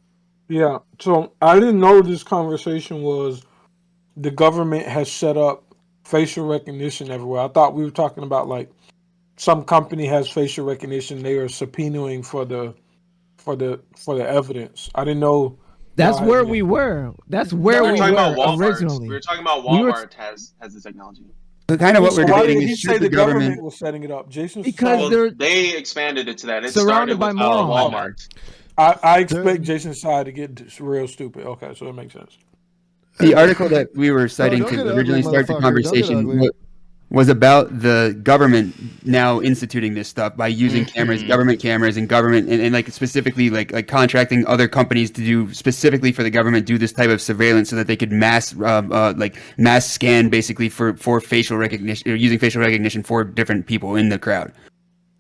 Yeah. So I didn't know this conversation was the government has set up facial recognition everywhere. I thought we were talking about like some company has facial recognition. They are subpoenaing for the evidence. I didn't know. That's where we were. That's where we were originally. We were talking about Walmart has the technology. But kind of what we're debating is should the government was setting it up. Jason, because they expanded it to that. It surrounded started by with morons. Walmart. I expect Jason's side to get real stupid. Okay, so that makes sense. The article that we were citing to originally start the conversation was about the government now instituting this stuff by using cameras, government cameras, and government, and like specifically like contracting other companies to do specifically for the government do this type of surveillance so that they could mass scan basically for facial recognition or using facial recognition for different people in the crowd.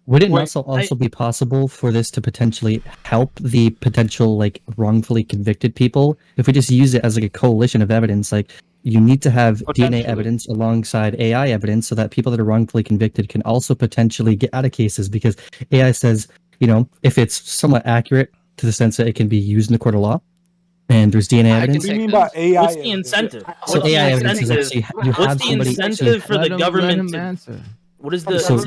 Would it also be possible for this to potentially help the potential like wrongfully convicted people if we just use it as like a coalition of evidence? Like you need to have DNA evidence alongside AI evidence so that people that are wrongfully convicted can also potentially get out of cases because AI says, you know, if it's somewhat accurate to the sense that it can be used in the court of law and there's DNA evidence. What do you mean by AI? What's the incentive? So AI evidence is actually you have what's the incentive for the government to answer? What is the? So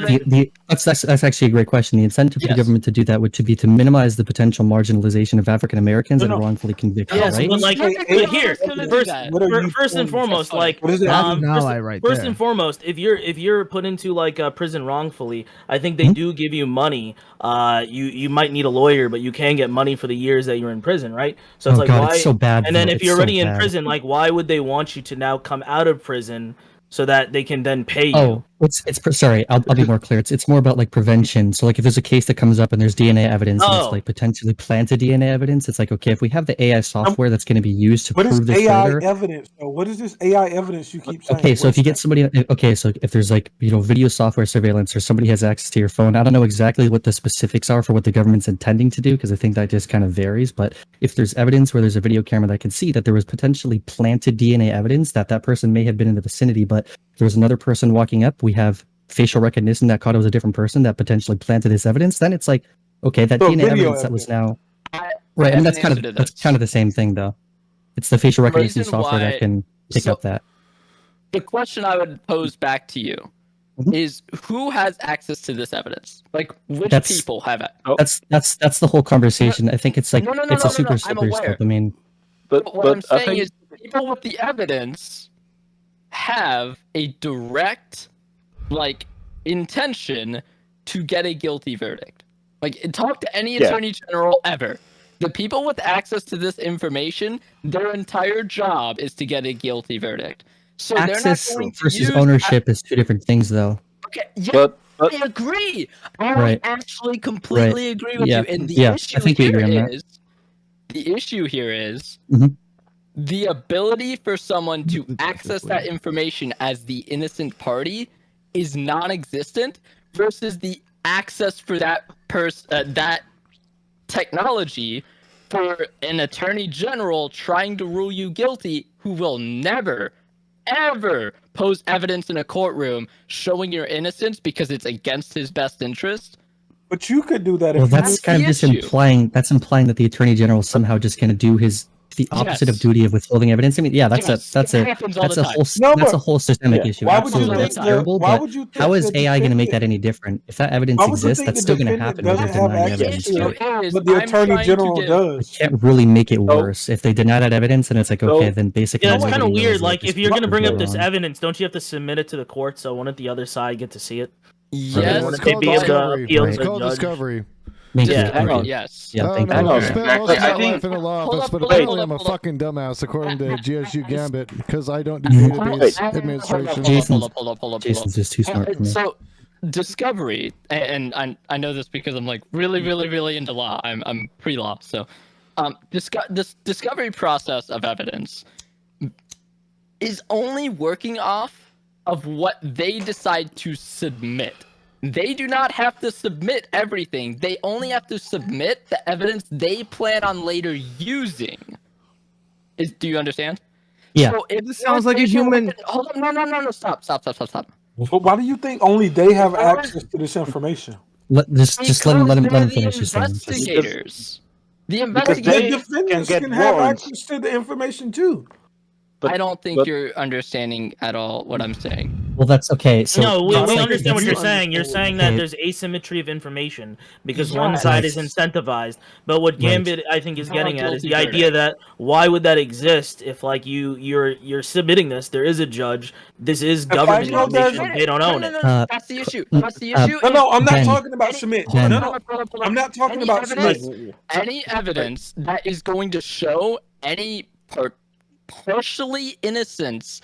that's actually a great question. The incentive for the government to do that would be to minimize the potential marginalization of African Americans that are wrongfully convicted. Yes, right? but like here, first and foremost, like first and foremost, if you're put into like a prison wrongfully, I think they do give you money. You might need a lawyer, but you can get money for the years that you're in prison, right? So it's why? It's so bad. And then if you're already in prison, like why would they want you to now come out of prison? So that they can then pay you. Oh, sorry. I'll be more clear. It's more about like prevention. So like if there's a case that comes up and there's DNA evidence and it's like potentially planted DNA evidence, it's like okay, if we have the AI software that's going to be used to prove this AI further. Evidence? So what is this AI evidence you keep saying? Okay, so if you get somebody, so if there's like video software surveillance or somebody has access to your phone, I don't know exactly what the specifics are for what the government's intending to do because I think that just kind of varies. But if there's evidence where there's a video camera that can see that there was potentially planted DNA evidence that person may have been in the vicinity, but there was another person walking up, we have facial recognition that caught it was a different person that potentially planted this evidence, then it's like, okay, that DNA evidence that was now right. I mean that's kind of the same thing though. It's the facial recognition software that can pick up that. The question I would pose back to you is who has access to this evidence? Like which people have it? That's the whole conversation. I think it's like it's a super slippery slope. I mean, but what I'm saying is people with the evidence have a direct intention to get a guilty verdict. Like talk to any attorney general ever. The people with access to this information, their entire job is to get a guilty verdict. So access they're not going versus ownership is two different things though. Okay, yeah, I agree. I actually completely agree with you. And the issue here is the ability for someone to access that information as the innocent party is non-existent versus the access for that that technology for an attorney general trying to rule you guilty who will never, ever pose evidence in a courtroom showing your innocence because it's against his best interest. But you could do that. Well, if that's you kind of just implying that the attorney general is somehow just going to do the opposite of duty of withholding evidence. I mean, yeah, that's a whole systemic issue. Absolutely, that's terrible. But how is AI going to make that any different? If that evidence exists, that's still going to happen when they're denying evidence. But the attorney general does. Can't really make it worse if they deny that evidence, and it's like, okay, then basically. Yeah, it's kind of weird. Like, if you're going to bring up this evidence, don't you have to submit it to the court? So wouldn't the other side get to see it? Yes, wouldn't they be able to appeal to the judge? Discovery. Yes. Yeah, thank you. I spent most of my life in a law office, but apparently I'm a hold up. fucking dumbass, according to GSU Gambit, because I don't do database administration. Jason's just too smart for me. So, discovery, and I know this because I'm like really into law. I'm pre-law, so this discovery process of evidence is only working off of what they decide to submit. They do not have to submit everything. They only have to submit the evidence they plan on later using. Do you understand? Yeah. So if This sounds like a human. Hold on, no, stop. But why do you think only they have access to this information? Just let him finish his thing. Investigators. The The investigators defendants can have access to the information too. I don't think you're understanding at all what I'm saying. Well, that's okay. So No, we that's like- understand what that's- you're saying. You're saying that Okay. there's asymmetry of information because one side is incentivized. But what Gambit, I think, is getting at is the idea that why would that exist if, like, you're submitting this, there is a judge, this is government information, they don't own it. That's the issue. That's the issue. No, I'm not Ben. talking about submit. Ben. No, I'm not talking about submit. Any evidence that is going to show any partially innocence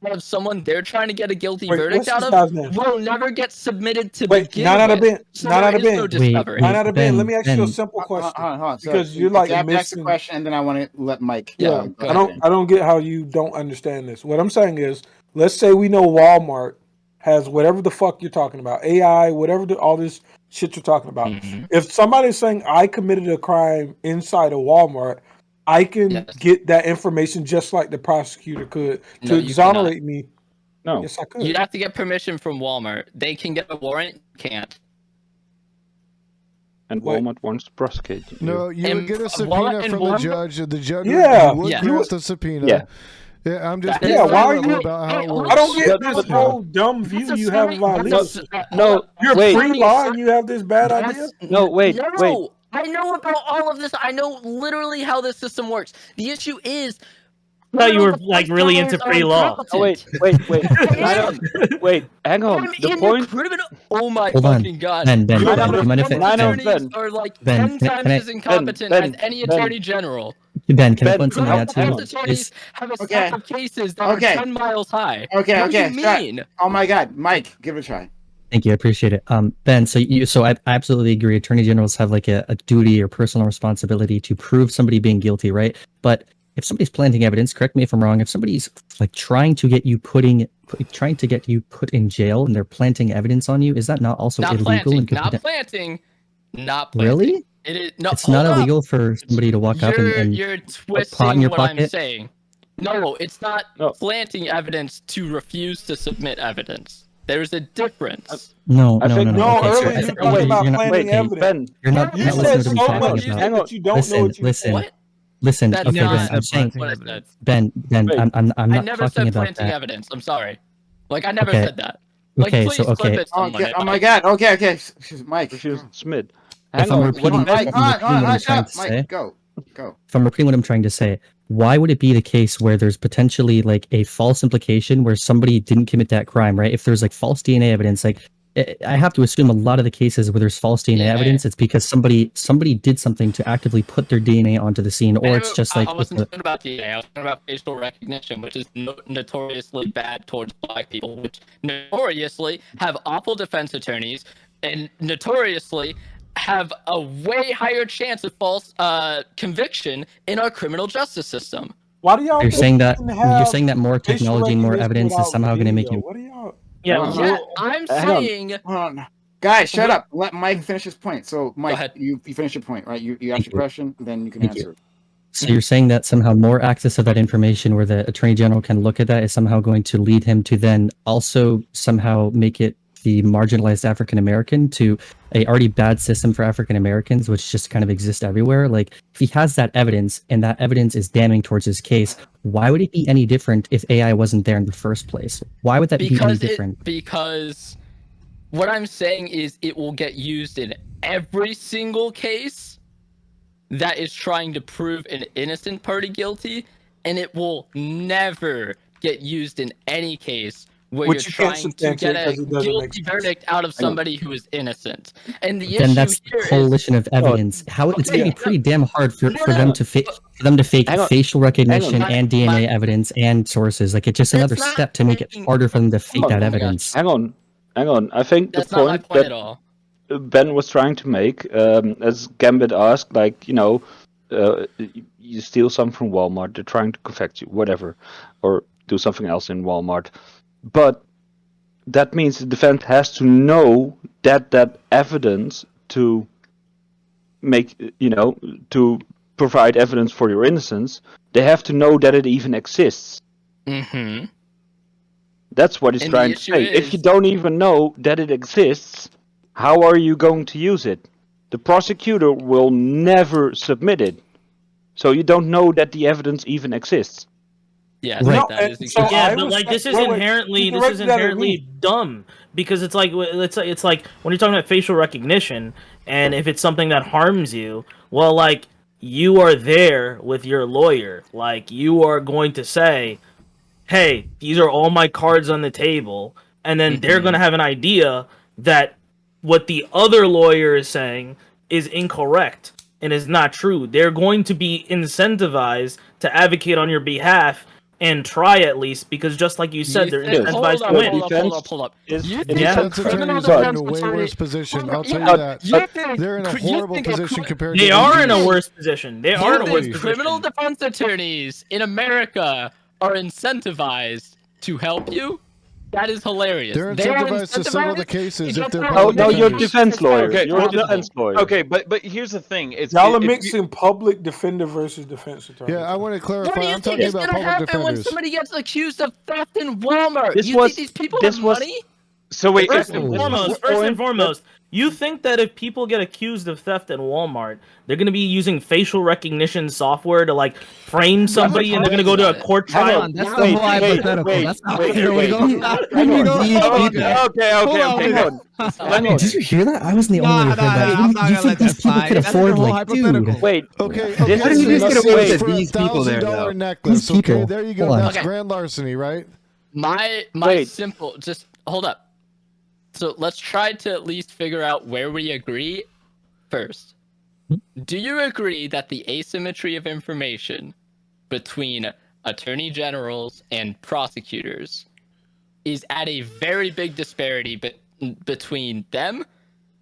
of someone they're trying to get a guilty verdict what's out this of guy's name? will never get submitted to Wait, begin not out of with. Ben. So Not out there of is no Ben. discovery. Not out of Ben. Let me ask you a Ben. simple question. Hold on. So Because you're like ask the missing. question, and then I want to let Mike. Yeah, go I don't. ahead. I don't get how you don't understand this. What I'm saying is, let's say we know Walmart has whatever the fuck you're talking about, AI, whatever all this shit you're talking about. If somebody's saying I committed a crime inside of Walmart, I can get that information just like the prosecutor could to No, you exonerate me. No. Yes, I could. You'd have to get permission from Walmart. They can get a warrant. You can't. And Walmart wants to prosecute you. No, you And would get a Walmart subpoena and from the Walmart- judge. The judge Yeah. would Yeah. grant the subpoena. Yeah. Yeah, I'm just That being is- why are level you- about how it I works. I don't get But- this whole dumb view you have of our legal system. No, You're wait. pre-law and you have this bad idea. No, wait. I know about all of this. I know literally how this system works. The issue is. I thought you were, like, really into pre-law. Oh, wait. Wait, hang on. The point. Oh my Hold on. fucking god. Ben, You do you mind if Ben, Attorneys are like Ben, 10 can times I- as incompetent Ben, as any Ben. attorney general. Ben, can I Ben, point something out Criminal too? defense attorneys Is- have a Okay. stack of cases that Okay. are 10 miles high. Okay. What do you Start. mean? Oh my God, Mike, give it a try. Thank you, I appreciate it. Ben, so I absolutely agree. Attorney generals have like a duty or personal responsibility to prove somebody being guilty, right? But if somebody's planting evidence, correct me if I'm wrong, if somebody's like trying to get you put in jail and they're planting evidence on you, is that not also Not illegal? planting. And could Not poten- planting. Not planting. Really? It is no. It's not hold up. illegal for somebody to walk up and You're put pot in twisting your what I'm pocket? saying. No, it's not No. planting evidence to refuse to submit evidence. There's a difference. No, I no, think- no, no. No, Okay, so earlier I you think talked about you're not, planting wait, evidence. Ben. you're not You listening said to so what I'm much talking shit about. that you don't know what you Listen, What? listen. That's Okay, not Ben, I'm saying, what I said. Ben, Wait. I'm I not never talking said about planting that. evidence. I'm sorry. Like I never Okay. said that. Like Okay, please so flip okay. it someone. Oh my God. Okay. Mike. Refuse to submit. If Hang I'm on. repeating, What- Mike, if I'm repeating what I'm shut trying up. to say, Mike, go. if I'm repeating what I'm trying to say, why would it be the case where there's potentially like a false implication where somebody didn't commit that crime, right? If there's like false DNA evidence, like I have to assume a lot of the cases where there's false DNA evidence, it's because somebody did something to actively put their DNA onto the scene, or it's just like I wasn't talking about DNA. I was talking about facial recognition, which is notoriously bad towards black people, which notoriously have awful defense attorneys and notoriously have a way higher chance of false conviction in our criminal justice system. Why do y'all? you're think saying you that can you're have saying that more facial technology and more recognition evidence is without somehow going to make video? you. What are y'all? Yeah, Yeah, I'm Hang on. saying Guys, shut up. Let Mike finish his point. So, Mike, you finish your point, right? You asked your question, then you can answer it. So you're saying that somehow more access of that information where the attorney general can look at that is somehow going to lead him to then also somehow make it the marginalized African American to a already bad system for African Americans, which just kind of exists everywhere. Like if he has that evidence and that evidence is damning towards his case, why would it be any different if AI wasn't there in the first place? Why would that be any different? Because what I'm saying is it will get used in every single case that is trying to prove an innocent party guilty, and it will never get used in any case where you're trying to get a guilty verdict out of somebody who is innocent. And the Then issue that's here the coalition of evidence. How it's going to be pretty damn hard for them to fake facial recognition and DNA evidence and sources. Like it's just another step to make it harder for them to fake that evidence. Hang on. I think that's the not my point point that at all. Ben was trying to make, as Gambit asked, like, you steal something from Walmart, they're trying to convict you, whatever, or do something else in Walmart. But that means the defense has to know that evidence to make, to provide evidence for your innocence, they have to know that it even exists. Mm-hmm. That's what he's trying to say. If you don't even know that it exists, how are you going to use it? The prosecutor will never submit it. So you don't know that the evidence even exists. Yeah, Right. that is But like this is inherently dumb because it's like when you're talking about facial recognition and if it's something that harms you, well, like you are there with your lawyer, like you are going to say, hey, these are all my cards on the table, and then they're going to have an idea that what the other lawyer is saying is incorrect and is not true. They're going to be incentivized to advocate on your behalf and try at least, because just like you said, they're incentivized to win. Hold up. The defense attorneys are in a way worse position. I'll tell you that. They're in a horrible position compared to... They are in a worse position. They are in a worse position. Criminal defense attorneys in America are incentivized to help you. That is hilarious. They're incentivized to settle the cases if they're public defenders. You're defense lawyer. Okay, you're defense lawyer. Okay, but here's the thing. Y'all are mixing public defender versus defense attorney. Yeah, I want to clarify. What do you I'm think talking is about going to public happen when defenders. somebody gets accused of theft in Walmart? This You was- think these people this have was- money? So wait, First and foremost, you think that if people get accused of theft in Walmart, they're going to be using facial recognition software to like frame somebody, and they're going to go to a court trial? That's the whole hypothetical. That's not where we're going. Okay. Did you hear that? I wasn't the only one who heard that. I'm not You gonna let think these that people fly. could That's afford, your whole like, hypothetical. dude? Wait. Okay, How this do you is just get away with for these people there, $1,000 though? necklace. These people. Okay, there you go. Hold on. That's Okay. grand larceny, right? My Wait. simple, just hold up. So let's try to at least figure out where we agree first. Do you agree that the asymmetry of information between attorney generals and prosecutors is at a very big disparity between them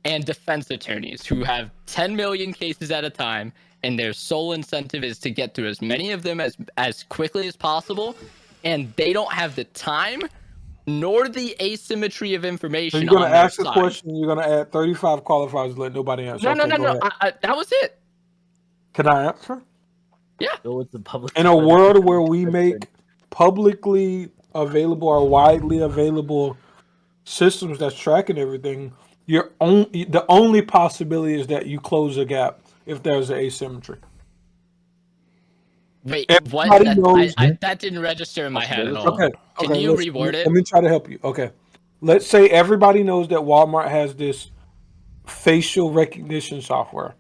and defense attorneys who have 10 million cases at a time, and their sole incentive is to get through as many of them as quickly as possible, and they don't have the time nor the asymmetry of So information. you're gonna on their ask a side. question. You're gonna add 35 qualifiers. Let nobody answer. No. Go ahead. That was it. Can I answer? Yeah. Go with the public. In a world where we make publicly available or widely available systems that's tracking everything, the only possibility is that you close a gap if there's an asymmetry. Wait, Everybody what? knows- That didn't register in my head at all. Okay. Can okay, you let's- reword it? Let me try to help you. Okay. Let's say everybody knows that Walmart has this facial recognition software.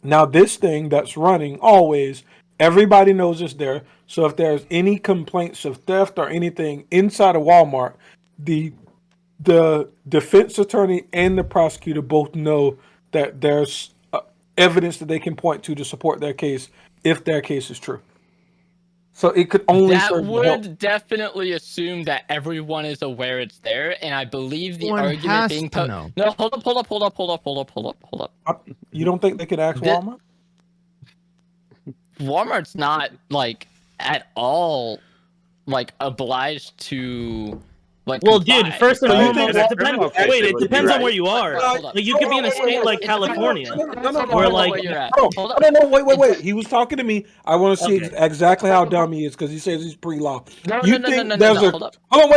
Now, this thing that's running always, everybody knows it's there. So if there's any complaints of theft or anything inside of Walmart, the defense attorney and the prosecutor both know that there's evidence that they can point to support their case if their case is true. So it could only That serve to help. would definitely assume that everyone is aware it's there, and I believe the Everyone argument has being to know. No, hold up. You don't think they could ask Walmart? Walmart's not like at all like obliged to Well, dude, first and foremost, it depends. criminal case, Wait, it it would be depends on right. where you are. Hold Like, you could be in a state like California, where like, Wait. He was talking to me. I want to see exactly how dumb he is because he says he's pre-law. You think there's a? Hold on,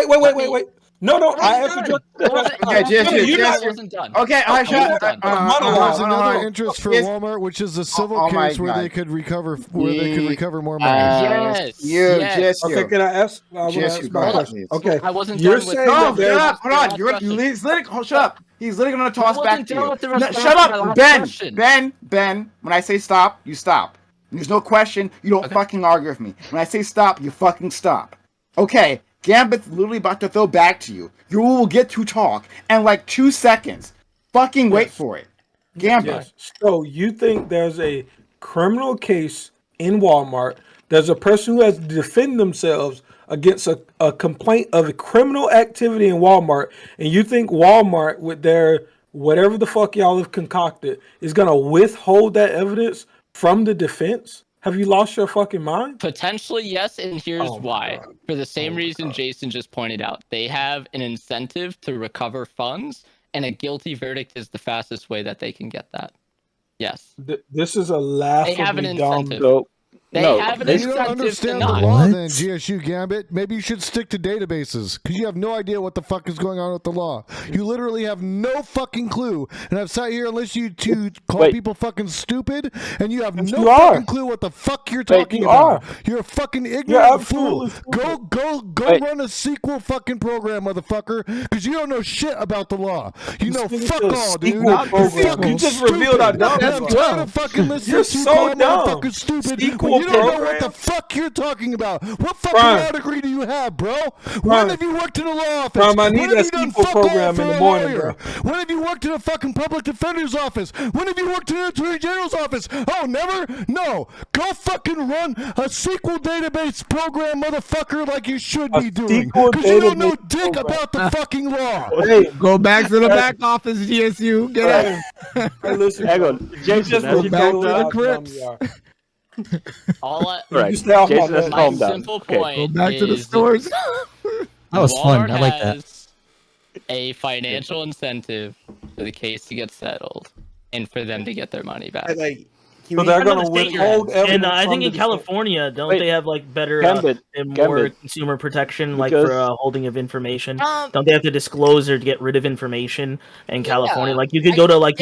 wait. No, I answered your. I wasn't done. Okay, I shut. There's another interest for Walmart, which is a civil case where they could recover more money. Yes. Okay, can I ask? Yes, my question. Okay, I wasn't you're done with saying No, that hold on. Shut up. He's literally going to toss back to you. No, shut up, Ben. When I say stop, you stop. There's no question. You don't fucking argue with me. When I say stop, you fucking stop. Okay, Gambit's literally about to throw back to you. You will get to talk in like 2 seconds. Fucking wait for it. Gambit. Yes. So you think there's a criminal case in Walmart? There's a person who has to defend themselves against a complaint of a criminal activity in Walmart, and you think Walmart, with their whatever the fuck y'all have concocted, is gonna withhold that evidence from the defense? Have you lost your fucking mind? Potentially, yes, and here's why. For the same reason Jason just pointed out. They have an incentive to recover funds, and a guilty verdict is the fastest way that they can get that. Yes. This is a laughably They have an dumb... incentive. They have an You incentive don't understand to the not. law then, GSU Gambit. Maybe you should stick to databases because you have no idea what the fuck is going on with the law. You literally have no fucking clue. And I've sat here and listened to you call people fucking stupid, and you have no fucking clue what the fuck you're talking about. You're a fucking ignorant fool. Go run a sequel fucking program, motherfucker, because you don't know shit about the law. You know fuck all, dude. You just revealed how dumb you are. I'm trying to fucking listen You're to you so call dumb. motherfuckers stupid. Sequel You don't know program? what the fuck you're talking about. What fucking law degree do you have, bro? When have you worked in a law office? Prime, I need When that have you done sequel fuck all program for in the a morning, lawyer? bro. When have you worked in a fucking public defender's office? When have you worked in an attorney general's office? Oh, never? No. Go fucking run a SQL database program, motherfucker, like you should be doing. Because you don't know dick about the fucking law. Hey, go back to the back office, GSU. Get out. Hey, listen, Hang on, Jason, Go back to the crypts. All I, Right. Jason, let's my calm down. simple Okay. point Go back to the is stores. That was fun. Walmart I like that. has a financial incentive for the case to get settled and for them to get their money back. So they're going to withhold evidence. And I think from in the California, don't Wait, they have like better Gambit, and more Gambit. consumer protection, like Because- for holding of information? Don't they have to disclose or get rid of information in California? Like you could go to like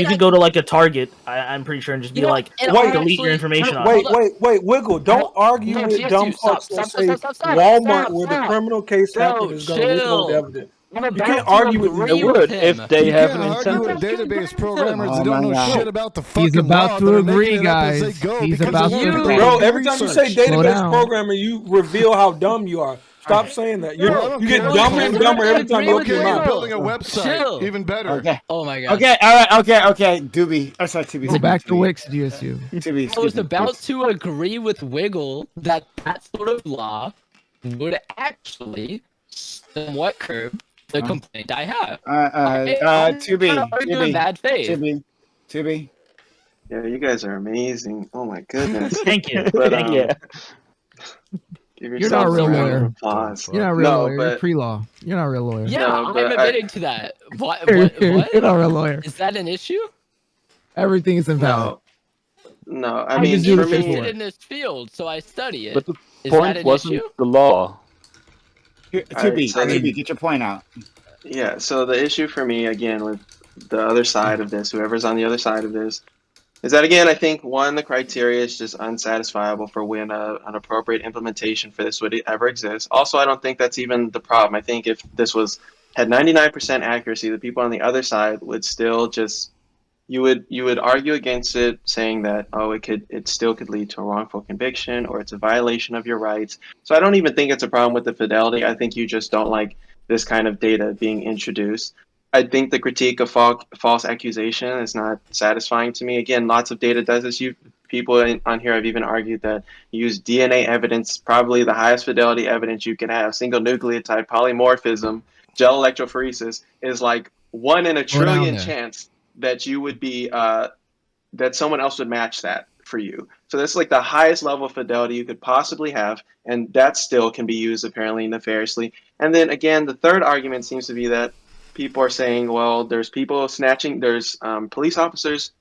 a Target, I'm pretty sure, and just be like, delete your information. Wait, Wiggle, don't argue with dumb fucks that say Walmart, where the criminal case happened, is going to withhold evidence. You can't argue with me. They would if they have an argue with incentive. database programmers that don't know shit about the fucking He's about law. to They're agree, making it up as they guys. go He's because about of to their agree. Bro, every time you say research. database programmer, you reveal how dumb you are. Stop saying that. You get dumber and dumber every time you open your mouth. Building a website, even better. Okay. Oh my god. Okay, all right, okay. Doobie. Oh, sorry, Tubi. Go back to Wix, GSU. Tubi. I was about to agree with Wiggle that sort of law would actually somewhat curb the complaint I have. Tubi. Bad faith. Tubi. Yeah, you guys are amazing. Oh my goodness. Thank you. But, Thank you. give You're not a yourselves real round of lawyer. applause. You're not a real No, lawyer. You're but- pre-law. You're not a real lawyer. Yeah, No, but I'm admitting to that. What? You're What? not a real lawyer. Is that an issue? Everything is invalid. No, I I mean, just do for the me, paperwork. In this field, so I study it. But the Is that point an wasn't issue? the law. Tubi, get your point out. yeah, so the issue for me, again, with the other side of this, whoever's on the other side of this, is that, again, I think, one, the criteria is just unsatisfiable for when an appropriate implementation for this would ever exist. Also, I don't think that's even the problem. I think if this had 99% accuracy, the people on the other side would still just, you would argue against it, saying that, oh, it still could lead to a wrongful conviction, or it's a violation of your rights. So I don't even think it's a problem with the fidelity. I think you just don't like this kind of data being introduced. I think the critique of false accusation is not satisfying to me. Again, lots of data does this. People on here have even argued that you use DNA evidence, probably the highest fidelity evidence you can have. Single nucleotide polymorphism, gel electrophoresis is like 1 in a trillion chance that you would be that someone else would match that for you. So that's like the highest level of fidelity you could possibly have, and that still can be used apparently nefariously. And then again, the third argument seems to be that people are saying, well, there's police officers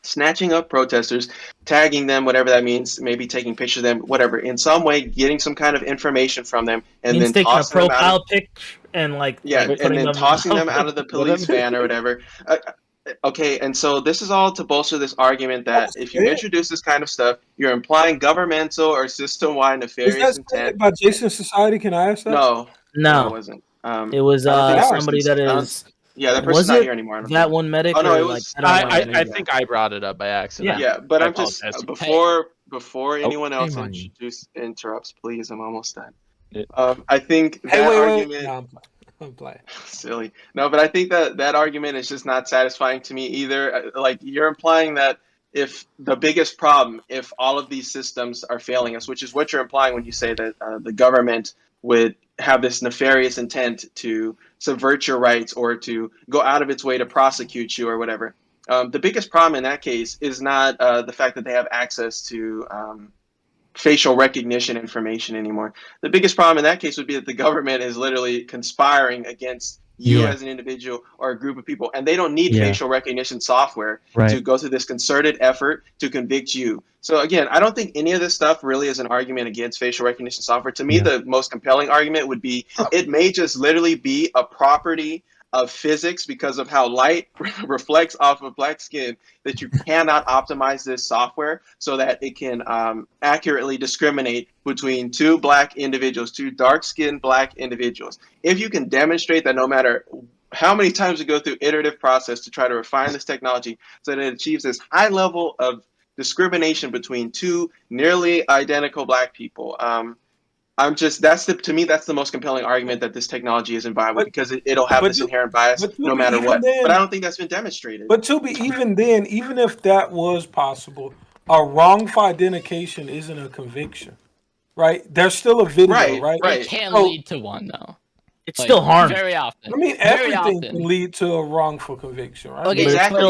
snatching up protesters, tagging them, whatever that means, maybe taking pictures of them, whatever, in some way getting some kind of information from them, and then taking a tossing them out profile pic and like and putting then them tossing them out of the police van or whatever. Okay, and so this is all to bolster this argument that if you introduce this kind of stuff, you're implying governmental or system-wide nefarious intent. By Jason Society, can I ask that? No, it wasn't. It was somebody that is. Yeah, that person's not here aninanimore. That one medic? Oh no, it or, was. I think I brought it up by accident. Yeah, but I I'm just apologize. before anyone else interrupts, please. I'm almost done. I think that argument. No, I'm playing. Silly. No, but I think that argument is just not satisfying to me either. Like, you're implying that if the biggest problem, if all of these systems are failing us, which is what you're implying when you say that the government would have this nefarious intent to subvert your rights or to go out of its way to prosecute you or whatever. The biggest problem in that case is not the fact that they have access to facial recognition information anymore. The biggest problem in that case would be that the government is literally conspiring against you as an individual or a group of people, and they don't need facial recognition software to go through this concerted effort to convict you. So again, I don't think any of this stuff really is an argument against facial recognition software. To me, the most compelling argument would be it may just literally be a property of physics because of how light reflects off of black skin that you cannot optimize this software so that it can accurately discriminate between two black individuals, two dark-skinned black individuals. If you can demonstrate that no matter how many times you go through iterative process to try to refine this technology so that it achieves this high level of discrimination between two nearly identical black people, to me that's the most compelling argument that this technology isn't viable because it'll have this inherent bias no matter what. But I don't think that's been demonstrated. But even then, even if that was possible, a wrongful identification isn't a conviction, right? There's still a video, right? It can lead to one though. It's still harmful. Very often. I mean, everything can lead to a wrongful conviction, right? Okay, exactly.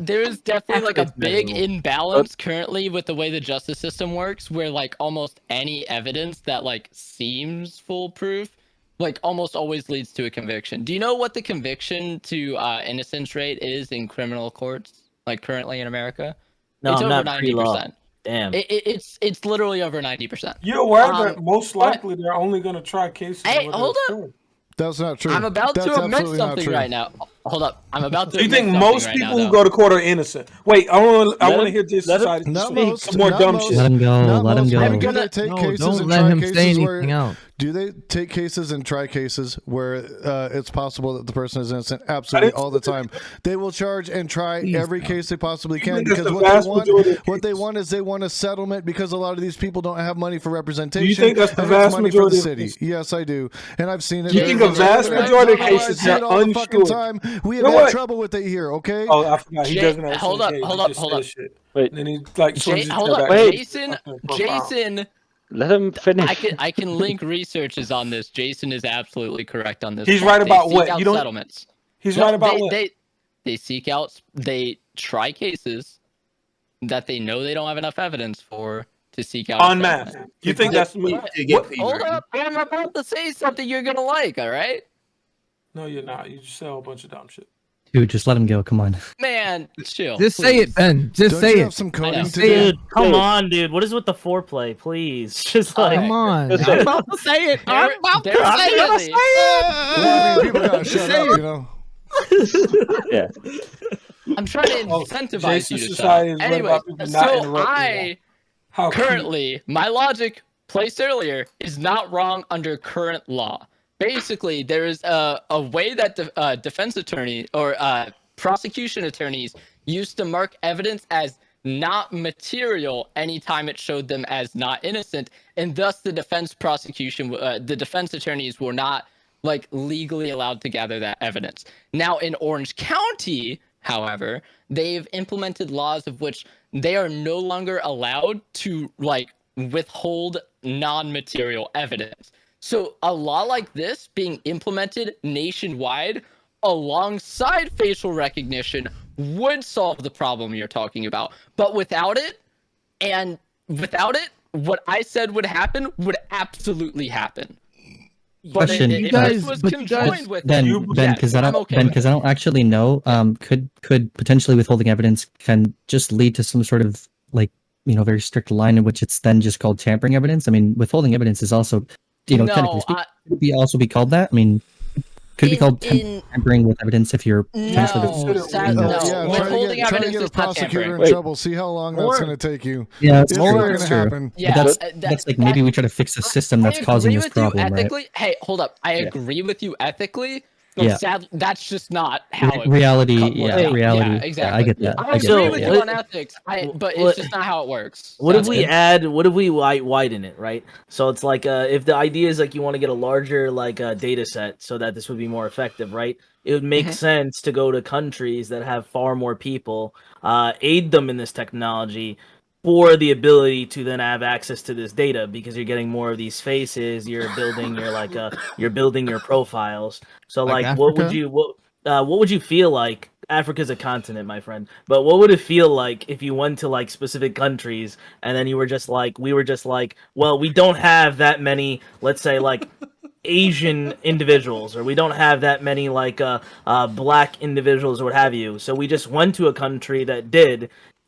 There is definitely like a big imbalance currently with the way the justice system works, where like almost any evidence that like seems foolproof, like almost always leads to a conviction. Do you know what the conviction to innocence rate is in criminal courts, like currently in America? No, it's I'm over not 90%. Damn. It's literally over 90%. You're aware that most likely they're only going to try cases. Hey, hold up. That's not true. I'm about to admit something right now. Hold up. I'm about to. Do you think most people who go to court are innocent? Wait, I want to hear this society speak some more dumb shit. Let him go. Let him go. Do they take cases don't and let try him cases say where, anything out. Do they take cases and try cases where it's possible that the person is innocent? Absolutely, all the time. They will charge and try every case they possibly can because what they want is they want a settlement because a lot of these people don't have money for representation. Do you think that's the vast majority of the city? Yes, I do, and I've seen it. Do you think a vast majority of cases are unsure? We have had trouble with it here. Okay. Oh, I forgot. He doesn't have. Hold up. Wait. Then he like. Hold up. Jason. Let him finish. I can link researches on this. Jason is absolutely correct on this. He's right about what? You don't. Settlements. He's right about what? They seek out. They try cases that they know they don't have enough evidence for to seek out. En masse. You think that's me? Hold up. I'm about to say something you're gonna like. All right. No, you're not. You just say a whole bunch of dumb shit. Dude, just let him go. Come on. Man, chill. Just say it, Ben. Just say it. Some coding to dude, come on, dude. What is with the foreplay, please? Just like, come on. I'm about to say it. I'm about to say it. People gotta shut up, you know. Yeah. I'm trying to incentivize you to shut up. Anyway, so my logic placed earlier is not wrong under current law. Basically, there is a way that defense attorney or prosecution attorneys used to mark evidence as not material anytime it showed them as not innocent, and thus the defense attorneys were not like legally allowed to gather that evidence. Now in Orange County, however, they've implemented laws of which they are no longer allowed to like withhold non-material evidence. So a law like this being implemented nationwide alongside facial recognition would solve the problem you're talking about. But without it, what I said would happen would absolutely happen. But Question. if this was conjoined with Ben, because I don't actually know. Could potentially withholding evidence can just lead to some sort of like very strict line in which it's then just called tampering evidence. I mean, withholding evidence is also technically speaking, could it also be called that? I mean, could it be called tampering with evidence if you're potentially withholding try to evidence get a is not prosecutor tampering. in trouble. See how long that's going to take you. Yeah, it's true. not going That's to true. happen. Yeah, that's like maybe we try to fix the system that's causing this problem, right? Ethically, hey, hold up. I agree with you ethically. But Yeah. sadly, that's just not how it reality. works Yeah, out. reality. Yeah, exactly. I get that. I agree with you on ethics, but it's just not how it works. What if we add? What if we widen it? Right. So it's like if the idea is like you want to get a larger data set so that this would be more effective, right? It would make sense to go to countries that have far more people, aid them in this technology for the ability to then have access to this data because you're getting more of these faces. You're building your profiles. So Like what would Africa? what would you feel like? Africa's a continent, my friend. But what would it feel like if you went to like specific countries and then we were just like, well, we don't have that many, let's say like Asian individuals, or we don't have that many black individuals or what have you. So we just went to a country that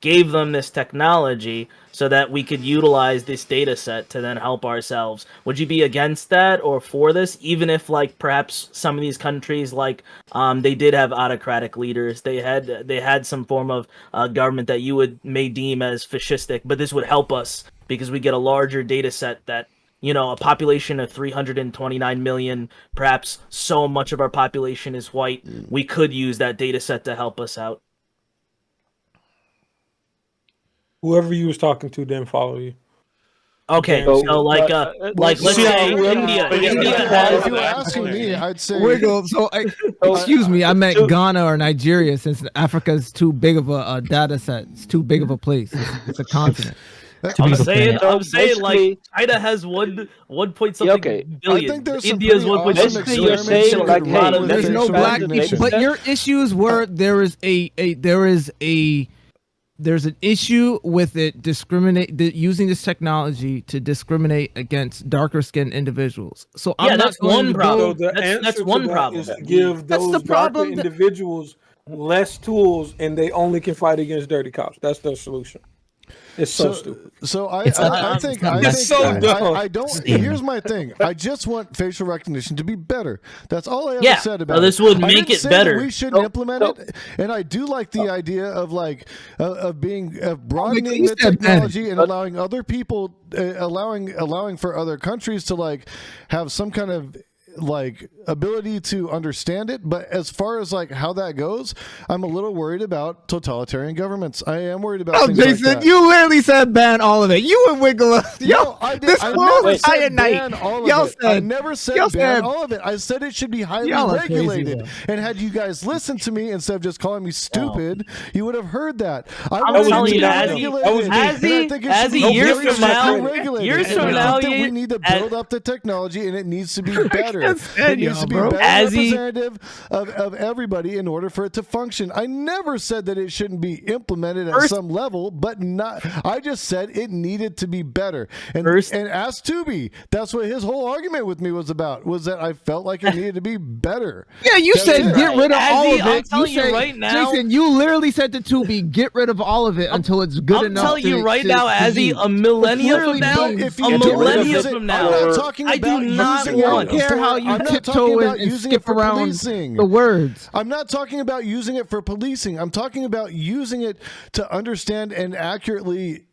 gave them this technology so that we could utilize this data set to then help ourselves. Would you be against that or for this, even if perhaps some of these countries they did have autocratic leaders, they had some form of government that you may deem as fascistic, but this would help us because we get a larger data set that a population of 329 million, perhaps so much of our population is white, we could use that data set to help us out. Whoever you was talking to didn't follow you. Okay, so let's say India. If you were asking me, I'd say Wiggle. So, excuse me, I meant Ghana or Nigeria, since Africa's too big of a data set. It's too big of a place. It's a continent. I'm saying China has one point something billion. I think there's India's 1.6 billion. There's no black people, but your issues were there's an issue with it using this technology to discriminate against darker skinned individuals. So I'm not that's one problem. So That's one problem. Is to give those darker individuals less tools, and they only can fight against dirty cops. That's their solution. It's so stupid. So I think it's so dumb. I don't. Here's my thing. I just want facial recognition to be better. That's all I ever said about it. This would make it better. We shouldn't implement it, and I do like the idea of broadening the technology and allowing other people, allowing for other countries to have some kind of ability to understand it. But as far as how that goes, I'm a little worried about totalitarian governments. I am worried about things Jason, like that. you literally said ban all of it. You and Wiggle. No, I did. This whole entire ban night. all of it. I never said ban all of it. I said it should be highly regulated. Crazy, and had you guys listened to me instead of just calling me stupid, you would have heard that. I'm telling you, Azzy, years from now, we need to build up the technology, and it needs to be better. It needs to be better representative of everybody in order for it to function. I never said that it shouldn't be implemented at some level, but not. I just said it needed to be better. And ask Tubi. That's what his whole argument with me was about. Was that I felt like it needed to be better. Yeah, you said get rid of all of it. I'm telling you right now, Jason, you literally said to Tubi, get rid of all of it until it's good enough. I'm telling you right now, Azzy, a millennia from now, I'm not talking about I do not want. Care how you tiptoe and skip around policing. The words. I'm not talking about using it for policing. I'm talking about using it to understand and accurately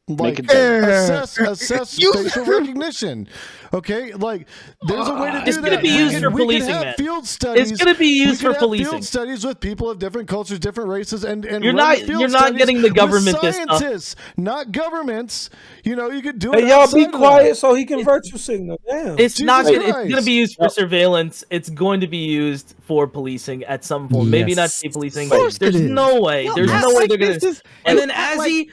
assess facial recognition. Okay, there's a way to do it's that. Gonna be used for policing, man. Field studies. It's going to be used for policing. Field studies with people of different cultures, different races, and you're not getting the government this stuff. Scientists, not governments. You could do Hey, it. y'all be quiet so he can virtue signal. Damn. It's not. It's going to be used for surveillance. It's going to be used for policing at some point. Yes. Maybe not state policing. There's no way. There's no way they're going to. And then Azzy,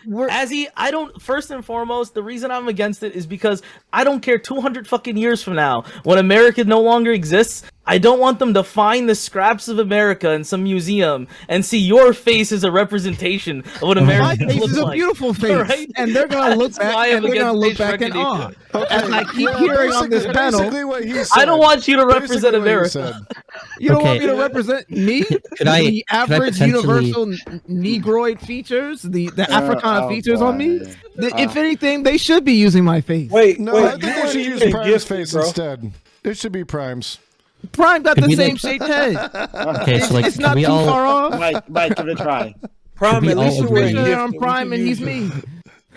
I don't first and foremost, the reason I'm against it is because I don't care 200 fucking years from now when America no longer exists. I don't want them to find the scraps of America in some museum and see your face as a representation of what America My face looks is a like. beautiful face, Right? and they're gonna look That's why back I'm and they're gonna against look facial back in awe. recognition. As I keep hearing on this panel, Basically what he said. I don't want you to represent Basically what he America. said. you don't want Okay. me to represent me, Could I- the average potentially- universal Negroid features, the Africana features on me. If anything, they should be using my face. Wait, No, wait. I think they should use Prime's face instead. It should be Prime's. Prime got Could the we, same like- shaped head. Okay, so like, It's can not we too all- far off. Mike, give it a try. Prime, we at all least you're agree? wearing Picture gift. on Prime, and he's me.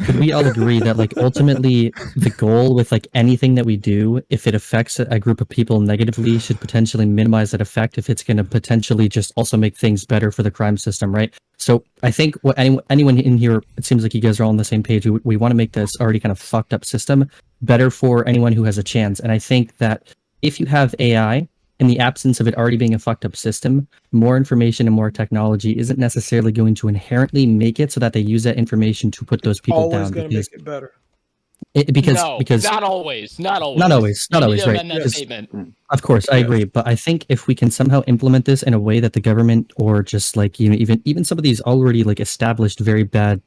Could we all agree that like ultimately the goal with like anything that we do, if it affects a group of people negatively, should potentially minimize that effect if it's going to potentially just also make things better for the crime system, right? So I think what anyone in here, it seems like you guys are all on the same page. We want to make this already kind of fucked up system better for anyone who has a chance. And I think that if you have AI, in the absence of it already being a fucked up system, more information and more technology isn't necessarily going to inherently make it so that they use that information to put those people Always down. gonna make it better. Because not always, not always, not always, You need to right? amend that Because- statement. Of course, I agree, but I think if we can somehow implement this in a way that the government or just like even some of these already like established very bad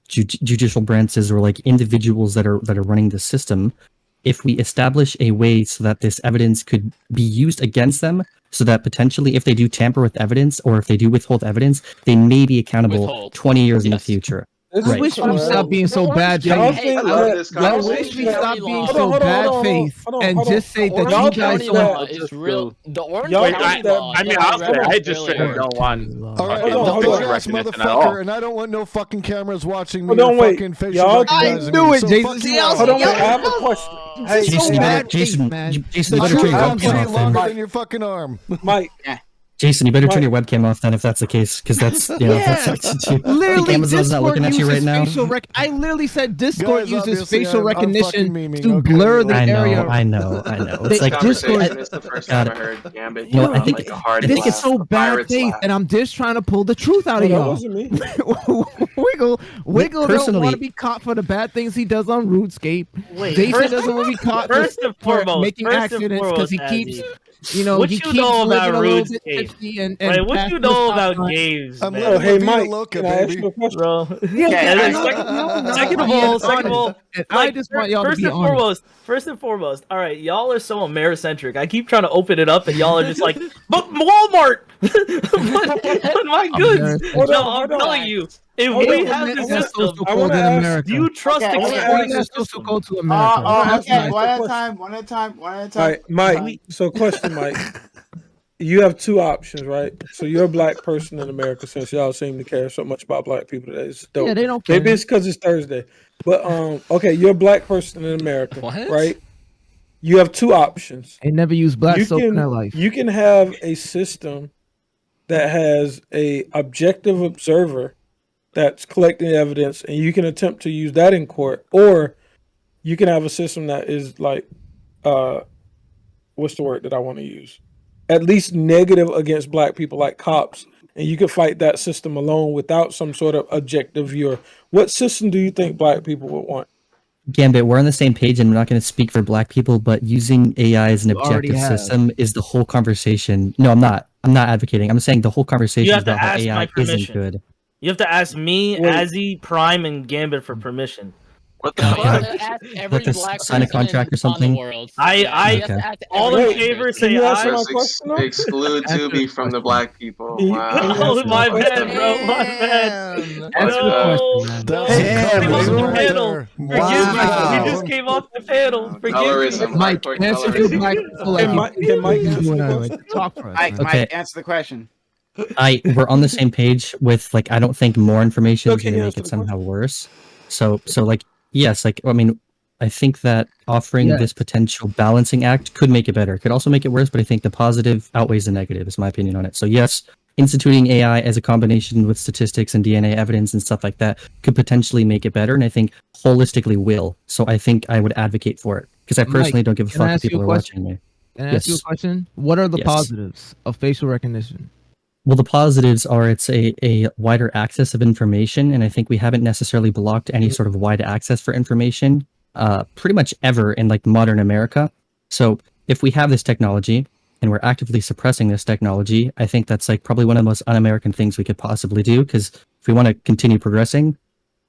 judicial branches or like individuals that are running the system, if we establish a way so that this evidence could be used against them, so that potentially if they do tamper with evidence or if they do withhold evidence, they may be accountable 20 years in the future. I wish we stop being so bad Y'all faith. think I that- wish we stop being so Hold on, bad hold on, faith hold on, and hold on. just say The that Orange you guys County don't. law is real. The Orange Y'all County think law. I mean, that I'll say, I is just really straight up don't want All right, Hold on, I'm a hold big on. ass Recognition at all. motherfucker, and I don't want no fucking cameras watching me Hold on, or wait. fucking facial Y'all- recognizing I knew me. it, So Jason. fuck See, you I was- all. Hold on, wait. I y'all- have a question. Hey, This is so Jason, bad Jason, faith, man. Jason, The you better turn truth your comes webcam out. off then. Longer than your fucking arm. Mike. Jason, you better turn Right. your webcam off then if that's the case, because that's that's you. Literally, think Amazon's not Discord looking at you right uses now. I literally said Discord Guys, uses obviously, facial I'm recognition fucking memeing, to okay? blur the I area. know. They- It's This like conversation Discord- is the first Got time I it. heard Gambit You know, do I think- like a hard This laugh, is so a bad pirate's faith, laugh. and I'm just trying to pull the truth out of That y'all. wasn't me. Wiggle don't Personally- want to be caught for the bad things he does on RuneScape. Wait, Jason first- doesn't want to be caught first and for foremost, making first and accidents because he foremost, keeps, Azzy, what he you keeps know living about a little bit RuneScape? tipsy and Right, what past you the know stop about line. games, I'm man? Oh, hey, living Mike. Loca, Can I ask baby. you a question? Bro. Yeah, And then no, second of being all, honest. And I just want y'all to first be and honest. First and foremost, all right, y'all are so Americentric. I keep trying to open it up, and y'all are just like, but Walmart, but my goods. Hold No, on, I'm hold on. telling you, if Hold we on. have Government the has system, social I code wanna in ask- America. do you trust Okay, the I wanna Government security has system? social code to America. Okay, Mike, one at a question. time, one at a time, one at a All time. right, Mike. So, question, Mike. You have two options, right? So, you're a black person in America, since y'all seem to care so much about black people today. It's dope. Yeah, they don't care. Maybe it's because it's Thursday, but okay, you're a black person in America, What? right? You have two options. They never use black You soap in their can life. you can have a system that has a objective observer that's collecting evidence, and you can attempt to use that in court, or you can have a system that is like, what's the word that I want to use? At least negative against black people, like cops, and you can fight that system alone without some sort of objective viewer. What system do you think black people would want? Gambit, we're on the same page, and I'm not going to speak for black people, but using AI as an You already objective have. system is the whole conversation. No, I'm not. I'm not advocating. I'm saying the whole conversation You is have to about how ask AI my isn't permission. good. You have to ask me, Wait. Azzy, Prime, and Gambit for permission. What the No, fuck? you have to ask every to black sign a person contract or on something? the world. I- You have to Okay. ask All every in Wait, favor person. say Can you answer aye. my Just question, though? exclude Answer Tubi the from the question. black people. Can you- Wow. can you Oh, answer my my bad, question? bro. My bad. Answer the question, man. That's No, some you came off colorism the right panel. there. Forgive Wow. me. You just came off the panel. Forgive me. Colorism. Mike, hardcore answer for colorism. black people like Can you Mike you answer and the I question? like talk for us. Mike, man. Okay. Mike, answer the question. We're on the same page with like I don't think more information So is can going to you make answer it the somehow worse. So like yes, like I mean, I think that offering Yes. this potential balancing act could make it better. Could also make it worse, but I think the positive outweighs the negative. Is my opinion on it. So yes, instituting AI as a combination with statistics and DNA evidence and stuff like that could potentially make it better, and I think holistically will. So I think I would advocate for it because I Mike, personally don't give a can I fuck if ask you people a are question? watching me. Can I ask you a Yes. question? What are the Yes. positives of facial recognition? Well, the positives are it's a wider access of information, and I think we haven't necessarily blocked any sort of wide access for information pretty much ever in like modern America. So if we have this technology and we're actively suppressing this technology, I think that's like probably one of the most un-American things we could possibly do, because if we want to continue progressing,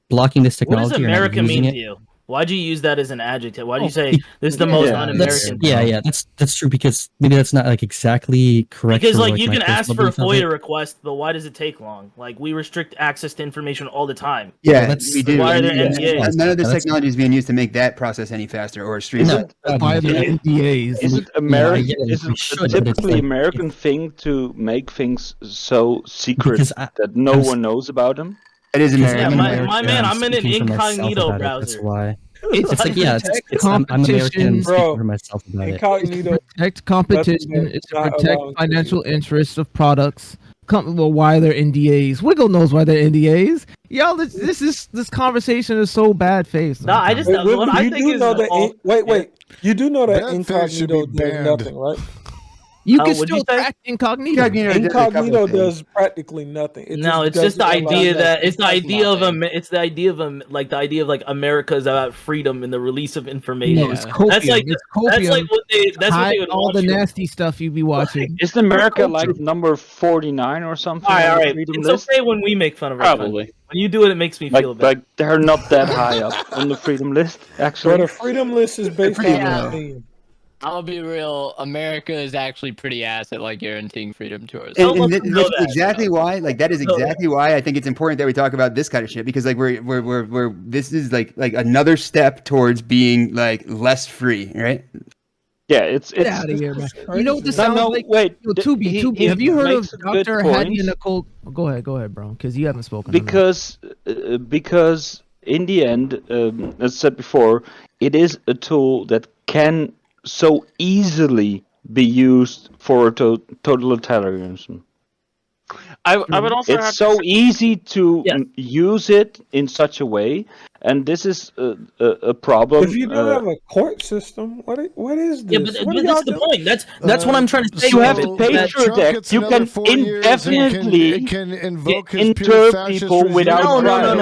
blocking this What technology does or not America using mean it, to you? Why'd you use that as an adjective? Why'd you say this is the most un-American thing? yeah, that's true, because maybe that's not like exactly correct. Because for, like you my can ask personal for a belief of it. FOIA request, but why does it take long? Like we restrict access to information all the time. Yeah, we do. Why are there And NDAs? none of this technology is being used to make that process any faster or streamlined. NDAs. American? yeah, Is we it should, a but it's typically like- American thing to make things so secret Because that no one knows about them? It is Because American. my man, I'm in an speaking for myself incognito about it, browser. That's why. It's It's like, yeah, I'm American and speaking for myself about it. It's to protect competition. It's to protect financial interests of products. Well, why they're NDAs? Wiggle knows why they're NDAs. Y'all, this conversation is so bad faced. No, I just what I think is wait. You do know that That face should be incognito does banned. nothing, right? You can what'd you still say? crack incognito. Incognito does practically nothing. No, it's just the idea that it's the idea of the idea of like America is about freedom and the release of information. No, it's copium. That's like It's that's like copium. what they Hide would all want the you- nasty stuff you be watching. Isn't America like number 49 or something? All right, on all the right. freedom It's list? okay when we make fun of our Probably. country. When you do it, it makes me feel bad. Like they're not that high up on the freedom list, actually. But the freedom list is based on Yeah. opinion. I'll be real. America is actually pretty ass at like guaranteeing freedom to us. And that's exactly why, like, that is exactly why I think it's important that we talk about this kind of shit, because like we're this is like another step towards being like less free, right? Yeah, it's Get out of here, man. You know what this No, sounds no, like? wait, Yo, Tubi. he Have you heard of makes a good Dr. point. Hattie and Nicole? Go ahead, bro. Because you haven't spoken. Because in the end, as said before, it is a tool that can so easily be used for totalitarianism. I would also have It's to so say- easy to use it in such a way, and this is a problem. If you don't have a court system, what is this? Yeah, but What are that's y'all the doing? point. That's what I'm trying to say. You have That- a Patriot Act. You can indefinitely inter people without no, trial.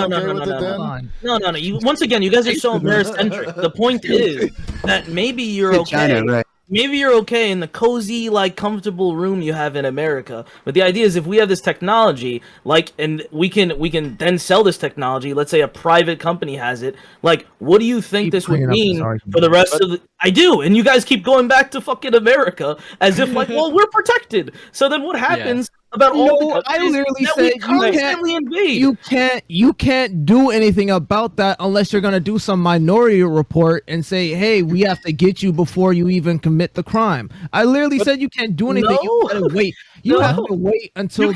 No. Once again, you guys are so Americentric. The point is that maybe you're okay. China, right. Maybe you're okay in the cozy, like, comfortable room you have in America. But the idea is, if we have this technology, like, and we can then sell this technology. Let's say a private company has it. Like, what do you think this would bringing up this mean argument. for the rest of the? I do, and you guys keep going back to fucking America as if like, well, we're protected. So then what happens about all the No, I countries literally that said we constantly invade? you can't do anything about that unless you're gonna do some minority report and say, hey, we have to get you before you even commit the crime. I literally said you can't do anything. You gotta wait. You have to wait until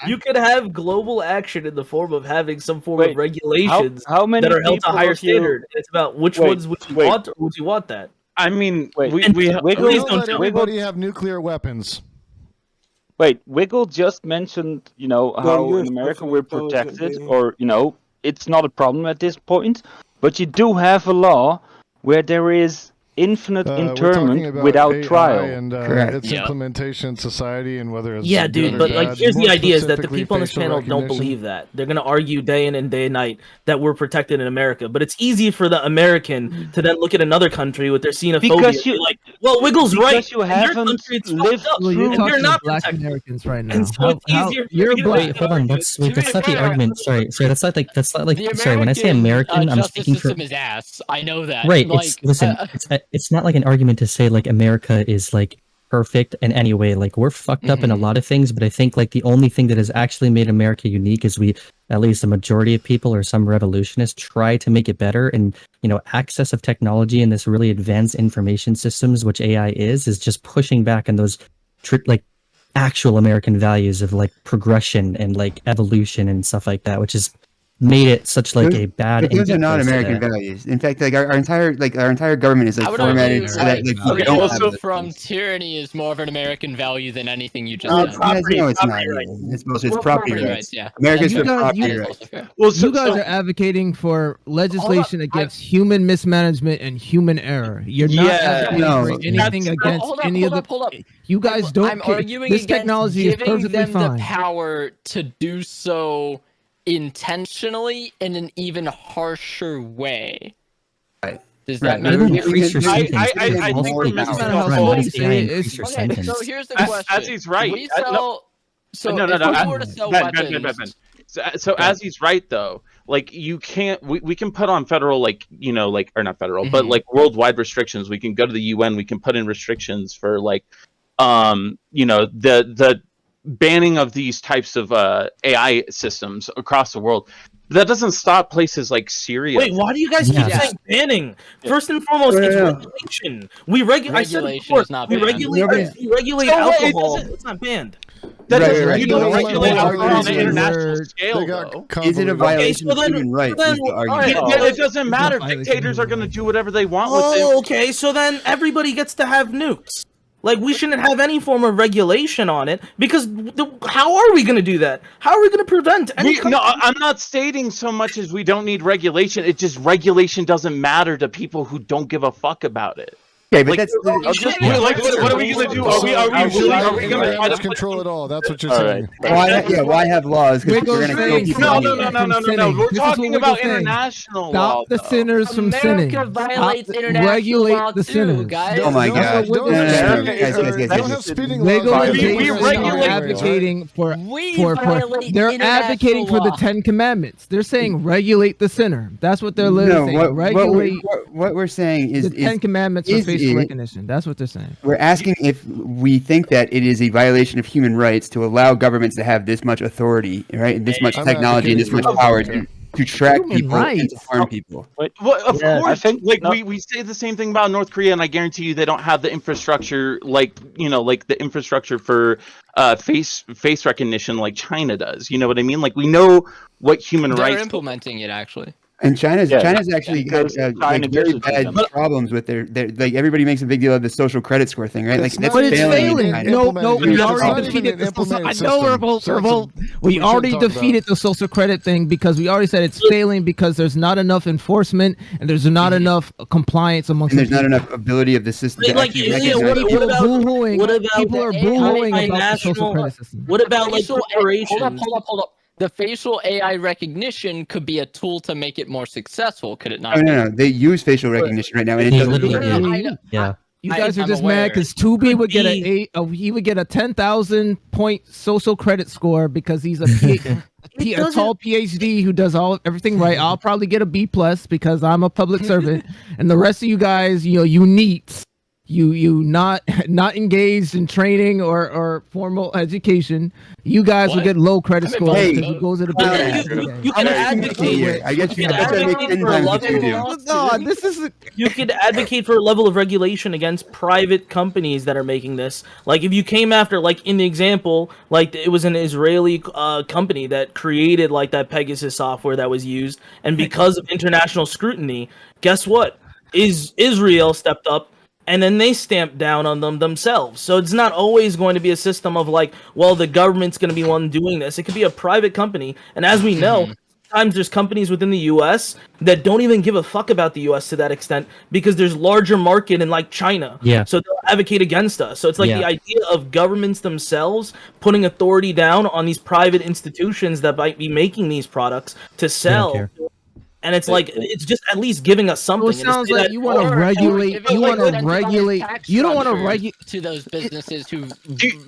You could have global action in the form of having some form of regulations how many that are held to a people higher have you- standard. It's about which ones would you want, or would you want that? I mean, And we please Don't don't let tell everybody have nuclear weapons. Wait, Wiggle just mentioned, how you're in America special we're intelligence protected, being. or, it's not a problem at this point. But you do have a law where there is infinite We're talking internment about without AI trial. and its Yeah. implementation in society and whether it's Yeah, good dude, or but like, bad. here's the More idea: is that the specifically, people on this facial panel don't recognition. believe that. They're gonna argue day in and day and night that we're protected in America. But it's easy for the American to then look at another country with their xenophobia Because and be you- like, "Well, Wiggle's because right. you In your haven't country, it's lived fucked up, Well, you're and talking you're not to Black protected." Americans right now. And so it's easier. you're for you to black. Wait, hold on. That's not the argument. Sorry. That's not like The sorry. When I say American, I'm justice speaking for system is ass. I know that. right. Like, It's not like an argument to say like America is like perfect in any way. Like we're fucked up in a lot of things, but I think like the only thing that has actually made America unique is we, at least a majority of people or some revolutionists, try to make it better. And access of technology and this really advanced information systems, which AI is just pushing back on those like actual American values of like progression and like evolution and stuff like that, which is made it such like a bad. But those are not interface American today. values. In fact, like our entire government is like I would formatted argue, so that like you don't have those from things. tyranny is more of an American value than anything you just No, said. it's not. It's bullshit. It's property rights. Yeah. America's You for guys- property you- rights. Well, you guys are advocating for legislation against human mismanagement and human error. You're not advocating for anything against any of the. Hold up. You guys don't. I'm arguing this against technology is giving perfectly them fine. the power to do so intentionally in an even harsher way. Right. Does Right. that Even make increase your I sentence. think we're missing the whole increase your sentence. So here's the question. As he's right. We sell, so no. if we were to sell weapons, So as he's right though, like you can't. We can put on federal, like or not federal, but like worldwide restrictions. We can go to the UN. We can put in restrictions for like, the banning of these types of AI systems across the world. That doesn't stop places like Syria. Wait, why do you guys keep saying banning? First and foremost, it's regulation. I said it Regulation before, is not we banned. regulate So what? alcohol. It's not banned. That Right, doesn't right. you don't regulate alcohol on an They international got scale, though. Is it a violation of human rights? Is the argument. It doesn't matter. Dictators are going to do whatever they want with it. Oh, okay. So then everybody gets to have nukes. Like, we shouldn't have any form of regulation on it because how are we going to do that? How are we going to prevent any? No, I'm not stating so much as we don't need regulation. It's just regulation doesn't matter to people who don't give a fuck about it. Okay, but Like, that's what are we going to do? Are we going to try to control it all? That's what you're All saying. why have laws? Because you're going to kill people. No. We're talking about international law. Stop the sinners from sinning. America violates international Regulate law the too, sinners. guys. Oh my god! Don't have speeding laws. Legalization regulate- advocating for violate they're international advocating for the law. 10 Commandments. They're saying regulate the sinner. That's what they're literally No, saying. Regulate what we're saying is the 10 Commandments for is facial it- recognition. That's what they're saying. We're asking if we think that it is a violation of human rights to allow governments to have this much authority, right, and this much I'm technology and this much advocating power to track Human people and to rights. harm people. Well, of Yeah, I course, think- like no. we say the same thing about North Korea, and I guarantee you they don't have the infrastructure, like the infrastructure for face recognition like China does. You know what I mean? Like we know what human They're rights. implementing it actually. And China's Yeah, actually because got China like very gives it to bad them. problems with their like everybody makes a big deal of the social credit score thing, right? Like It's that's not But it's failing. failing. in China. No, we It's already not defeated even the an social. I implemented know, system. Revolt. So that's Revolt. we We already shouldn't talk defeated about. the social credit thing because we already said it's failing because there's not enough enforcement and there's not enough compliance amongst. And there's the not people. enough ability of the system to Like, actually yeah, recognize what People about- boo-hooing. what about People are the boo-hooing AI about the social national- credit system. What about like Facial- corporations? Hold up. The facial AI recognition could be a tool to make it more successful, could it not? Oh be? no, they use facial recognition right now, and it He doesn't literally work. did. I know. Yeah. You guys are I'm just aware. mad because Tubi would get be- he would get a 10,000 point social credit score because he's a tall PhD who does everything right. I'll probably get a B plus because I'm a public servant, and the rest of you guys, you neats, you not engaged in training or formal education. You guys will What? get low credit scores Hey, because you go to the You can advocate. I guess you can have to make advocate 10 for a times what you level- do. No, this is You could advocate for a level of regulation against private companies that are making this. Like if you came after, like in the example, like it was an Israeli company that created like that Pegasus software that was used, and because of international scrutiny, guess what? Israel stepped up. And then they stamped down on them themselves. So it's not always going to be a system of like, well, the government's going to be one doing this. It could be a private company. And as we know, sometimes there's companies within the U.S. that don't even give a fuck about the U.S. to that extent because there's larger market in like China. Yeah. So they'll advocate against us. So it's like Yeah. the idea of governments themselves putting authority down on these private institutions that might be making these products to sell. care. And it's like it's just at least giving us something. Well, it And to sounds say like that- you want to Or regulate. give it You like want to a regulate. tax You don't want to structure regulate. to those businesses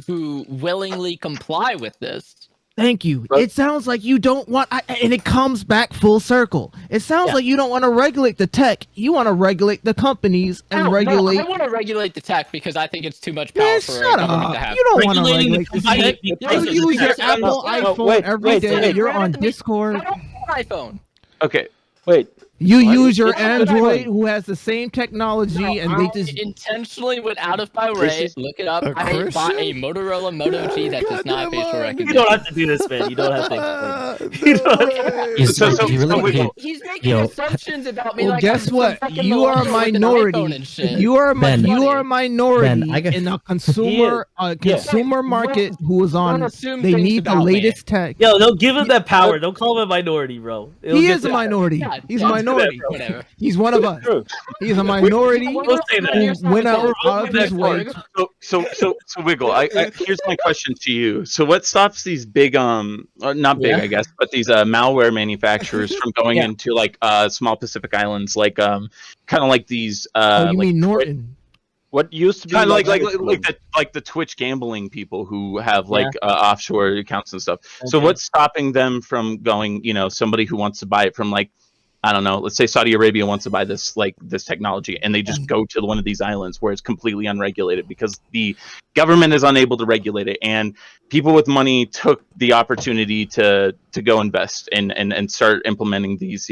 who willingly comply with this. Thank you. It sounds like you don't want, and it comes back full circle. It sounds like you don't want to regulate the tech. You want to regulate the companies and No, regulate. I want to regulate the tech because I think it's too much power Man, for a shut government up. to have. You don't want to Regulating the regulate this company tech. because You of use the your tech. Apple iPhone wait, every wait, day. wait. You're on Discord. I don't have an iPhone. Okay, Wait. You What? use your It's not an Android, iPhone. who has the same technology, and they I just. intentionally went out of my way. Look it up. A I bought a Christian? Motorola Moto G that does not have facial You recognition. don't have to do this, man. You don't have to. He's making assumptions about me. Well, like guess I'm what? some fucking You are a millennial with an iPhone minority. and shit. You are Ben. you are a minority Ben, in a consumer consumer market who is on. assume They things need the about me. latest tech. Yo, don't give him that power. Don't call him a minority, bro. It'll He get is a to- minority. Yeah, He's a yeah, minority. whatever. He's one of us. He's a minority who went out of his way. So Wiggle, here's my question to you. So what stops these big not big, Yeah. I guess, but these malware manufacturers from going into like small Pacific islands, like kind of like these Oh, you like mean Norton? What used to be kind of like Switzerland. the Twitch gambling people who have like offshore accounts and stuff. So what's stopping them from going? You know, somebody who wants to buy it from like, I don't know, let's say Saudi Arabia wants to buy this technology, and they just go to one of these islands where it's completely unregulated because the government is unable to regulate it, and people with money took the opportunity to go invest and start implementing these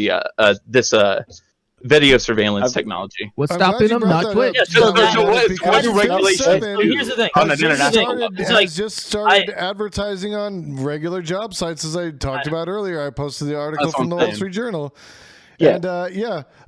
video surveillance technology. What's stopping them? Not Twitch. So what regulations Here's the thing. on an international level? Has just started advertising on regular job sites, as I talked about earlier. I posted the article That's from the what I'm Wall saying. Street Journal. Yeah.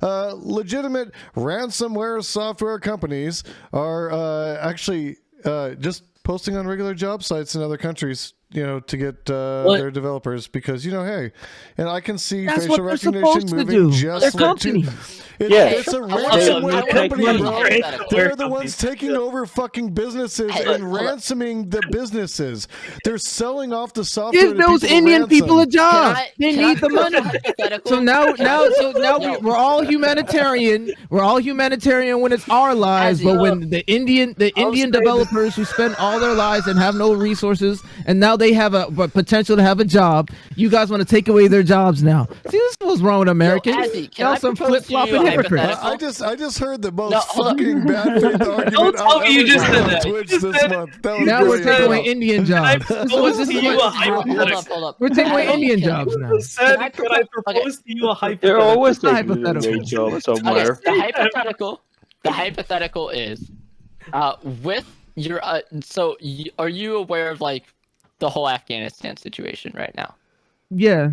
And legitimate ransomware software companies are actually just posting on regular job sites in other countries, you know, to get their developers, because, you know, hey, and I can see That's facial what they're recognition supposed to moving do. just They're like companies. It's a ransomware Okay, company, bro. okay. They're the ones taking over fucking businesses and ransoming the businesses. They're selling off the software. Give to those people to Indian ransom. people a job. They Can need I the money. hypothetical? So now we're all humanitarian. We're all humanitarian when it's our lives, but when the Indian developers who spend all their lives and have no resources, and now they have a potential to have a job, you guys want to take away their jobs now. See, this is what's wrong with Americans. Azzy, can Y'all I some propose to you flip-flopping a hypocrites. hypothetical? I just heard the most No, hold on. fucking bad faith argument Don't tell me you I've just ever said heard that. on Twitch You this said- month. That was Now we're brilliant. taking away Indian jobs. propose to you a hypothetical. Hold up. We're taking away Azzy, Indian can- jobs now. Can I propose to you a They're hypothetical? always It's a taking away hypothetical. job Okay, somewhere. the hypothetical is, with your are you aware of like the whole Afghanistan situation right now? Yeah.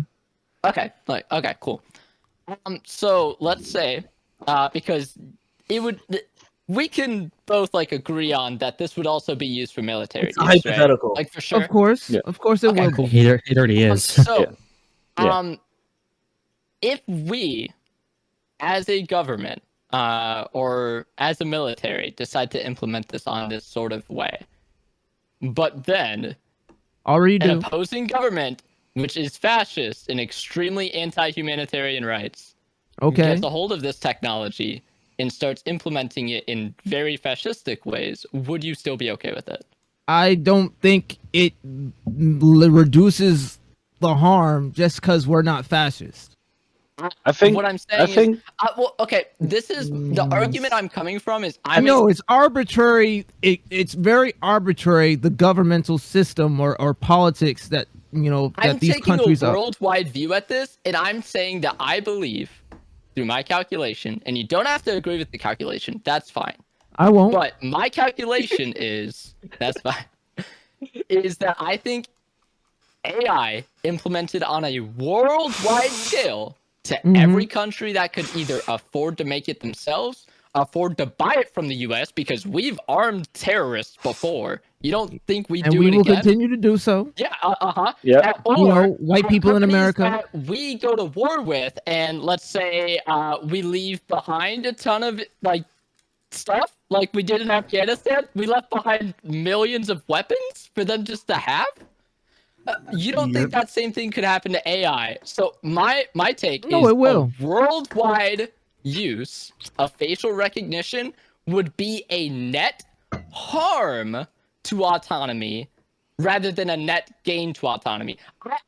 Okay, okay, cool. So let's say, because we can both like agree on that this would also be used for military It's a use, hypothetical. right? Like for sure. Of course. Yeah. Of course it Okay, will cool. be. It already is. So, Yeah. if we, as a government, or as a military, decide to implement this on this sort of way, but then Already an do. opposing government, which is fascist and extremely anti-humanitarian rights, Okay. gets a hold of this technology and starts implementing it in very fascistic ways, would you still be okay with it? I don't think it reduces the harm just because we're not fascist. I think what I'm saying is, well, okay, this is the argument I'm coming from. Is I know it's arbitrary. It's very arbitrary. The governmental system or politics that that I'm these taking countries a are. worldwide view at this, and I'm saying that I believe, through my calculation, and you don't have to agree with the calculation. That's fine. I won't. But my calculation is that's fine. Is that I think AI implemented on a worldwide scale to every country that could either afford to make it themselves, afford to buy it from the U.S. because we've armed terrorists before. You don't think we and do we it will again? continue to do so. Yeah, uh-huh. Yeah. Or white people in companies America. that we go to war with, and let's say we leave behind a ton of like stuff, like we did in Afghanistan. We left behind millions of weapons for them just to have. You don't think that same thing could happen to AI? So my take is it will. a worldwide use of facial recognition would be a net harm to autonomy rather than a net gain to autonomy.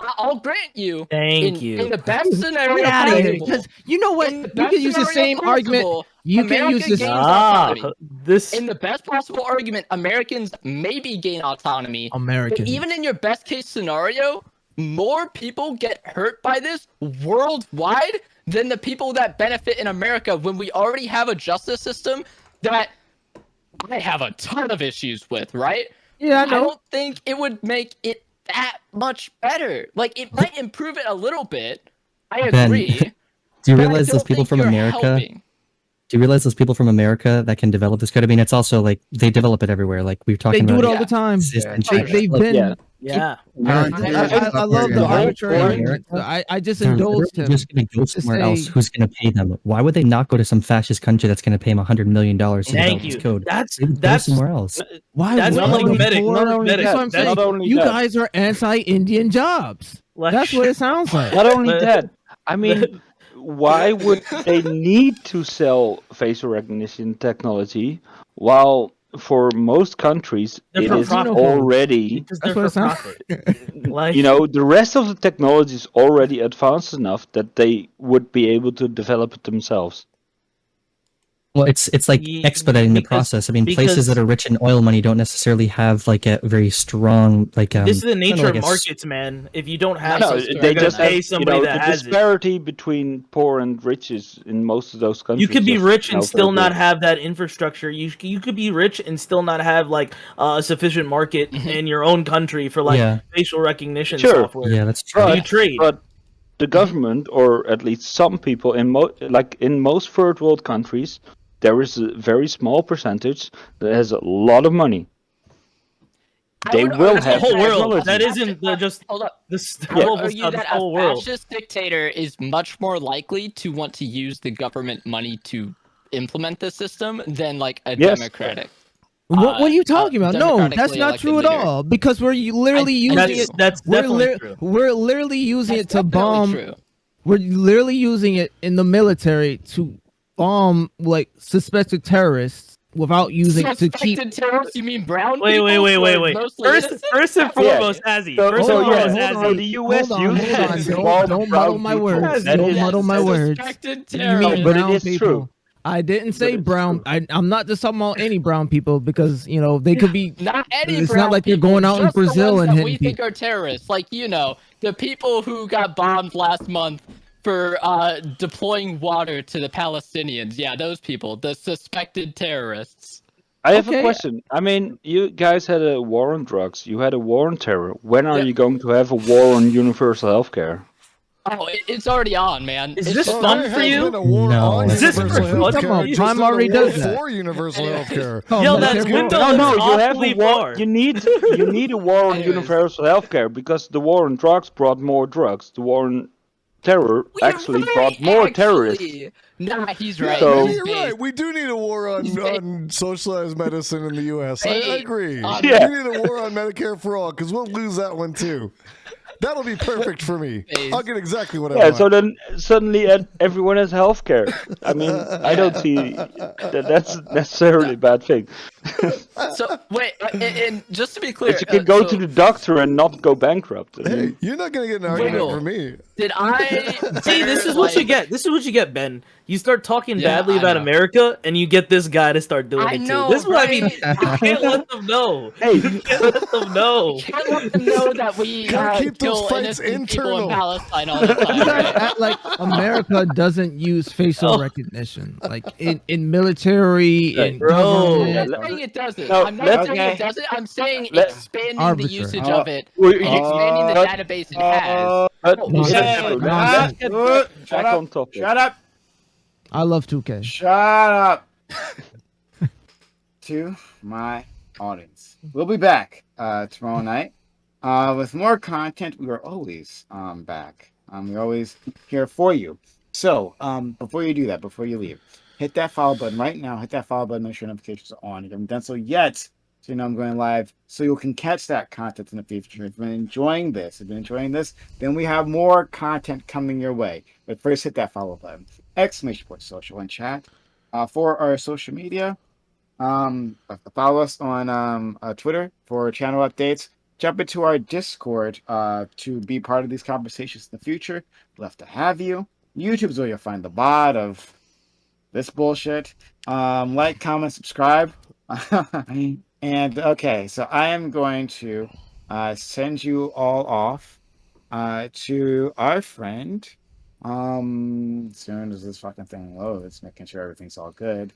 I'll grant you. Thank In the best scenario Get out of here, possible, because you know what? in the You best can use the scenario same argument. possible, You can America use this. gains autonomy. This In the best possible argument, Americans maybe gain autonomy. American. But even in your best case scenario, more people get hurt by this worldwide than the people that benefit in America when we already have a justice system that I have a ton of issues with, right? Yeah, I know. don't think it would make it that much better. Like, it might improve it a little bit. I Ben, agree. do you but I realize those don't people think from you're America? helping. Do you realize those people from America that can develop this code? I mean, it's also like they develop it everywhere. Like we were talking They do about. it all the time. They've been. Yeah. I love the arbitrary argument. I just They're indulged literally him. just going to go to somewhere say- else. Who's going to pay them? Why would they not go to some fascist country that's going to pay them $100 million to develop this code? They would go somewhere else. Why? That's would not they like medic. before- Not That's medic. what I'm That's saying. not only You that. guys are anti-Indian jobs. That's what it sounds like. Not only that, I mean, why would they need to sell facial recognition technology while for most countries They're it for is profit. already, Because they're for profit. Like, you know, the rest of the technology is already advanced enough that they would be able to develop it themselves. Well, it's like expediting the process. I mean, places that are rich in oil money don't necessarily have like a very strong like. this is the kinda nature like of a markets, man. If you don't have, No, something, they you're gonna just pay have, somebody the that has it. disparity between poor and riches in most of those countries. You could be just, rich you know, and still very not big. have that infrastructure. You could be rich and still not have like a sufficient market in your own country for like Yeah. facial recognition Sure. software. Yeah, that's true. So you trade. But the government, or at least some people in most third world countries, there is a very small percentage that has a lot of money. They will That's the have whole world. technology. That isn't just Hold up. the I would global argue stuff. that It's the a whole world. fascist dictator is much more likely to want to use the government money to implement the system than like a Yes. democratic. What are you talking about? No, that's democratically not elected true at leader. all. Because we're literally using I it. do. That's we're definitely true. We're literally using That's it to definitely bomb. true. We're literally using it in the military to bomb like suspected terrorists without using it to keep. Suspected terrorists? You mean brown Wait, people? wait, who wait, are wait. mostly innocent? First and foremost, Azzy. First and foremost, Azzy. the US Hold on, uses hold it on. to Don't bomb muddle brown my people. words. That Don't is- muddle my words. Suspected You terrorists. mean but it brown is people. true. I didn't say brown. I'm not just talking about any brown people because they could be. Not any It's brown not like they're people, going out in just the Brazil ones and that hitting we think people. are terrorists. Like, the people who got bombed last month for deploying water to the Palestinians. Yeah, those people, the suspected terrorists. I have Okay. a question. I mean, you guys had a war on drugs. You had a war on terror. When are you going to have a war on universal healthcare? Oh, it's already on, man. Is It's this just- fun There for has you? been a war No. on Is this universal for fun? healthcare, Prime just not already a war does that. for universal healthcare. Oh, Yo, no, that they're cool. window No, is no, you have awfully a war. far. You need a war on Anyways. universal healthcare because the war on drugs brought more drugs. The war on terror actually brought more terrorists. Nah, he's right. So- You're right. We do need a war on socialized medicine in the U.S. I Hey, agree. Yeah. We need a war on Medicare for all because we'll lose that one too. That'll be perfect for me. I'll get exactly what I Yeah, want. so then suddenly everyone has healthcare. I mean, I don't see that that's necessarily a bad thing. So wait, and just to be clear, But you can go so to the doctor and not go bankrupt. I Hey, mean, you're not going to get an argument Wiggle. from me. did I See, this is what you get. This is what you get, Ben. You start talking Yeah, badly I about know. America, and you get this guy to start doing I it know, too. This is what I mean. right? You can't let them know. Hey. You can't let them know. can't let them know that we Gotta keep those kill fights innocent people internal. in Palestine all the time. You guys Right? act like America doesn't use facial Oh. recognition, like in military, in Bro. I'm government. not saying it doesn't. No, I'm not let's- saying it doesn't. I'm saying Let- expanding the Arbitrary. usage of it, we- and expanding the database it has. but Oh, No, let's that's get nonsense. back on topic. Shut up. I love 2K. Shut up. To my audience. We'll be back tomorrow night with more content. We are always back. We're always here for you. So before you do that, before you leave, hit that follow button right now. Hit that follow button. Make sure notifications are on. If you haven't done so yet, so you know I'm going live, so you can catch that content in the future. If you've been enjoying this, then we have more content coming your way. But first, hit that follow button. Exclamation point social and chat for our social media. Follow us on Twitter for channel updates. Jump into our Discord to be part of these conversations in the future. Love to have you. YouTube's where you'll find the bot of this bullshit. Like, comment, subscribe. And okay, so I am going to send you all off to our friend. Soon as this fucking thing loads, making sure everything's all good.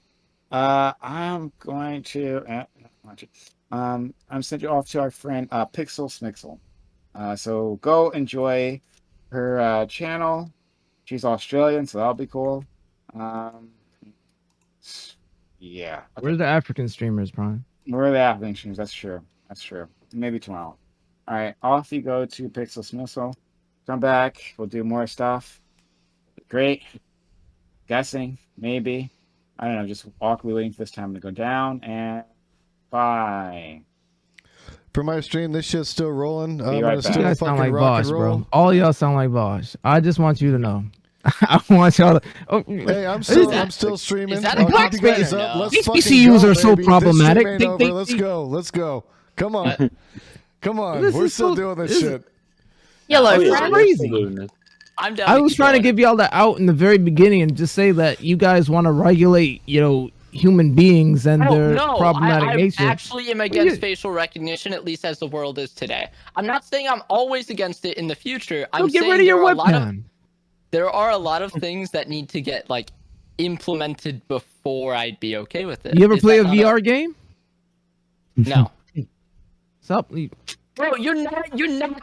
I'm going to I'm sending you off to our friend Pixel Smixel. So go enjoy her channel. She's Australian, so that'll be cool. Yeah. Okay. Where's the African streamers, Prime? Where are the African streamers? That's true. That's true. Maybe tomorrow. All right. Off you go to Pixel Smissel. Come back. We'll do more stuff. Great. Guessing. Maybe. I don't know. Just awkwardly waiting for this time to go down. And bye. For my stream, this shit's still rolling. I'm right gonna back. still You guys fucking sound like rock Bosch, and roll. bro. All y'all sound like Bosch. I just want you to know. I want y'all to. Oh, Hey, I'm still streaming. is that I'll a black keep you guys man or up. no? Let's These fucking PCUs go, are so baby. problematic. This stream ain't They- over. Let's go. Let's go. Come on. Come on. This We're is still so- doing this this- shit. Yellow Oh, yeah, It's friend. crazy. I'm down. I to was keep trying to going. give y'all that out in the very beginning and just say that you guys want to regulate, human beings and their No, problematic I nature. actually am against facial recognition, at least as the world is today. I'm not saying I'm always against it in the future. I'm So get saying rid of your there are a lot of webcam. there are a lot of things that need to get implemented before I'd be okay with it. You ever Is play a that not VR game? No. Sup? Bro, you're not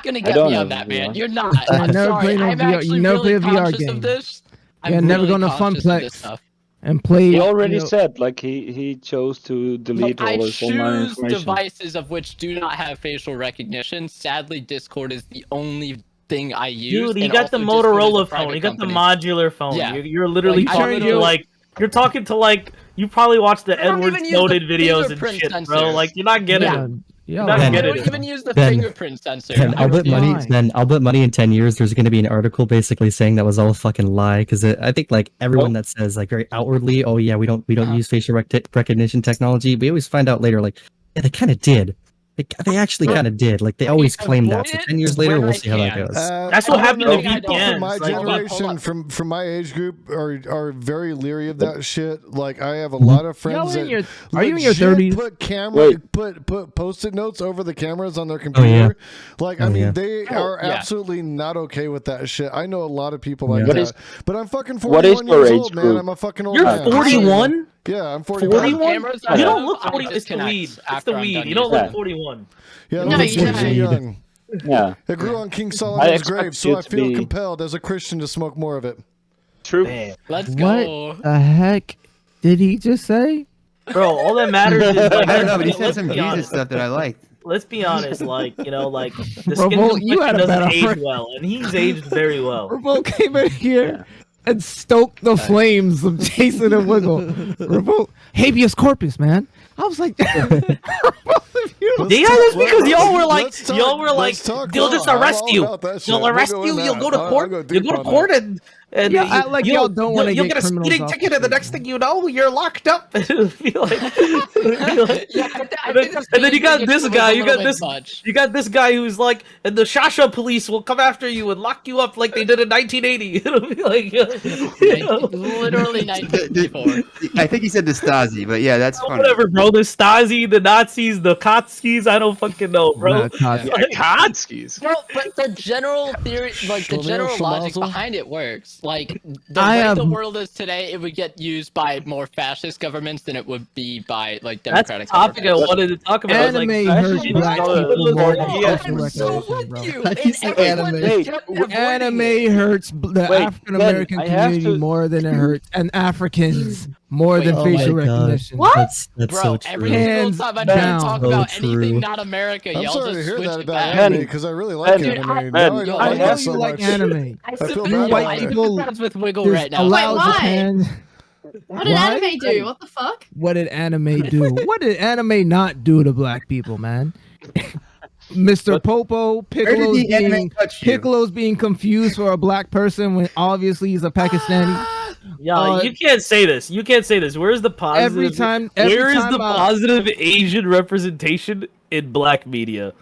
gonna I get don't me have on that, VR. man. You're not. I I'm never sorry. played no I'm VR. actually You never really play a VR conscious game. of this. I'm Yeah, never really gonna conscious of this Funplex stuff. and play. He already you know- said like he chose to delete I all his online choose information. devices of which do not have facial recognition. Sadly, Discord is the only thing I use. Dude, you and got the also Discord is a Motorola phone. private You got the company. modular phone. Yeah. You're literally Like, I talking to literally- you're talking to you probably watched the I don't Edward even use Snowden the videos and fingerprint shit, sensor. bro. Like you're not getting Yeah. it. Yeah, You're not I getting don't it. even use the Ben, fingerprint sensor. Ben, I refuse. I'll bet money in 10 years there's going to be an article basically saying that was all a fucking lie because I think everyone that says very outwardly, oh yeah, we don't use facial recognition technology, we always find out later yeah, they kind of did. They actually kind of did. They always claim that. So 10 years later, we'll see how that goes. That's what happened to People VPNs. from my Like, generation, from my age group, are very leery of that shit. Like I have a lot of friends Y'all in that your- are you in your legit 30s? put post-it notes over the cameras on their computer. yeah. Like Oh, I mean, yeah. they are absolutely not okay with that shit. I know a lot of people like Yeah. that. But I'm fucking what is 41 your years age old, man. group? I'm a fucking old You're man. 41? Yeah, I'm 41. 41? Cameras You I don't have, look I 40. It's the disconnect weed. It's after the I'm weed. done You don't using look it. 41. Yeah, No, that's you way too don't. young. Yeah, It grew on King I Solomon's expect grave, so you I to feel be- compelled as a Christian to smoke more of it. true. Let's go. What the heck did he just say? Bro, all that matters is I don't know, but he said let's some be Jesus honest. stuff that I liked. Let's be honest, the Bro, skin Volt, you had complexion a doesn't better age friend. well, and he's aged very well. Revolt came in here and stoked the flames of Jason and Wiggle. Revolt, habeas corpus, man. I was like, Yeah, that's because y'all were like, they'll just arrest you. They'll arrest you. You'll go to court. You'll go to court and Yeah, act like y'all don't wanna you'll get get a criminals speeding off ticket, the and the next thing you know, you're locked up. It'll feel like- and then you got this guy. You got this guy who's like, and the Shasha police will come after you and lock you up like they did in 1980. It'll be like, Literally 1954. I think he said the Stasi, but yeah, that's funny. whatever, bro. The Stasi, the Nazis, the Kotskis. I don't fucking know, bro. Kodskis. Bro, but the general theory, the general logic Schmazel. behind it works. Like the I way have- the world is today, it would get used by more fascist governments than it would be by That's the democratic topic I governments. wanted to talk about. anime Like, hurts you black know, people more than yeah. facial So recognition, would bro. you? How do you say Everyone anime? is kept avoiding it. Anime hurts the Wait, African American Ben, I have community to- more than it hurts, and Africans more than Wait, facial Oh my God. recognition. That's Bro, so every true. single time I try Hands to talk down. about So anything true. not America, I'm y'all sorry to just hear switch that it about back. anime because I really like Dude, anime. Ben, Now I don't I I like know it so you like much. anime. I feel You bad about white it. people friends with Wiggle just right now. allow Wait, why? Japan. What did Why? anime do? What the fuck? What did anime do? What did anime not do to black people, man? Mr. Popo, Where did Piccolo's the anime being touch you? Piccolo's being confused for a black person when obviously he's a Pakistani. Yeah, you can't say this. You can't say this. Where's the positive? Every time Where is time, the positive Asian representation in black media?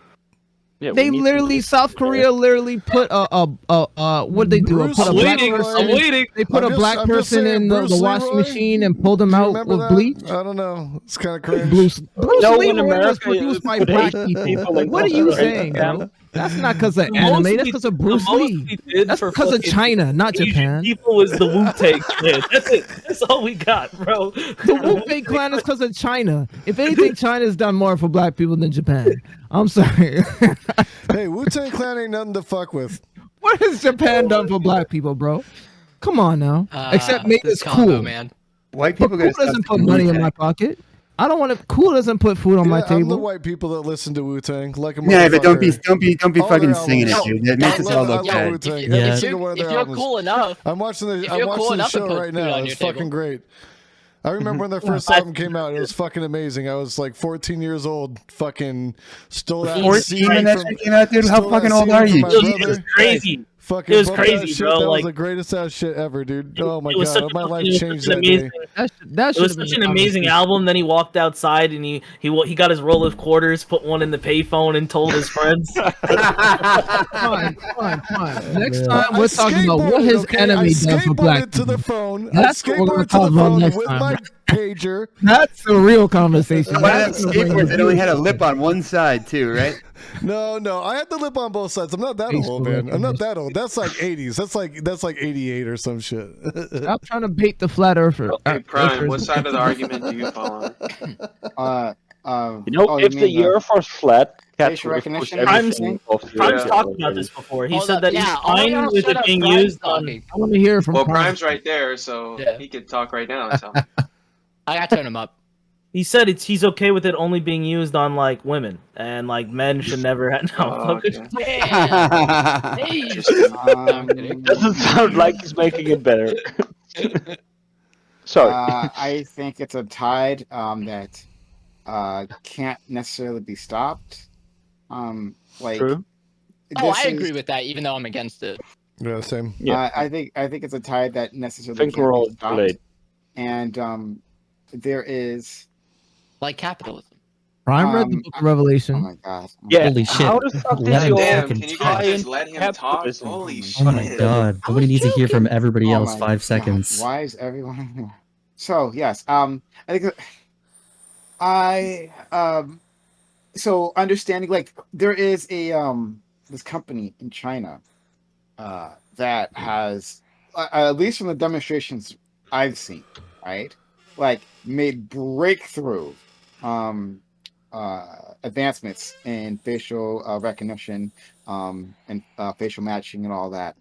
Yeah, they we need literally South Korea literally put what they do? Bruce Put a I'm black waiting. person. I'm waiting. They put I'm a just- black I'm just person saying, in the Bruce washing Leroy? machine and pulled them Do you out remember with that? bleach. I don't know. It's kind of cringe. Bruce No, Lee in was America, produced by put black Asian people. people like What are that, you right? saying, Yeah. bro? That's not because of anime. That's because of Bruce Lee. That's because of China, not Japan. People was the Wu-Tang Clan. That's it. That's all we got, bro. The Wu-Tang Clan is because of China. If anything, China's done more for black people than Japan. I'm sorry. Hey, Wu-Tang Clan ain't nothing to fuck with. What has Japan done for black people, bro? Come on now. Except make this this combo, cool. man. White But people cool doesn't put money in my pocket. I don't want to. Cool doesn't put food on my I'm the table. white people that listen to Wu-Tang like a Yeah, but don't be All fucking their singing it, albums. dude. That makes us all I look love bad. Wu-Tang. If, Every if single you're, one of if their you're albums. cool enough, I'm watching if the you're cool enough to show put right food now. on It's your fucking table. great. I remember when their first album came out. It was fucking amazing. I was like 14 years old. Fucking stole that 14 scene when that from- shit came out, dude? How stole that fucking old scene are from you? my It was brother. crazy. Fucking It was bumped that crazy, shit. bro. That Like was the greatest ass shit ever, dude. Oh my it was god, such my a- life it was changed such an that day. amazing. That It was should have such been an the amazing conversation. album. Then he walked outside and he got his roll of quarters, put one in the payphone, and told his friends. Fine. Next man. time we're talking about what skateboarded, his okay? enemy I done for black skateboarded to the people. phone. That's I what we're gonna skateboarded to talk the about phone next with time. my pager. That's the real conversation. One of them That's gonna bring skateboards that the- only had a lip on one side, too, right? No, I had the lip on both sides. I'm not that Thanks old, for man. I'm not recognition. that old. That's like 80s. That's like 88 or some shit. Stop trying to bait the flat earther. Hey, Prime, what side of the argument do you fall on? You know, if the Earth was flat, cats facial would have pushed recognition? everything off the Prime's Earth talked already. about this before. He Hold said up. that Yeah, he's oh my fine God, with shut it up, being Prime's used on. talking. I want to hear from Well, Prime. Prime's right there, so Yeah. he could talk right now. And tell me. I gotta turn him up. He said he's okay with it only being used on like women and like men should never have no. Okay. Yeah. Hey. I'm kidding. Doesn't sound like he's making it better. Sorry. I think it's a tide that can't necessarily be stopped. Like True. Oh, this I agree is- with that, even though I'm against it. Yeah, same. Yeah. I think it's a tide that necessarily I think can't we're be all stopped. delayed. And there is Like capitalism. Prime read the um, book of Revelation. oh my god. Yeah. Holy shit. How the fuck Let did him you all Damn, fucking can you talk. guys just let him talk? Capitalism. Holy Oh my shit. god. I Nobody was needs to hear from joking. everybody Oh else my 5 God, seconds. why is everyone here? So yes, I think that so understanding like there is a this company in China that has at least from the demonstrations I've seen, right? Like made breakthrough advancements in facial recognition and facial matching and all that.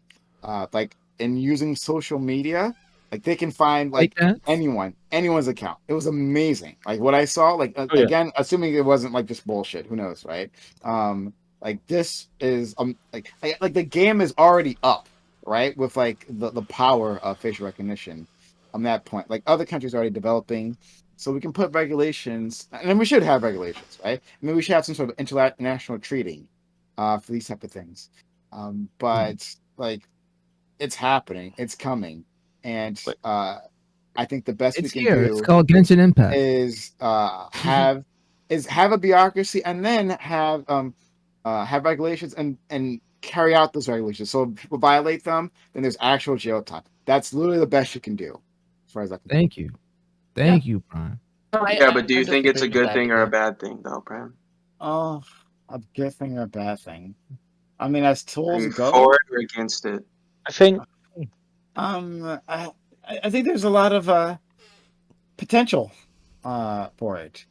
Like in using social media, like they can find like anyone's account. It was amazing. Like what I saw, like yeah. again, assuming it wasn't like just bullshit. Who knows, right? Like this is like the game is already up, right? With like the power of facial recognition on that point. Like other countries are already developing, so we can put regulations, and then we should have regulations, right? I mean, we should have some sort of international treaty for these type of things. But like, it's happening, it's coming, and I think the best It's we can here. do It's called Genshin Impact. is have a bureaucracy and then have regulations and carry out those regulations. So if people violate them, then there's actual jail time. That's literally the best you can do, as far as I can. Thank you. Thank you, Prime. Yeah, but do you think it's a good thing or a bad thing, though, Prime? Oh, a good thing or a bad thing? I mean, as Are tools you go, for it or against it? I think I think there's a lot of potential for it.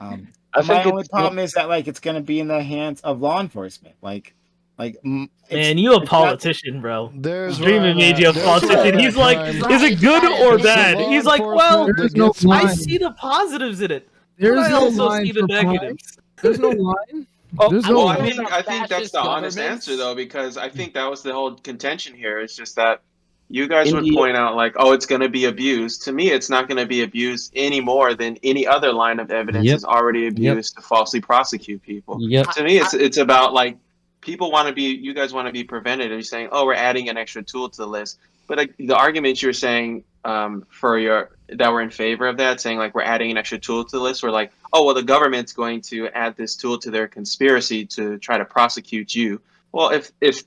I My think only it's problem is that like it's going to be in the hands of law enforcement. Man, you a politician, bro. There's Dreaming made you a politician. He's like, is it good or bad? He's like, well, There's no I line. see the positives in it. There's but I no also line see the for Prime. negatives. There's no line. There's Well, no I line. think that's the honest answer, though, because I think that was the whole contention here. It's just that you guys would point out, like, oh, it's going to be abused. To me, it's not going to be abused any more than any other line of evidence Yep. is already abused to falsely prosecute people. Yep. To me, it's about, like, people want to be, you guys want to be prevented, and you're saying, oh, we're adding an extra tool to the list. But like, the arguments you're saying that we're in favor of that, saying like we're adding an extra tool to the list, we're like, oh, well, the government's going to add this tool to their conspiracy to try to prosecute you. Well,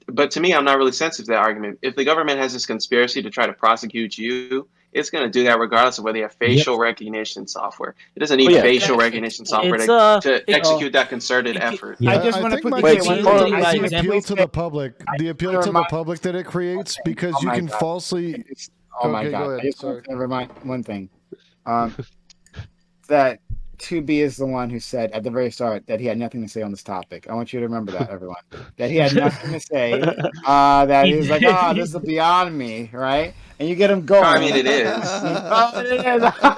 but to me, I'm not really sensitive to that argument. If the government has this conspiracy to try to prosecute you, it's going to do that regardless of whether you have facial recognition software. It doesn't need facial recognition software to execute that concerted effort. I just want to put the appeal to the public, that it creates, because you can falsely. Oh my God! I just want to remind one thing, that 2B is the one who said at the very start that he had nothing to say on this topic. I want you to remember that, everyone. That he had nothing to say. That he's like, oh, this is beyond me, right? And you get him going. I mean, it is.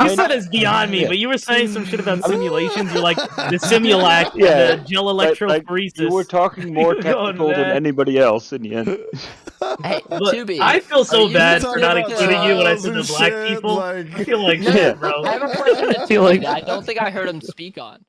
You said it's beyond me, but you were saying some shit about simulations. You're like the Simulac, the gel electrophoresis. You were talking more technical than anybody else in the end. Hey, Tubi, I feel so bad for not including you when I said the black people. I feel like shit, bro. I have a question to Tubi that I don't think I heard him speak on.